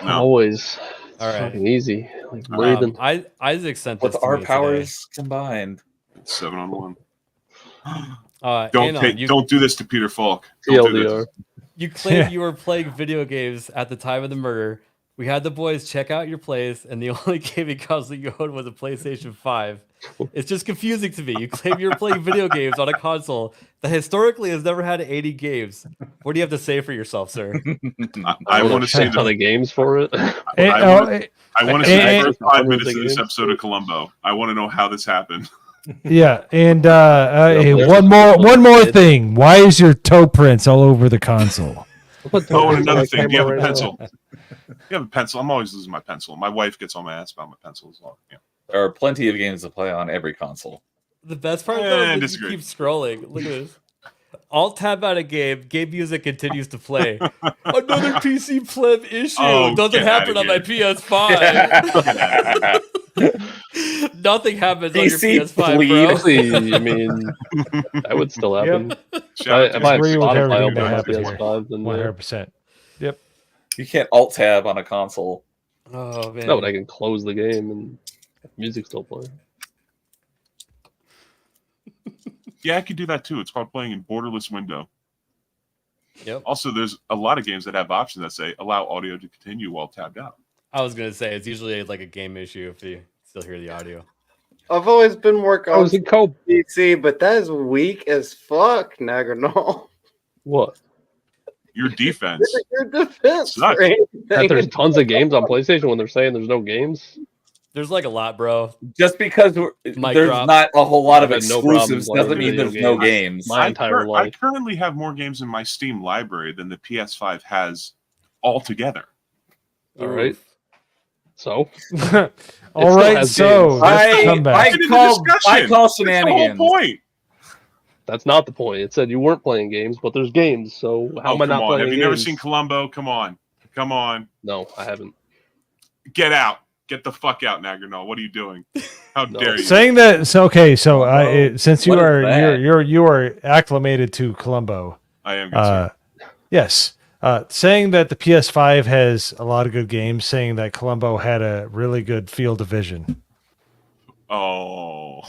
Always. All right. Fucking easy. Like breathing. Isaac sent With this to our me powers combined. 7-on-1. Anon, Don't do this to Peter Falk. Don't do TLDR. this. You claimed you were playing video games at the time of the murder. We had the boys check out your place, and the only gaming console you owned was a PlayStation 5. It's just confusing to me. You claim you were playing video games on a console that historically has never had 80 games. What do you have to say for yourself, sir? I want to see the games for it. I want to see the first 5 minutes of this episode of Columbo. I want to know how this happened. Yeah, and one more thing. Why is your toe prints all over the console? Oh, and another thing. Do you have a pencil? You have a pencil. I'm always losing my pencil. My wife gets on my ass about my pencils. Yeah. There are plenty of games to play on every console. The best part though is that you keep scrolling. Look at this. Alt tab out of game. Game music continues to play. Another PC pleb issue. Oh, Doesn't get happen on outta my PS5. Nothing happens on your PS5, bro. Actually, I mean, that would still happen. If I have Agree with Spotify everything on that my happened here. PS5, then 100%. Yep. You can't alt tab on a console. Oh man. No, but I can close the game and music's still playing. Yeah, I could do that too. It's called playing in borderless window. Yep. Also, there's a lot of games that have options that say allow audio to continue while tabbed out. I was gonna say it's usually like a game issue if you still hear the audio. I've always been working on is it called? PC, but that is weak as fuck, Naganol. What? Your defense. Your defense Sucks. for anything. That there's tons of games on PlayStation when they're saying there's no games. There's like a lot, bro. Just because there's not a whole lot of I've had no problem exclusives playing doesn't mean video there's no games games. my entire I life. currently have more games in my Steam library than the PS5 has altogether. All right. So, All right, so let's come back. I call That's the shenanigans. whole point. That's not the point. It said you weren't playing games, but there's games. So how am I Come not on. playing Have you games? never seen Columbo? Come on. Come on. No, I haven't. Get out. Get the fuck out, Naganol. What are you doing? How dare you? Saying that, so okay, so since you What is are that? you are acclimated to Columbo, I am. Good sir. yes, saying that the PS5 has a lot of good games, saying that Columbo had a really good field of vision. Oh.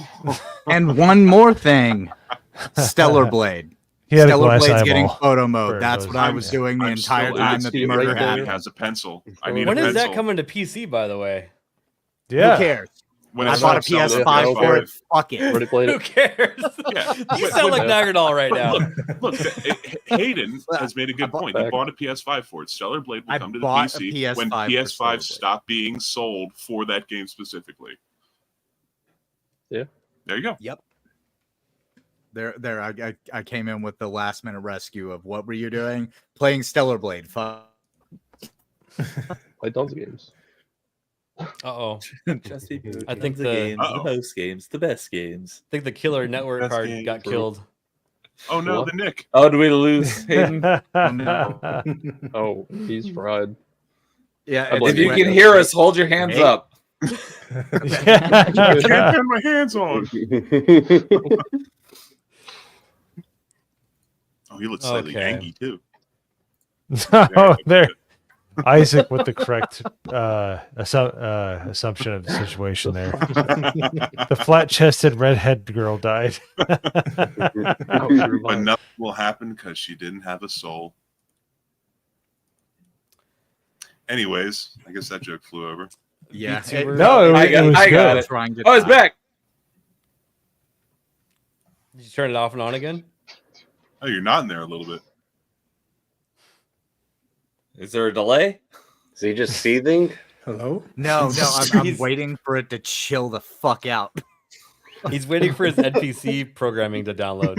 And one more thing, Stellar Blade. He had a Stellar glass Blade's getting eyeball photo for mode. That's those what I games. was doing the I'm entire still time asking that the if murder anybody happened. has a pencil. I need When a is pencil. that coming to PC, by the way? Yeah. Who cares? When I it's bought a not selling on PS5 for it. PS5. Fuck it. Already played Who it. cares? Yeah. You sound like Nagadol right now. Look, Hayden has made a good point. He bought a PS5 for it. Stellar Blade will I come to the bought a PC when PS5 for Stellar PS5 Blade. stopped being sold for that game specifically. Yeah. There you go. Yep. I came in with the last minute rescue of what were you doing? Playing Stellar Blade. Fuck. Play tons of games. Uh-oh. Jesse Boo, I think the the games, the most games, the best games. I think the killer network Best card game got for- killed. Oh no, What? the Nick. Oh, do we lose Hayden? Oh, he's fried. Yeah. If If you can hear us, hold your hands up. I can't turn my hands on. Oh, he looks slightly Okay. Yankee too. Oh, there. Isaac with the correct assumption of the situation there. The flat-chested redhead girl died. But nothing will happen because she didn't have a soul. Anyways, I guess that joke flew over. Yeah. VTuber. No, I it got, was I got good. it. Try and get Oh, it's that. back. Did you turn it off and on again? Oh, you're nodding there a little bit. Is there a delay? Is he just seething? Hello? No, I'm He's- waiting for it to chill the fuck out. He's waiting for his NPC programming to download.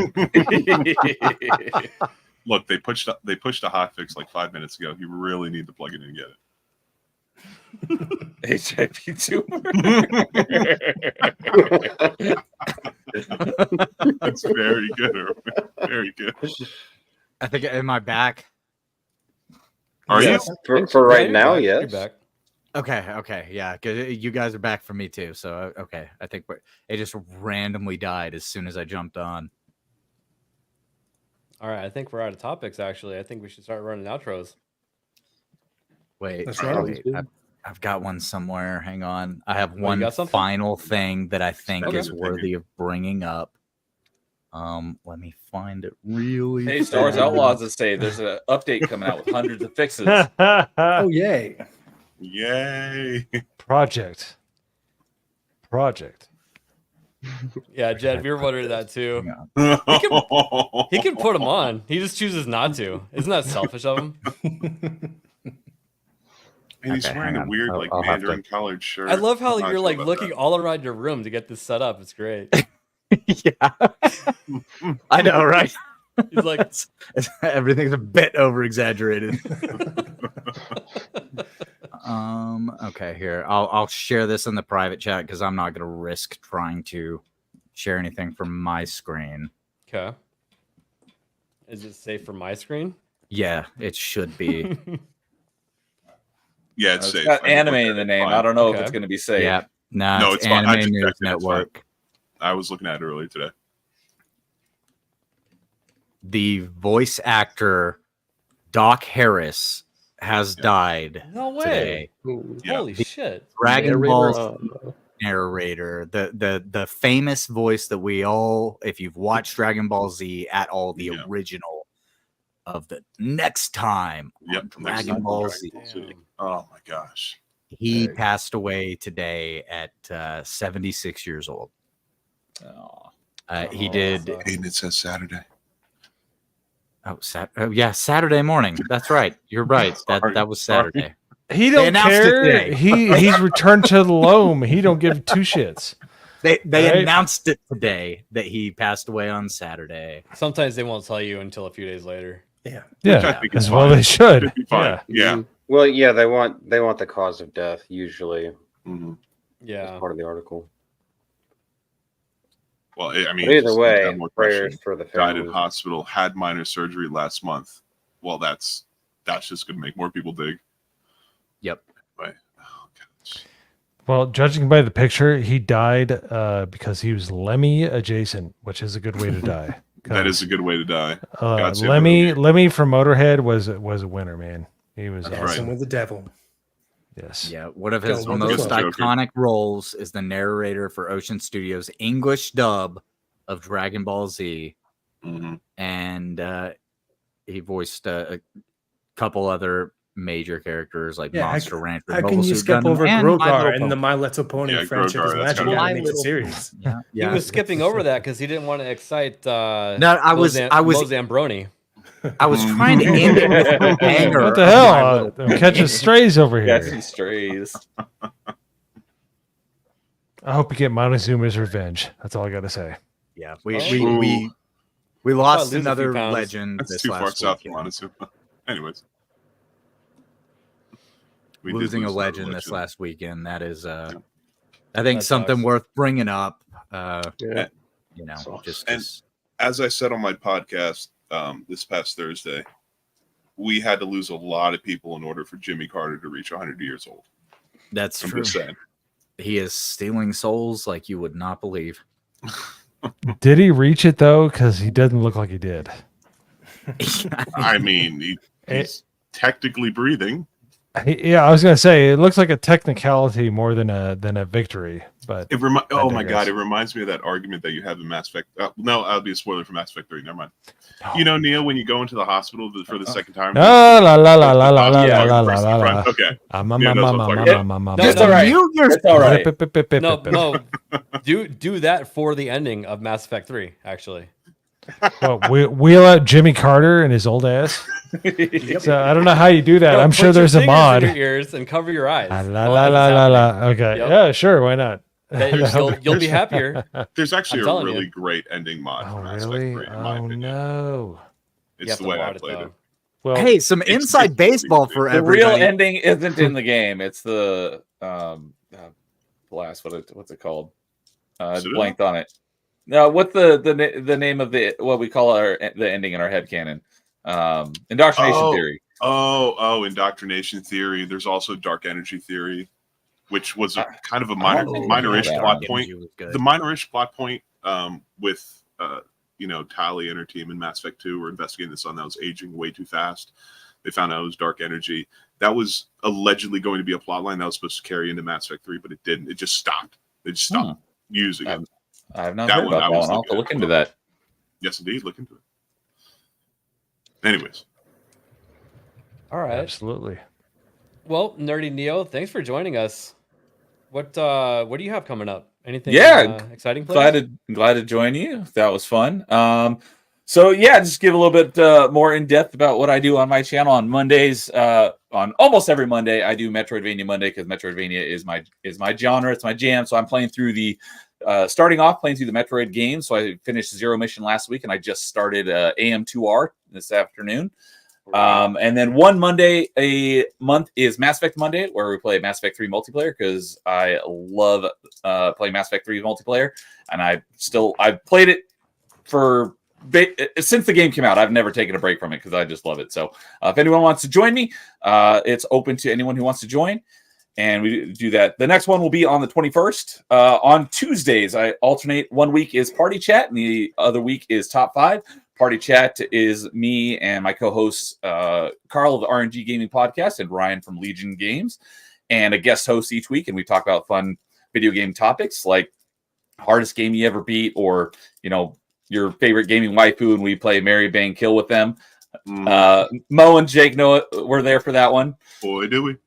Look, they pushed a hotfix like 5 minutes ago. You really need to plug it in and get it. HIV tumor. That's very good, Erwin. Very good. I think am I back? Are Yes. you? For Yeah, right you're now, back. yes. You're back. Okay, yeah. 'Cause you guys are back for me too. So okay, I think it just randomly died as soon as I jumped on. All right, I think we're out of topics. Actually, I think we should start running outros. Wait, That's right. wait. I've got one somewhere. Hang on. I have you one got something? final thing that I think Okay. is worthy of bringing up. Let me find it really. Hey, Star Wars fast. Outlaws is say there's an update coming out with hundreds of fixes. Oh yay! Yay! Project. Yeah, Jed, we were wondering that too. Hang He can put them on. He just chooses not to. Isn't that selfish of him? And he's Okay, wearing hang a on. weird, I'll like, have to- Mandarin collared shirt. I love how I'm not you're sure like about looking that. all around your room to get this set up. It's great. Yeah. I know, right? He's like, Everything's a bit over exaggerated. Okay, here. I'll share this in the private chat because I'm not gonna risk trying to share anything from my screen. okay. Is it safe for my screen? Yeah, it should be. Yeah, it's It's safe. got I can anime look at in the it name. fine. I don't know if Okay. it's going to be safe. Yeah. Nah, No, it's it's fine. I Anime just News checked. It's fine. Network. I was looking at it earlier today. The voice actor Doc Harris has died No way. today. Yeah. Holy shit. Dragon Narrator, Ball narrator, the famous voice that we all, if you've watched Dragon Ball Z at all, the Yeah. original of the next time on Yep. Dragon Ball Z. Oh my gosh. He passed away today at 76 years old. Oh. He did. Aiden, it says Saturday. Oh, yeah, Saturday morning. That's right. You're right. That was Sorry. Saturday. He They don't announced it care. today. He's returned to the loam. He don't give two shits. They Right? announced it today that he passed away on Saturday. Sometimes they won't tell you until a few days later. Yeah. Yeah, I think is as well fine. they should. Should be fine. Yeah. Yeah. Well, yeah, they want the cause of death usually Mm-hmm. Yeah. as part of the article. Well, I mean, But either just way, downward pressure. prayers for the Died in family. hospital, had minor surgery last month. Well, that's just going to make more people dig. Yep. But, oh, gosh. Well, judging by the picture, he died because he was Lemmy adjacent, which is a good way to die. That is a good way to die. God save Lemmy from Motorhead was a winner, man. He was That's awesome. right. With the devil. Yes. Yeah, one of his Going with the most flow. iconic roles is the narrator for Ocean Studios' English dub of Dragon Ball Z, Mhm. and he voiced a couple other major characters like Yeah, Monster Rancher. How Mobile can you Suit skip Gundam, over and My Little Grogar and Pony. the My Little Pony Yeah, Friendship Grogar, is that's Magic gotta be animated it. series? Yeah, He yeah. was skipping over that because he didn't want to excite No, I was Mo Zambroni. I was trying to end it with a banger. What the of hell? My Little I'm Pony. catching strays over here. Catching strays. I hope you get Montezuma's revenge. That's all I got to say. Yeah, Ooh. we lost lose a few another pounds. legend That's this too far last south weekend. from Montezuma. Anyways. We did Losing a lose another legend this last weekend. That is, I think, That something sucks. worth bringing up. Yeah. You know, So- just And as I said on my podcast this past Thursday, we had to lose a lot of people in order for Jimmy Carter to reach 100 years old. that's I'm true. just saying. He is stealing souls like you would not believe. Did he reach it though? Because he doesn't look like he did. I mean, he's technically breathing. Yeah, I was gonna say it looks like a technicality more than a victory. But Oh I my digress. god, it reminds me of that argument that you have in Mass Effect. No, that'll be a spoiler for Mass Effect 3. Never mind. You know, Neil, when you go into the hospital for the second time. La la la la la la la Yeah, la la across the la front. la. Okay. Ma Yeah, ma that's ma what I'm ma talking ma about. ma ma. It's all right. It's all right. No, Mo, do that for the ending of Mass Effect 3, actually. Well, wheel out Jimmy Carter and his old ass. So I don't know how you do that. No, I'm put sure your there's a fingers mod. in your ears and cover your eyes. La la la la la. Okay. Yep. Yeah, sure. Why not? You'll be happier. There's actually I'm a telling really you. great ending mod for Oh Mass Effect really? 3, in my Oh opinion. no. You It's have the to way I mod it, played though. it. Well, Hey, some It's- inside it's- baseball for The everybody. real ending isn't in the game. It's the blast. What's it called? Citadel? Blanked on it. No, what's the name of what we call the ending in our headcanon? Indoctrination Theory. Indoctrination Theory. There's also Dark Energy Theory, which was a kind of a Oh, minor-ish yeah, plot Dark point. Energy was good. The minor-ish plot point with Tali and her team in Mass Effect 2 were investigating the sun that was aging way too fast. They found out it was dark energy. That was allegedly going to be a plot line that was supposed to carry into Mass Effect 3, but it didn't. It just stopped. They just stopped using it. I have not heard about that one. I'll have to look into that. Yes, indeed. Look into it. Anyways. All right. Absolutely. Well, Nerdy Neo, thanks for joining us. What do you have coming up? Anything exciting? Glad to join you. That was fun. So yeah, just give a little bit more in depth about what I do on my channel on Mondays. On almost every Monday, I do Metroidvania Monday because Metroidvania is my genre. It's my jam. So I'm playing through the starting off playing through the Metroid games. So I finished Zero Mission last week, and I just started AM2R this afternoon. And then one Monday a month is Mass Effect Monday, where we play Mass Effect 3 multiplayer because I love playing Mass Effect 3 multiplayer, and I've played it for since the game came out. I've never taken a break from it because I just love it. So if anyone wants to join me, it's open to anyone who wants to join, and we do that. The next one will be on the 21st. On Tuesdays, I alternate. One week is Party Chat, and the other week is Top 5. Party Chat is me and my co-hosts, Carl of the RNG Gaming Podcast and Ryan from Legion Games, and a guest host each week. And we talk about fun video game topics like hardest game you ever beat, or, your favorite gaming waifu, and we play Marry, Bang, Kill with them. Mo and Jake were there for that one. Boy, do we.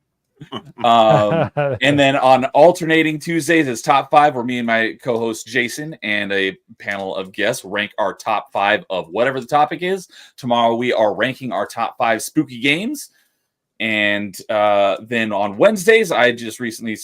And then on alternating Tuesdays is Top 5, where me and my co-host Jason and a panel of guests rank our top 5 of whatever the topic is. Tomorrow we are ranking our top 5 spooky games. And then on Wednesdays, I just recently,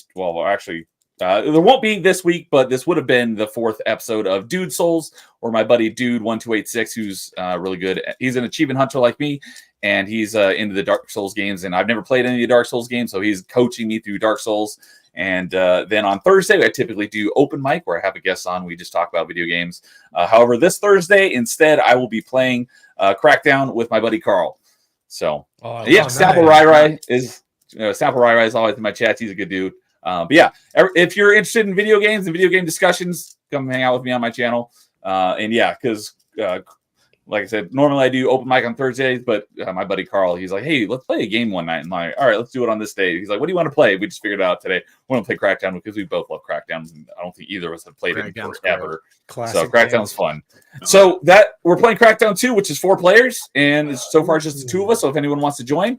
there won't be this week, but this would have been the 4th episode of Dude Souls, or my buddy Dude1286, who's really good. He's an achievement hunter like me, and he's into the Dark Souls games, and I've never played any of the Dark Souls games, so he's coaching me through Dark Souls. And then on Thursday, I typically do open mic, where I have a guest on. We just talk about video games. However, this Thursday, instead, I will be playing Crackdown with my buddy Carl. So, Sample Rai Rai is always in my chats. He's a good dude. But yeah, if you're interested in video games and video game discussions, come hang out with me on my channel. And yeah, because like I said, normally I do open mic on Thursdays, but my buddy Carl, he's like, hey, let's play a game one night. And I'm like, all right, let's do it on this day. He's like, what do you want to play? We just figured it out today. We want to play Crackdown because we both love Crackdown. And I don't think either of us have played it forever. So Crackdown's fun. So we're playing Crackdown 2, which is 4 players. And so far it's just the 2 of us. So if anyone wants to join,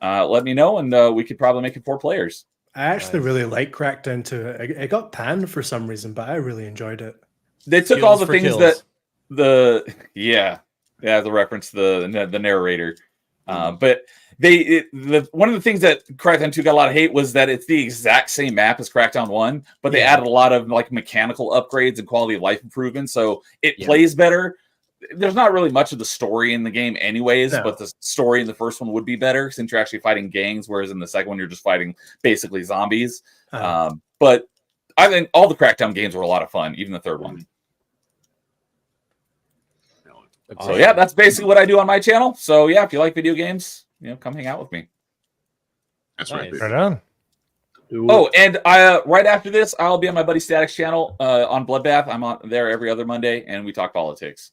let me know. And we could probably make it 4 players. I actually really like Crackdown 2. It got panned for some reason, but I really enjoyed it. They took all the things that the reference to the narrator, but one of the things that Crackdown 2 got a lot of hate was that it's the exact same map as Crackdown 1, but they added a lot of like mechanical upgrades and quality of life improvements, so it plays better. There's not really much of the story in the game anyways, but the story in the first one would be better since you're actually fighting gangs, whereas in the second one you're just fighting basically zombies. But I think all the Crackdown games were a lot of fun, even the third one. So yeah, that's basically what I do on my channel. So yeah, if you like video games, come hang out with me. That's right. Right on. Oh, and right after this, I'll be on my buddy Static's channel on Bloodbath. I'm on there every other Monday, and we talk politics.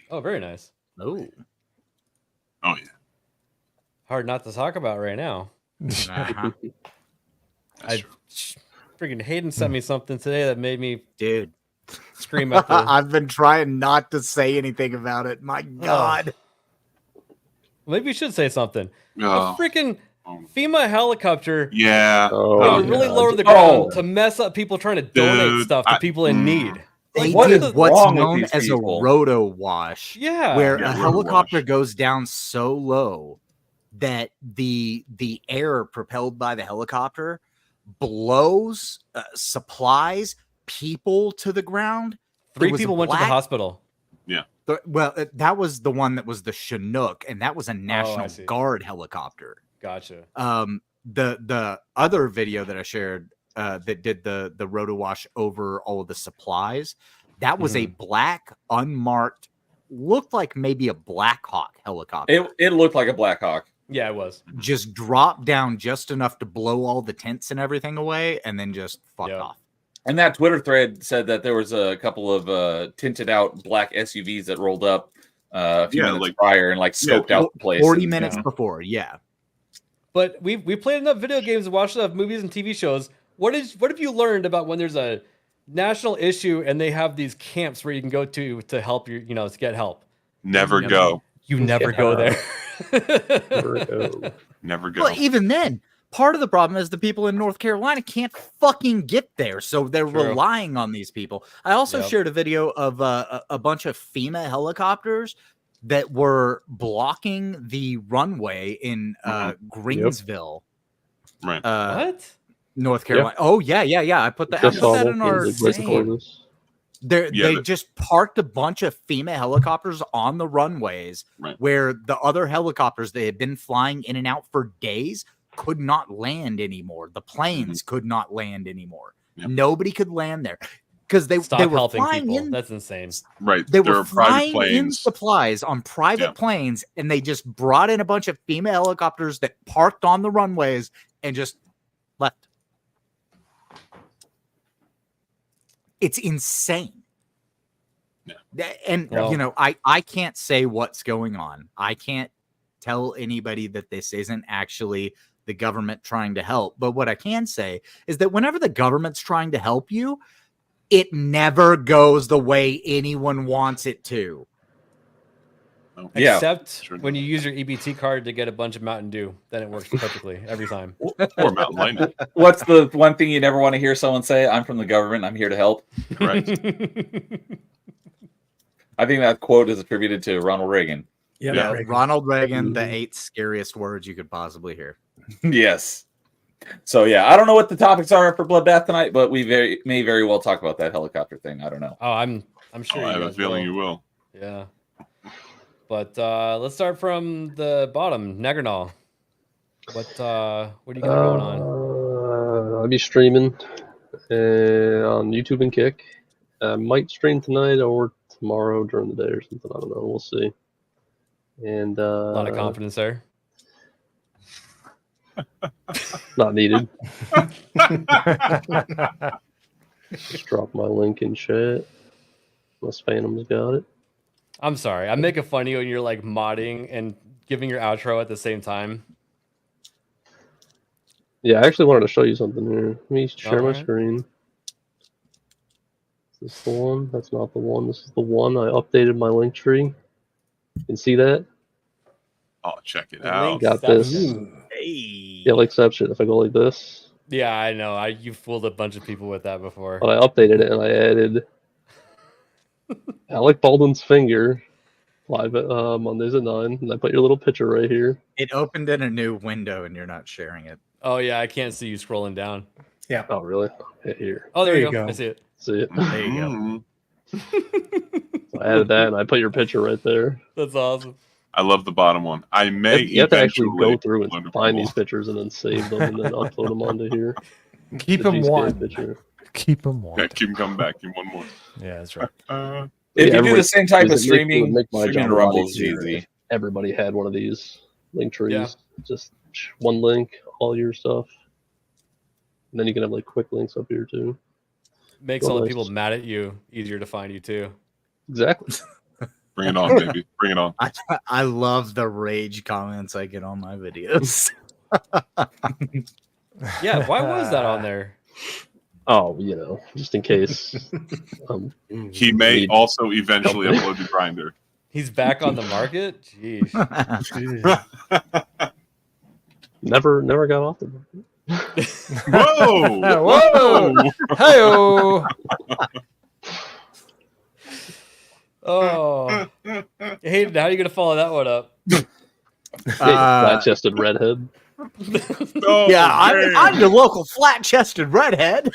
Oh, very nice. Oh yeah. Hard not to talk about right now. Freaking Hayden sent me something today that made me scream at the... I've been trying not to say anything about it. My God. Maybe you should say something. A freaking FEMA helicopter. Yeah. Really lower the ground to mess up people trying to donate stuff to people in need. They Like, did what's known as a roto wash. Yeah. Where Yeah, a roto helicopter goes down so low that the air propelled by the helicopter blows supplies, people to the ground. 3 people went to the hospital. Yeah. That was the one that was the Chinook, and that was a National Guard helicopter. Gotcha. The other video that I shared that did the roto wash over all of the supplies, that was a black, unmarked, looked like maybe a Black Hawk helicopter. It looked like a Black Hawk. Yeah, it was. Just dropped down just enough to blow all the tents and everything away, and then just fuck off. And that Twitter thread said that there was a couple of tinted out black SUVs that rolled up a few minutes prior and scoped out the place. 40 minutes before, But we played enough video games and watched enough movies and TV shows. What have you learned about when there's a national issue and they have these camps where you can go to help to get help? Never go. You never go there. Never go. Never go. Well, even then, part of the problem is the people in North Carolina can't fucking get there, so they're relying on these people. I also shared a video of a bunch of FEMA helicopters that were blocking the runway in Greensville. Right. What? North Carolina. Oh, yeah. I put that in our thing. They just parked a bunch of FEMA helicopters on the runways where the other helicopters that had been flying in and out for days could not land anymore. The planes could not land anymore. Nobody could land there because they were flying people. in. That's insane. Right. They were flying in supplies on private planes, and they just brought in a bunch of FEMA helicopters that parked on the runways and just left. It's insane. And I can't say what's going on. I can't tell anybody that this isn't actually the government trying to help. But what I can say is that whenever the government's trying to help you, it never goes the way anyone wants it to. Except when you use your EBT card to get a bunch of Mountain Dew, then it works perfectly every time. Or Mountain Lightning. What's the one thing you never want to hear someone say? I'm from the government. I'm here to help. Right. I think that quote is attributed to Ronald Reagan. Yeah, Ronald Reagan, the 8 scariest words you could possibly hear. Yes. So yeah, I don't know what the topics are for Bloodbath tonight, but we may very well talk about that helicopter thing. I don't know. Oh, I'm sure. I have a feeling you will. Yeah. But let's start from the bottom. Negrinol. What do you got going on? I'll be streaming on YouTube and Kick. I might stream tonight or tomorrow during the day or something. I don't know. We'll see. And A lot of confidence there. Not needed. Just drop my link in chat. Unless Phantom's got it. I'm sorry. I'm making fun of you when you're like modding and giving your outro at the same time. Yeah, I actually wanted to show you something here. Let me share my screen. Is this the one? That's not the one. This is the one. I updated my link tree. You can see that? Oh, check it out. Got this. Yeah, like Exception. If I go like this. Yeah, I know. You fooled a bunch of people with that before. But I updated it and I added Alec Baldwin's finger live at Mondays at 9. And I put your little picture right here. It opened in a new window and you're not sharing it. Oh, yeah. I can't see you scrolling down. Yeah. Oh, really? Okay, here. Oh, there you go. I see it. See it? There you go. So I added that and I put your picture right there. That's awesome. I love the bottom one. I may You have to actually eventually go through and find these pictures and then save them and then upload them onto here. Keep The them G-Scan warm. picture. Keep them warm. Yeah, keep them coming back. Give 'em one more. Yeah, that's right. If you do everybody- the same type of it would streaming, make my streaming job to a lot Rumble is easier easy. if Everybody had one of these link trees. Yeah. Just one link, all your stuff. And then you can have like quick links up here too. Makes Go all the nice. people mad at you easier to find you too. Exactly. Bring it on, baby. Bring it on. I love the rage comments I get on my videos. Yeah, why was that on there? Oh, just in case. He may need also eventually help. upload the grinder. He's back on the market? Jeez. Never got off the market. Whoa! Whoa! Hey-o! Oh. Hayden, how are you going to follow that one up? Flat-chested redhead. Oh, Yeah, man. I'm your local flat-chested redhead.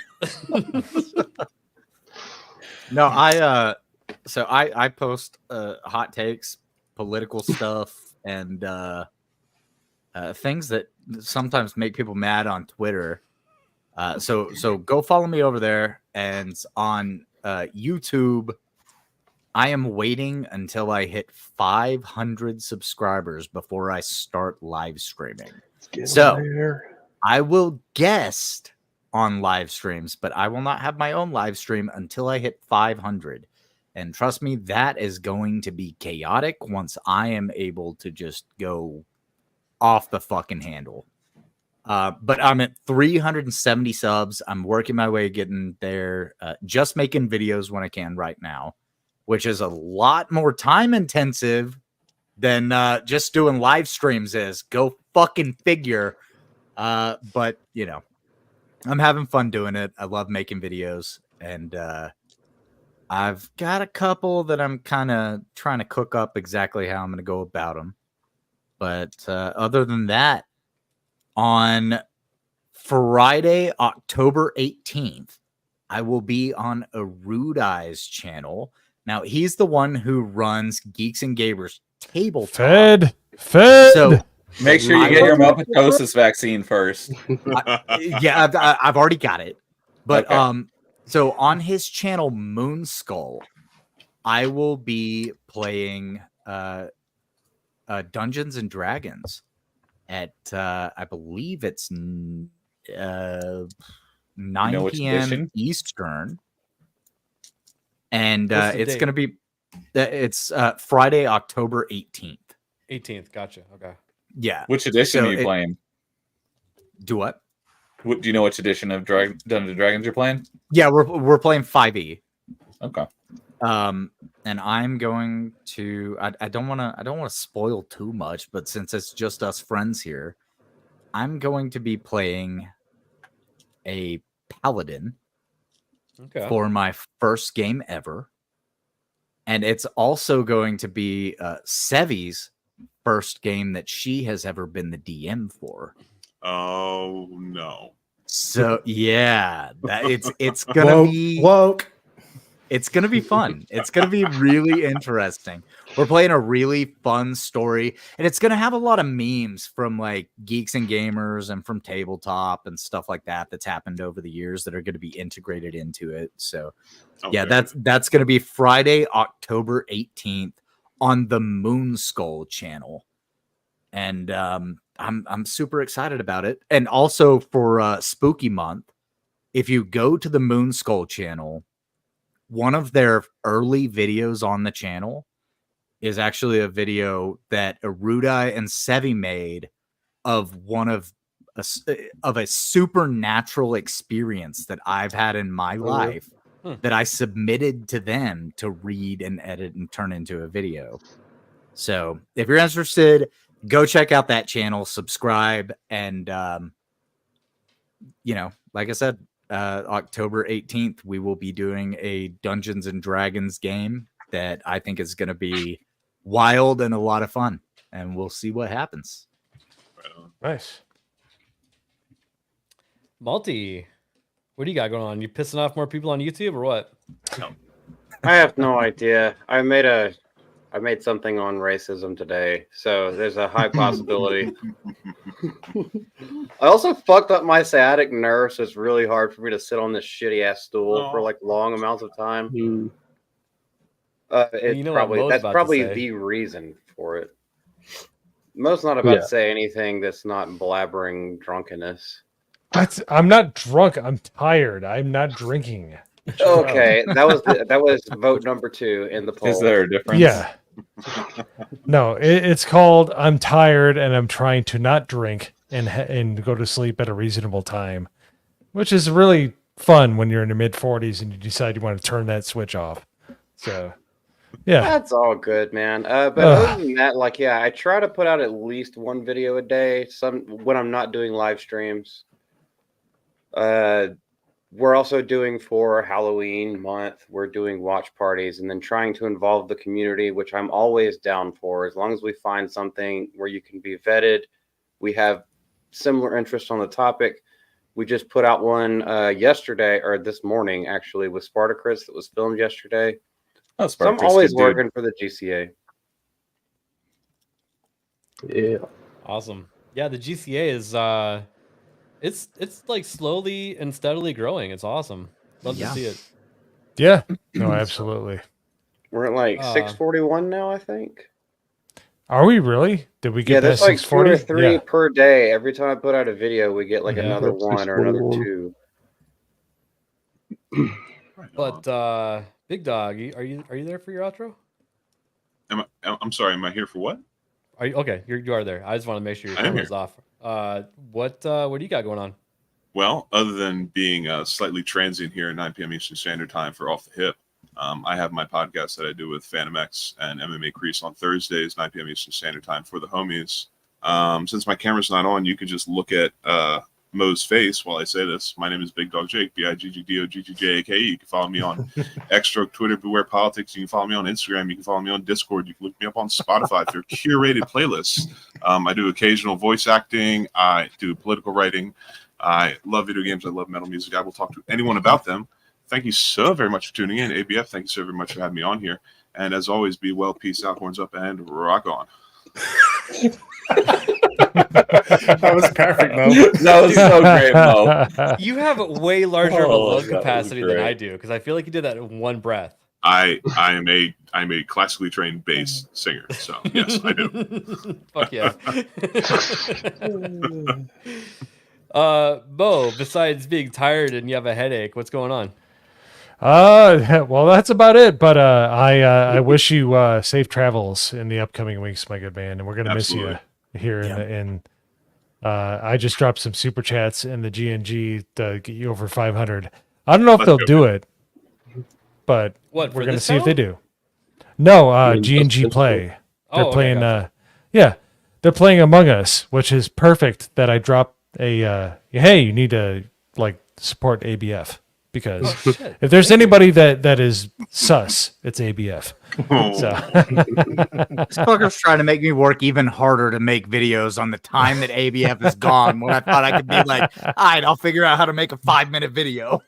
No, I post hot takes, political stuff, and things that sometimes make people mad on Twitter. So go follow me over there, and on YouTube, I am waiting until I hit 500 subscribers before I start live streaming. So I will guest on live streams, but I will not have my own live stream until I hit 500. And trust me, that is going to be chaotic once I am able to just go off the fucking handle. But I'm at 370 subs. I'm working my way getting there. Just making videos when I can right now, which is a lot more time intensive than just doing live streams is. Go fucking figure. But you know, I'm having fun doing it. I love making videos, and I've got a couple that I'm kind of trying to cook up exactly how I'm going to go about them. But other than that, on Friday, October 18th, I will be on Arudai's channel. Now, he's the one who runs Geeks and Gamers Tabletop. Fed. So make sure you get your Mopitosis vaccine first. I've already got it. But Okay. so on his channel, Moon Skull, I will be playing Dungeons and Dragons at I believe it's 9 p.m. edition? Eastern, and What's the it's date? going to be Friday, October 18th. 18th. Gotcha. Okay. Yeah. Which edition So are you playing? Do what? Do you know which edition of Dungeons and Dragons you're playing? Yeah, we're playing 5e. Okay. And I'm going to. I don't want to spoil too much, but since it's just us friends here, I'm going to be playing a paladin for my first game ever, and it's also going to be Sevi's first game that she has ever been the DM for. Oh no! So yeah, it's gonna be woke. It's gonna be fun. It's gonna be really interesting. We're playing a really fun story, and it's gonna have a lot of memes from like Geeks and Gamers and from Tabletop and stuff like that that's happened over the years that are going to be integrated into it. So yeah, that's gonna be Friday, October 18th on the Moon Skull channel, and I'm super excited about it. And also for Spooky Month, if you go to the Moon Skull channel, one of their early videos on the channel is actually a video that Arudai and Sevi made of a supernatural experience that I've had in my life that I submitted to them to read and edit and turn into a video. So if you're interested, go check out that channel, subscribe, and like I said, October 18th, we will be doing a Dungeons and Dragons game that I think is going to be wild and a lot of fun, and we'll see what happens. Nice. Multi, what do you got going on? You pissing off more people on YouTube or what? No. I have no idea. I made something on racism today, so there's a high possibility. I also fucked up my sciatic nerve, so it's really hard for me to sit on this shitty ass stool for like long amounts of time. That's probably the reason for it. Mo's not about to say anything that's not blabbering drunkenness. I'm not drunk. I'm tired. I'm not drinking. Okay, that was vote number 2 in the poll. Is there a difference? Yeah. No, it's called I'm tired and I'm trying to not drink and go to sleep at a reasonable time, which is really fun when you're in your mid 40s and you decide you want to turn that switch off. So, yeah. That's all good, man. But other than that, I try to put out at least one video a day. When I'm not doing live streams. We're also doing for Halloween month, we're doing watch parties and then trying to involve the community, which I'm always down for. As long as we find something where you can be vetted, we have similar interests on the topic. We just put out one yesterday, or this morning actually, with Spartacus that was filmed yesterday. Oh, so I'm always working for the GCA. Yeah. Awesome. Yeah, the GCA is it's like slowly and steadily growing. It's awesome. Love to see it. Yeah. No, absolutely. We're at like 641 now, I think. Are we really? Did we get there's past like 2 or 640? 3 per day. Every time I put out a video, we get like another one or another 2. But Big Dog, are you there for your outro? I'm sorry. Am I here for what? Are you okay? You are there. I just want to make sure your I am camera's off. What do you got going on? Well, other than being slightly transient here at 9 p.m. Eastern Standard Time for Off the Hip, I have my podcast that I do with Phantom X and MMA Crease on Thursdays, 9 p.m. Eastern Standard Time for the homies. Since my camera's not on, you can just look at Mo's face while I say this. My name is Big Dog Jake, BIGGDOGGJAKE. You can follow me on X-Stroke, Twitter, Beware Politics. You can follow me on Instagram. You can follow me on Discord. You can look me up on Spotify for curated playlists. I do occasional voice acting. I do political writing. I love video games. I love metal music. I will talk to anyone about them. Thank you so very much for tuning in. ABF, thank you so very much for having me on here. And as always, be well, peace out, horns up, and rock on. That was perfect, Mo. That was so great, Mo. You have way larger of a Oh, lung that was capacity than great. I do, because I feel like you did that in one breath. I'm a classically trained bass singer, so yes, I do. Fuck yeah. Bo, besides being tired and you have a headache, what's going on? Well, that's about it. But I wish you safe travels in the upcoming weeks, my good man, and we're gonna miss you here in I just dropped some super chats in the GNG to get you over 500. I don't know if they'll do it, but What, we're for gonna this see if they channel? do. No, GNG Play. They're okay, playing. gotcha. Yeah, they're playing Among Us, which is perfect. That I dropped a. Hey, you need to like support ABF because if there's anybody that is sus, it's ABF. So This fucker's trying to make me work even harder to make videos on the time that ABF is gone. When I thought I could be like, all right, I'll figure out how to make a 5-minute video.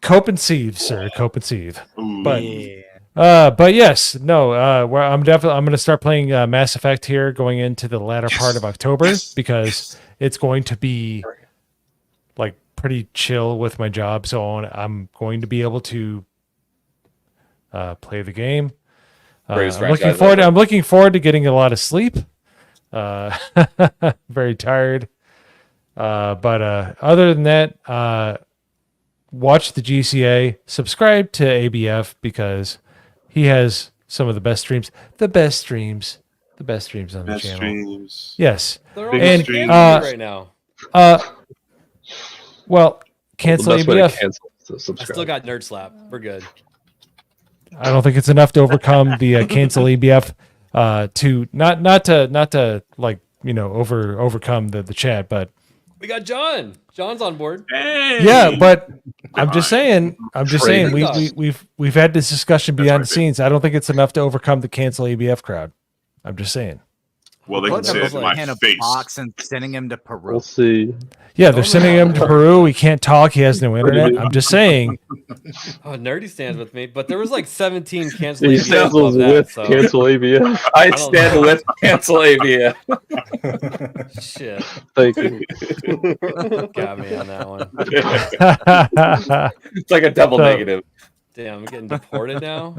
Cope and seethe, sir. Cope and seethe. But yes, no. Where I'm going to start playing Mass Effect here, going into the latter part of October because it's going to be like pretty chill with my job, so I'm going to be able to play the game. I'm looking forward to getting a lot of sleep. Very tired. But other than that, watch the GCA, subscribe to ABF because he has some of the best streams. The best streams on the channel. Streams. Yes. They're all and right now. Well, cancel the best way to ABF. cancel is to I subscribe. still got Nerd Slap. We're good. I don't think it's enough to overcome the cancel ABF. To not to like overcome the chat, but We got John. John's on board. Hey! yeah, but I'm just saying Trade. we've had this discussion behind the scenes. I don't think it's enough to overcome the cancel ABF crowd. I'm just saying. Well, they can Putting say him it to my in a face. box and sending him to Peru. We'll see. Yeah, they're sending him to Peru. He can't talk. He has no internet. I'm just saying. Oh, Nerdy stands with me, but there was like 17 cancel He ABF stands above that, with so cancel ABF. I don't stand know. with cancel ABF. Shit. Thank you. Got me on that one. It's like a double So- negative. Damn, I'm getting deported now.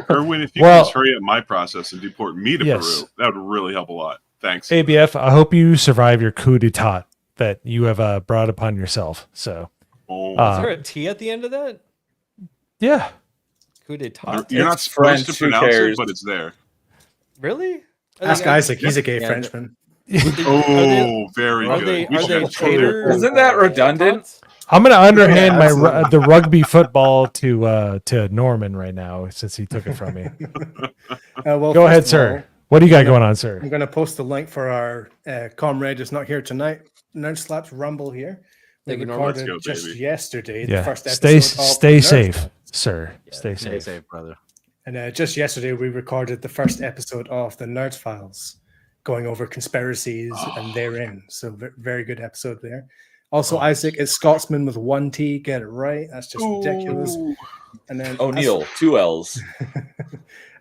Erwin, if you Well- could just hurry up my process and deport me to Yes. Peru, that would really help a lot. Thanks. ABF, I hope you survive your coup d'etat that you have brought upon yourself. So, Oh. Is there a T at the end of that? yeah. Coup d'etat. You're not It's supposed French, to who pronounce cares? it, but it's there. Really? Ask Isaac. He's a gay Yeah, Frenchman. Oh, very Are good. they We should are they have traitor? Isn't that redundant? I'm going to underhand Yeah, my absolutely. the rugby football to Norman right now since he took it from me. Well, Go ahead, first of all, sir. What do you got going on, sir? I'm going to post the link for our comrade who's not here tonight. Nerd Slaps Rumble here. We Thank you, Norman. recorded Let's go, just baby. yesterday the Yeah. first Stay episode of stay Nerd safe, Slaps. sir. Stay Stay safe. safe, brother. And just yesterday, we recorded the first episode of the Nerd Files, going over conspiracies and therein. So very good episode there. Also, Isaac is Scotsman with one T. Get it right. That's just ridiculous. And then O'Neill, 2 L's.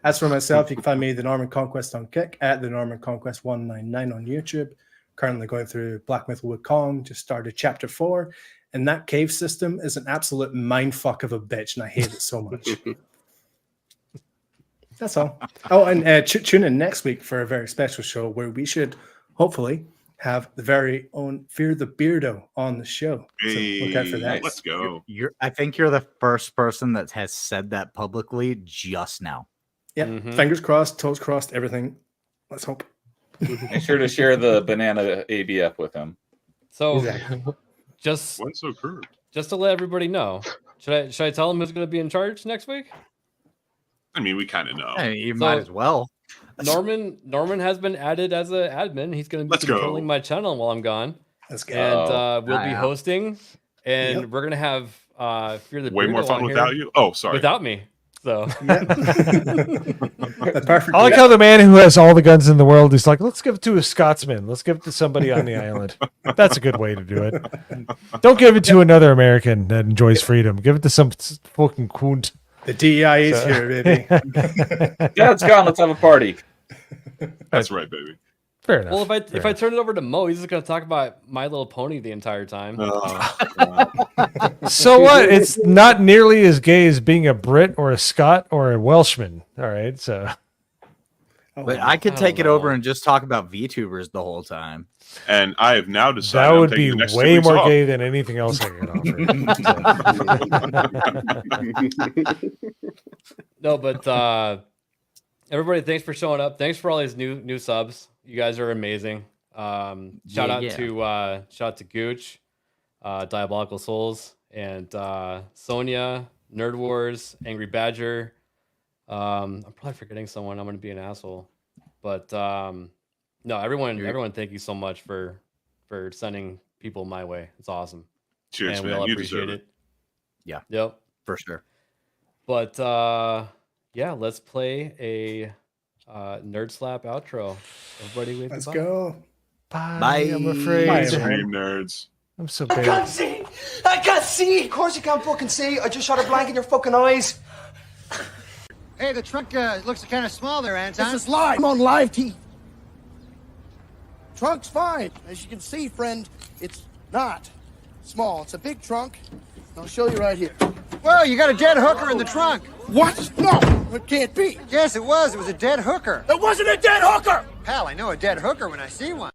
As for myself, you can find me the Norman Conquest on Kick at the Norman Conquest 199 on YouTube. Currently going through Black Myth Wukong. Just started chapter 4, and that cave system is an absolute mindfuck of a bitch, and I hate it so much. That's all. Oh, and tune in next week for a very special show where we should hopefully have the very own Fear the Beardo on the show. So look out for that. Let's go. I think you're the first person that has said that publicly just now. Yeah, fingers crossed, toes crossed, everything. Let's hope. Make sure to share the banana ABF with him. So, Exactly. just What's so curved? just to let everybody know, should I tell him who's going to be in charge next week? I mean, we kind of know. Hey, you So- might as well. Norman has been added as an admin. He's going to be Let's go. controlling my channel while I'm gone. Let's go. And we'll be Yeah. hosting, and Yep. we're gonna have Fear the Way more Beardo fun on without here you. Oh, sorry. without me. So The perfect. I like how the man who has all the guns in the world is like, let's give it to a Scotsman. Let's give it to somebody on the island. That's a good way to do it. Don't give it to another American that enjoys freedom. Give it to some fucking coont. The DEI is here, baby. Yeah, it's gone. Let's have a party. That's right, baby. Fair enough. well, if I turn it over to Mo, he's just gonna talk about My Little Pony the entire time. So what? It's not nearly as gay as being a Brit or a Scot or a Welshman. All right, so But I could I take don't it over know. and just talk about VTubers the whole time. And I have now decided that I'm would taking be the next 2 way weeks more off. gay than anything else I can offer. No, but everybody, thanks for showing up. Thanks for all these new subs. You guys are amazing. Shout out to Gooch, Diabolical Souls, and Sonia, Nerd Wars, Angry Badger. I'm probably forgetting someone. I'm gonna be an asshole, but no, everyone, thank you so much for sending people my way. It's awesome. Cheers, and we man. all You appreciate deserve it. Yeah, Yep. for sure. But yeah, let's play a Nerd Slap outro. Everybody, wave Let's goodbye. go. Bye. I'm afraid. Bye, Dream everyone. nerds. I'm so I can't bad. see! I can't see! Of course you can't fucking see! I just shot a blank in your fucking eyes! Hey, the trunk looks kind of small there, Anton. This is live! I'm on live TV! Trunk's fine. As you can see, friend, it's not small. It's a big trunk. I'll show you right here. Whoa, you got a dead hooker in the trunk. What? No! It can't be! Yes, it was. It was a dead hooker. It wasn't a dead hooker! Pal, I know a dead hooker when I see one.